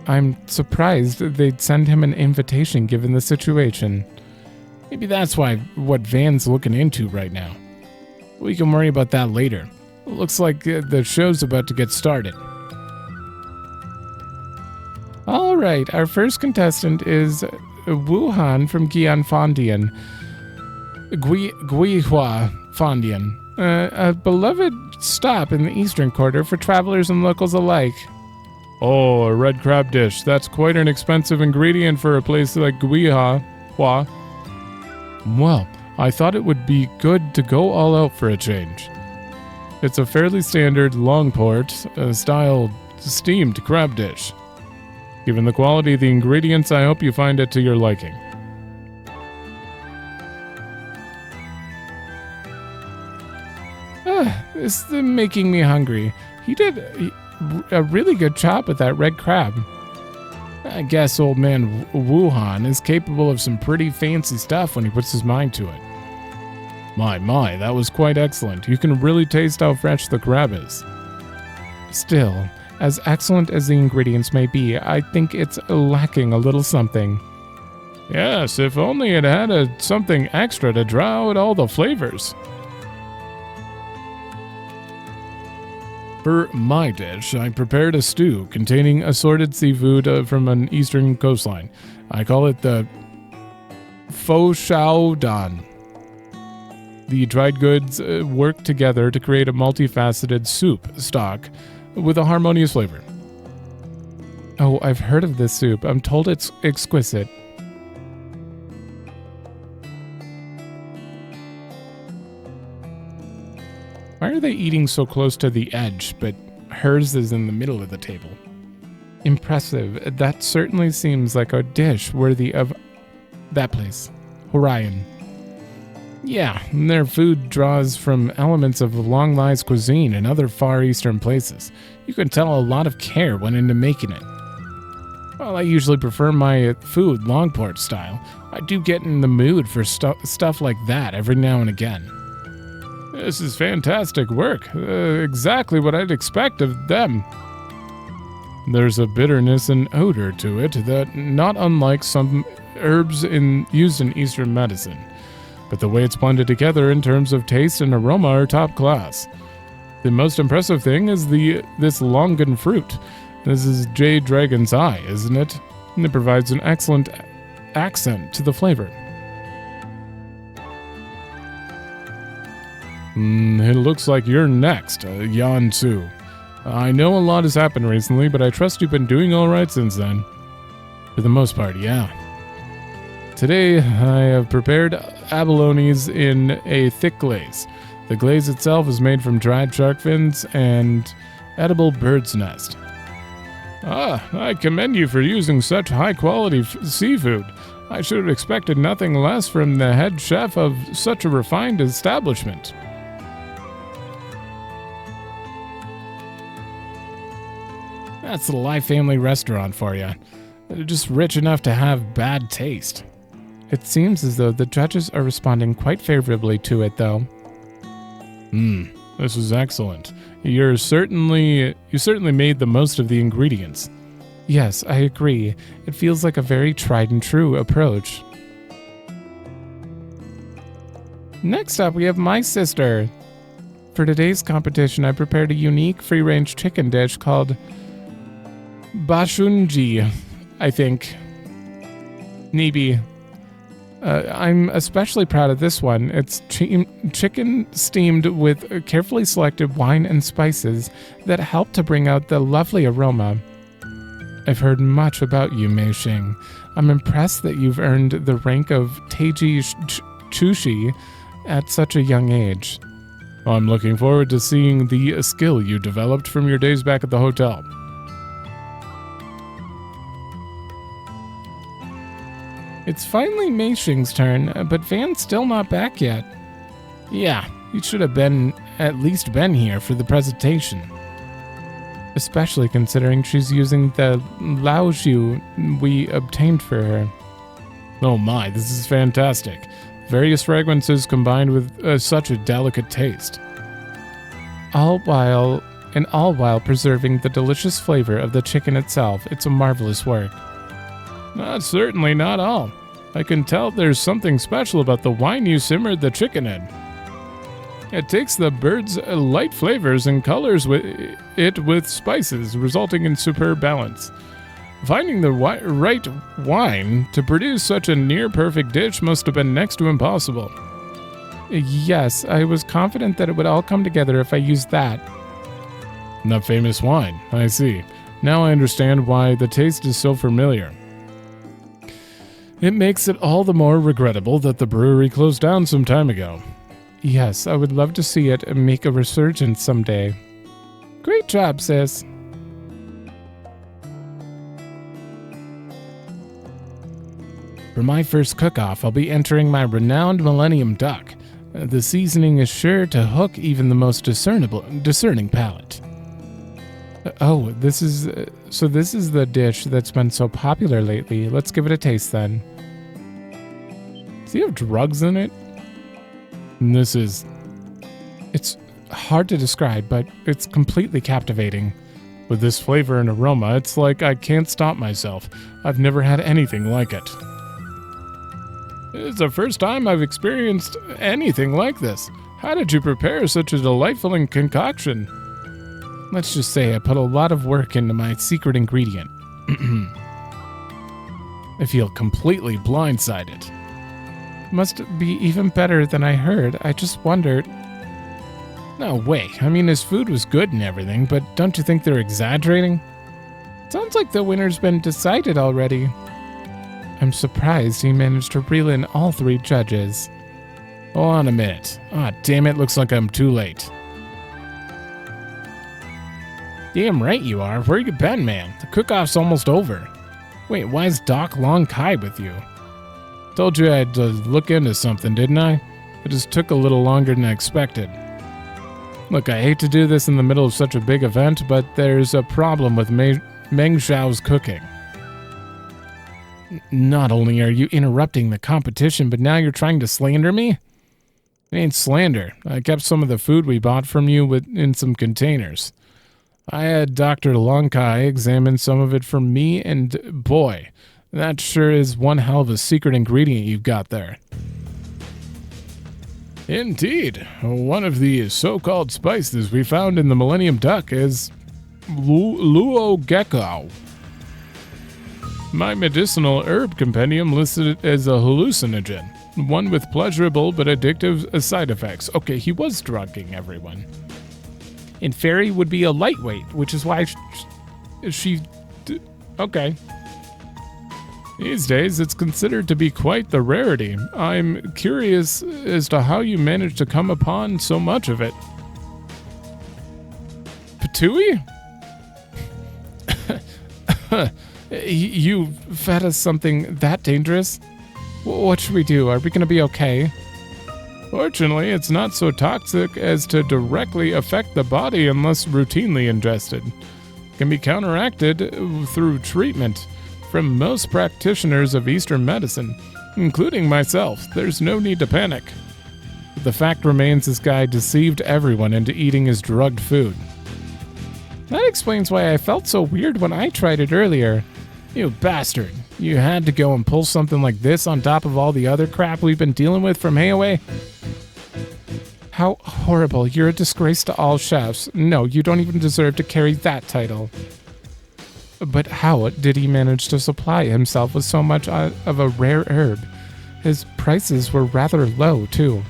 I'm surprised they'd send him an invitation given the situation. Maybe that's what Van's looking into right now. We can worry about that later. Looks like the show's about to get started. Alright, our first contestant is Wuhan from Guihua Fondian. A beloved stop in the Eastern Quarter for travelers and locals alike. Oh, a red crab dish. That's quite an expensive ingredient for a place like Hua. Well, I thought it would be good to go all out for a change. It's a fairly standard Langport style steamed crab dish. Given the quality of the ingredients, I hope you find it to your liking. This is making me hungry. He did a really good job with that red crab. I guess old man Wuhan is capable of some pretty fancy stuff when he puts his mind to it. My, that was quite excellent. You can really taste how fresh the crab is. Still, as excellent as the ingredients may be, I think it's lacking a little something. Yes, if only it had something extra to draw out all the flavors. For my dish, I prepared a stew containing assorted seafood from an eastern coastline. I call it the Fo Shao Dan. The dried goods work together to create a multifaceted soup stock with a harmonious flavor. Oh, I've heard of this soup. I'm told it's exquisite. Why are they eating so close to the edge, but hers is in the middle of the table? Impressive. That certainly seems like a dish worthy of that place, Orion. Yeah, their food draws from elements of Longlai's cuisine and other Far Eastern places. You can tell a lot of care went into making it. While I usually prefer my food Langport style, I do get in the mood for stuff like that every now and again. This is fantastic work. Exactly what I'd expect of them. There's a bitterness and odor to it that not unlike some herbs used in Eastern medicine. But the way it's blended together in terms of taste and aroma are top class. The most impressive thing is this longan fruit. This is Jade Dragon's Eye, isn't it? And it provides an excellent accent to the flavor. It looks like you're next, Yan Tzu. I know a lot has happened recently, but I trust you've been doing alright since then. For the most part, yeah. Today, I have prepared abalones in a thick glaze. The glaze itself is made from dried shark fins and edible bird's nest. I commend you for using such high-quality seafood. I should have expected nothing less from the head chef of such a refined establishment. That's the Lai family restaurant for you. They're just rich enough to have bad taste. It seems as though the judges are responding quite favorably to it, though. This is excellent. You certainly made the most of the ingredients. Yes, I agree. It feels like a very tried and true approach. Next up, we have my sister. For today's competition, I prepared a unique free-range chicken dish called Bashunji, I think. Nibi. I'm especially proud of this one. It's chicken steamed with carefully selected wine and spices that help to bring out the lovely aroma. I've heard much about you, Mei Xing. I'm impressed that you've earned the rank of Teiji Chushi at such a young age. I'm looking forward to seeing the skill you developed from your days back at the hotel. It's finally Mei Xing's turn, but Van's still not back yet. Yeah, you should have at least been here for the presentation. Especially considering she's using the Laoju we obtained for her. Oh my, this is fantastic. Various fragrances combined with such a delicate taste. All while preserving the delicious flavor of the chicken itself. It's a marvelous work. Certainly not all. I can tell there's something special about the wine you simmered the chicken in. It takes the bird's light flavors and colors with spices, resulting in superb balance. Finding the right wine to produce such a near-perfect dish must have been next to impossible. Yes, I was confident that it would all come together if I used that. The famous wine, I see. Now I understand why the taste is so familiar. It makes it all the more regrettable that the brewery closed down some time ago. Yes, I would love to see it make a resurgence someday. Great job, sis. For my first cook-off, I'll be entering my renowned Millennium Duck. The seasoning is sure to hook even the most discerning palate. Oh, this is the dish that's been so popular lately. Let's give it a taste then. Does it have drugs in it? And it's hard to describe, but it's completely captivating. With this flavor and aroma, it's like I can't stop myself. I've never had anything like it. It's the first time I've experienced anything like this. How did you prepare such a delightful concoction? Let's just say I put a lot of work into my secret ingredient. I feel completely blindsided. Must be even better than I heard. I just wondered. No way. I mean, his food was good and everything, but don't you think they're exaggerating? Sounds like the winner's been decided already. I'm surprised he managed to reel in all 3 judges. Hold on a minute. Ah, damn it, looks like I'm too late. Damn right you are. Where you been, man? The cook-off's almost over. Wait, why is Doc Long Kai with you? Told you I had to look into something, didn't I? It just took a little longer than I expected. Look, I hate to do this in the middle of such a big event, but there's a problem with Meng Zhao's cooking. Not only are you interrupting the competition, but now you're trying to slander me? It ain't slander. I kept some of the food we bought from you in some containers. I had Dr. Long Kai examine some of it for me, and boy, that sure is one hell of a secret ingredient you've got there. Indeed. One of the so-called spices we found in the Millennium Duck is luo gecko. My medicinal herb compendium listed it as a hallucinogen, one with pleasurable but addictive side effects. Okay, he was drugging everyone. And Fairy would be a lightweight, which is why okay. These days, it's considered to be quite the rarity. I'm curious as to how you managed to come upon so much of it. Patui? You fed us something that dangerous? What should we do? Are we going to be okay? Fortunately, it's not so toxic as to directly affect the body unless routinely ingested. It can be counteracted through treatment from most practitioners of Eastern medicine, including myself. There's no need to panic. The fact remains this guy deceived everyone into eating his drugged food. That explains why I felt so weird when I tried it earlier. You bastard. You had to go and pull something like this on top of all the other crap we've been dealing with from Hayaway? How horrible. You're a disgrace to all chefs. No, you don't even deserve to carry that title. But how did he manage to supply himself with so much of a rare herb? His prices were rather low, too.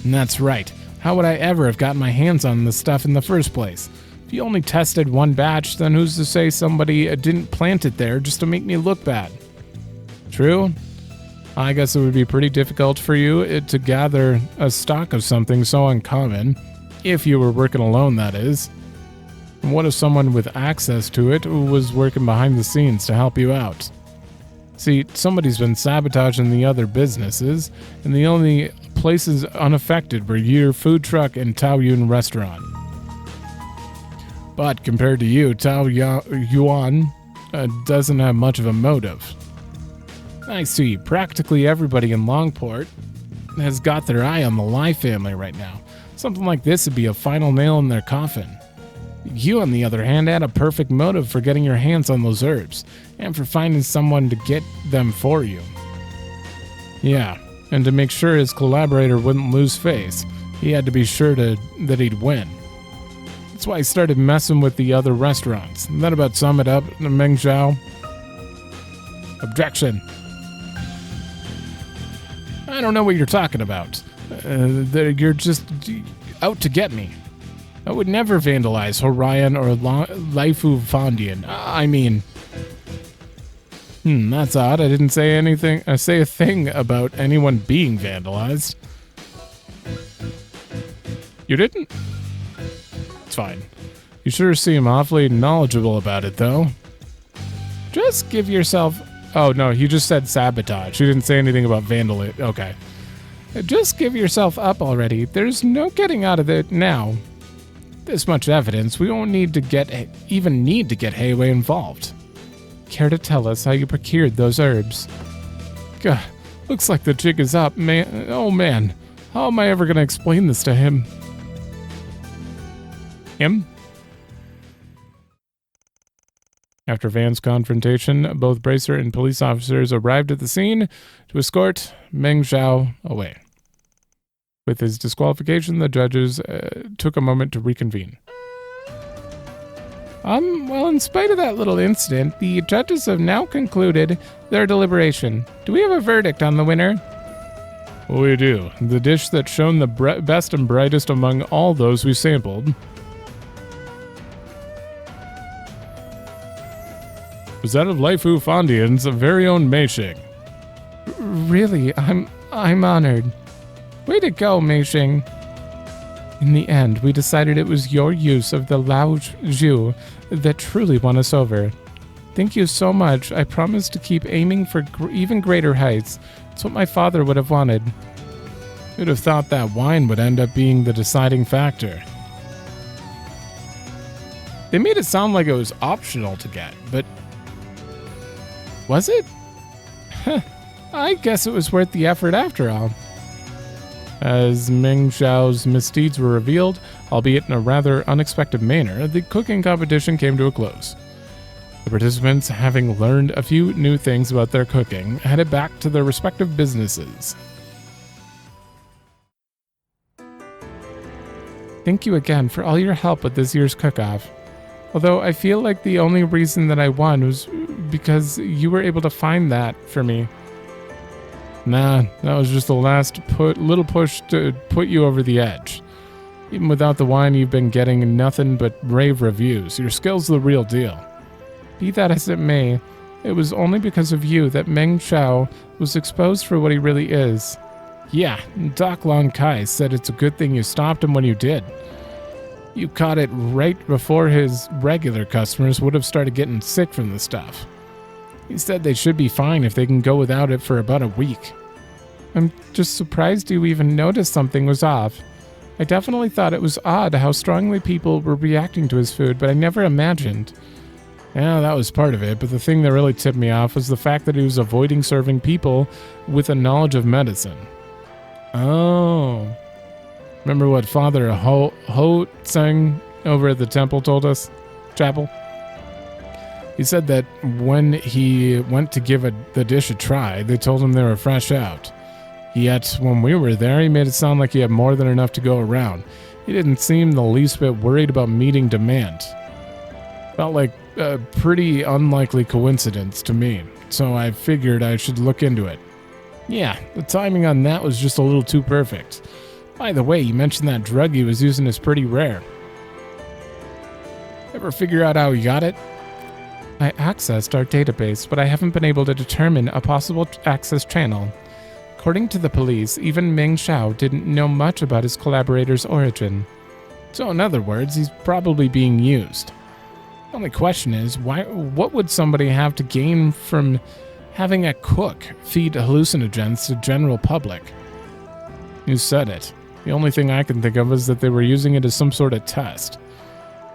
And that's right. How would I ever have gotten my hands on this stuff in the first place? If you only tested one batch, then who's to say somebody didn't plant it there just to make me look bad? True? I guess it would be pretty difficult for you to gather a stock of something so uncommon, if you were working alone, that is. What if someone with access to it was working behind the scenes to help you out? See, somebody's been sabotaging the other businesses, and the only places unaffected were your food truck and Tao Yun restaurant. But compared to you, Tao Yuan doesn't have much of a motive. I see, practically everybody in Langport has got their eye on the Lai family right now. Something like this would be a final nail in their coffin. You, on the other hand, had a perfect motive for getting your hands on those herbs, and for finding someone to get them for you. Yeah, and to make sure his collaborator wouldn't lose face, he had to be sure that he'd win. That's why he started messing with the other restaurants. That about sum it up, Meng Zhao? Objection. I don't know what you're talking about. You're just out to get me. I would never vandalize Horion or Laifu Fondian. That's odd. I didn't say anything. I say a thing about anyone being vandalized. You didn't? It's fine. You sure seem awfully knowledgeable about it, though. Just give yourself... Oh, no, he just said sabotage. He didn't say anything about vandalism. Okay. Just give yourself up already. There's no getting out of it now. This much evidence, we won't even need to get Heiwei involved. Care to tell us how you procured those herbs? Gah, looks like the jig is up, man. Oh, man. How am I ever going to explain this to him? Him? After Van's confrontation, both Bracer and police officers arrived at the scene to escort Meng Zhao away. With his disqualification, the judges took a moment to reconvene. Well, in spite of that little incident, the judges have now concluded their deliberation. Do we have a verdict on the winner? We do. The dish that's shown the best and brightest among all those we sampled was that of Laifu Fondian's very own Meishing. Really, I'm honored. Way to go, Meishing. In the end, we decided it was your use of the Lao Zhu that truly won us over. Thank you so much. I promise to keep aiming for even greater heights. It's what my father would have wanted. Who'd have thought that wine would end up being the deciding factor? They made it sound like it was optional to get, but... was it? I guess it was worth the effort after all. As Meng Zhao's misdeeds were revealed, albeit in a rather unexpected manner, the cooking competition came to a close. The participants, having learned a few new things about their cooking, headed back to their respective businesses. Thank you again for all your help with this year's cook-off. Although I feel like the only reason that I won was because you were able to find that for me. Nah, that was just the last little push to put you over the edge. Even without the wine, you've been getting nothing but rave reviews. Your skill's the real deal. Be that as it may, it was only because of you that Meng Zhao was exposed for what he really is. Yeah, Doc Long Kai said it's a good thing you stopped him when you did. You caught it right before his regular customers would have started getting sick from the stuff. He said they should be fine if they can go without it for about a week. I'm just surprised you even noticed something was off. I definitely thought it was odd how strongly people were reacting to his food, but I never imagined. Yeah, that was part of it, but the thing that really tipped me off was the fact that he was avoiding serving people with a knowledge of medicine. Oh. Remember what Father Ho Tseng over at the temple told us? Chapel? He said that when he went to give the dish a try, they told him they were fresh out. Yet, when we were there, he made it sound like he had more than enough to go around. He didn't seem the least bit worried about meeting demand. Felt like a pretty unlikely coincidence to me, so I figured I should look into it. Yeah, the timing on that was just a little too perfect. By the way, you mentioned that drug he was using is pretty rare. Ever figure out how he got it? I accessed our database, but I haven't been able to determine a possible access channel. According to the police, even Meng Zhao didn't know much about his collaborator's origin. So in other words, he's probably being used. The only question is, what would somebody have to gain from having a cook feed hallucinogens to general public? You said it. The only thing I can think of is that they were using it as some sort of test.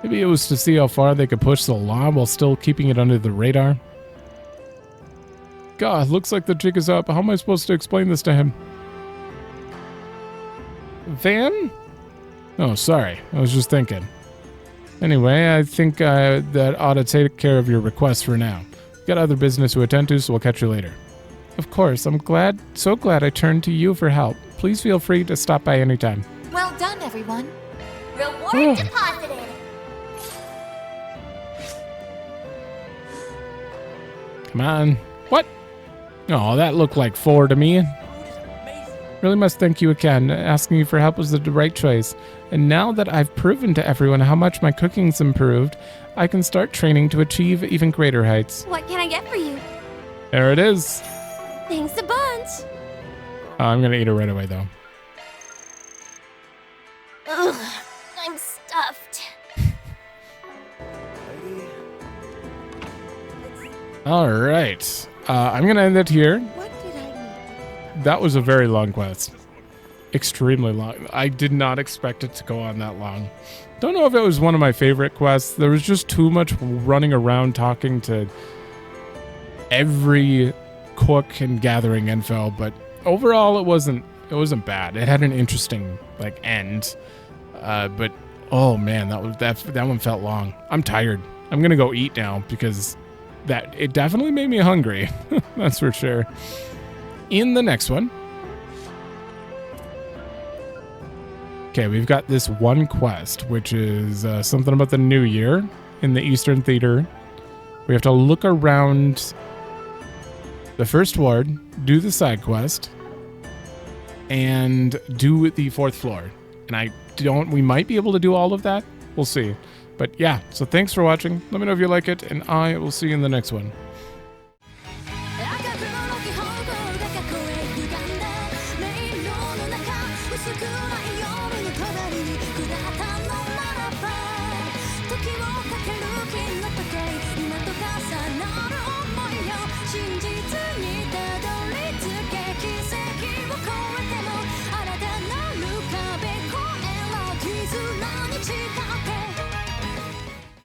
Maybe it was to see how far they could push the law while still keeping it under the radar. God, looks like the jig is up. How am I supposed to explain this to him? Van? Oh, sorry. I was just thinking. Anyway, I think that ought to take care of your request for now. Got other business to attend to, so we'll catch you later. Of course, I'm so glad I turned to you for help. Please feel free to stop by anytime. Well done, everyone. Reward deposited. Come on. What? Oh, that looked like 4 to me. Really must thank you again. Asking you for help was the right choice. And now that I've proven to everyone how much my cooking's improved, I can start training to achieve even greater heights. What can I get for you? There it is. Thanks a bunch. I'm gonna eat it right away, though. Ugh, I'm stuffed. All right. I'm gonna end it here. That was a very long quest. Extremely long. I did not expect it to go on that long. Don't know if it was one of my favorite quests. There was just too much running around talking to every cook and gathering info, but overall it wasn't bad. It had an interesting end. But oh man, that one felt long. I'm tired. I'm gonna go eat now because it definitely made me hungry. That's for sure. In the next one, okay, we've got this one quest, which is something about the new year in the Eastern Theater. We have to look around the first ward, do the side quest, and do the 4th floor. And we might be able to do all of that. We'll see. But yeah, so thanks for watching. Let me know if you like it, and I will see you in the next one.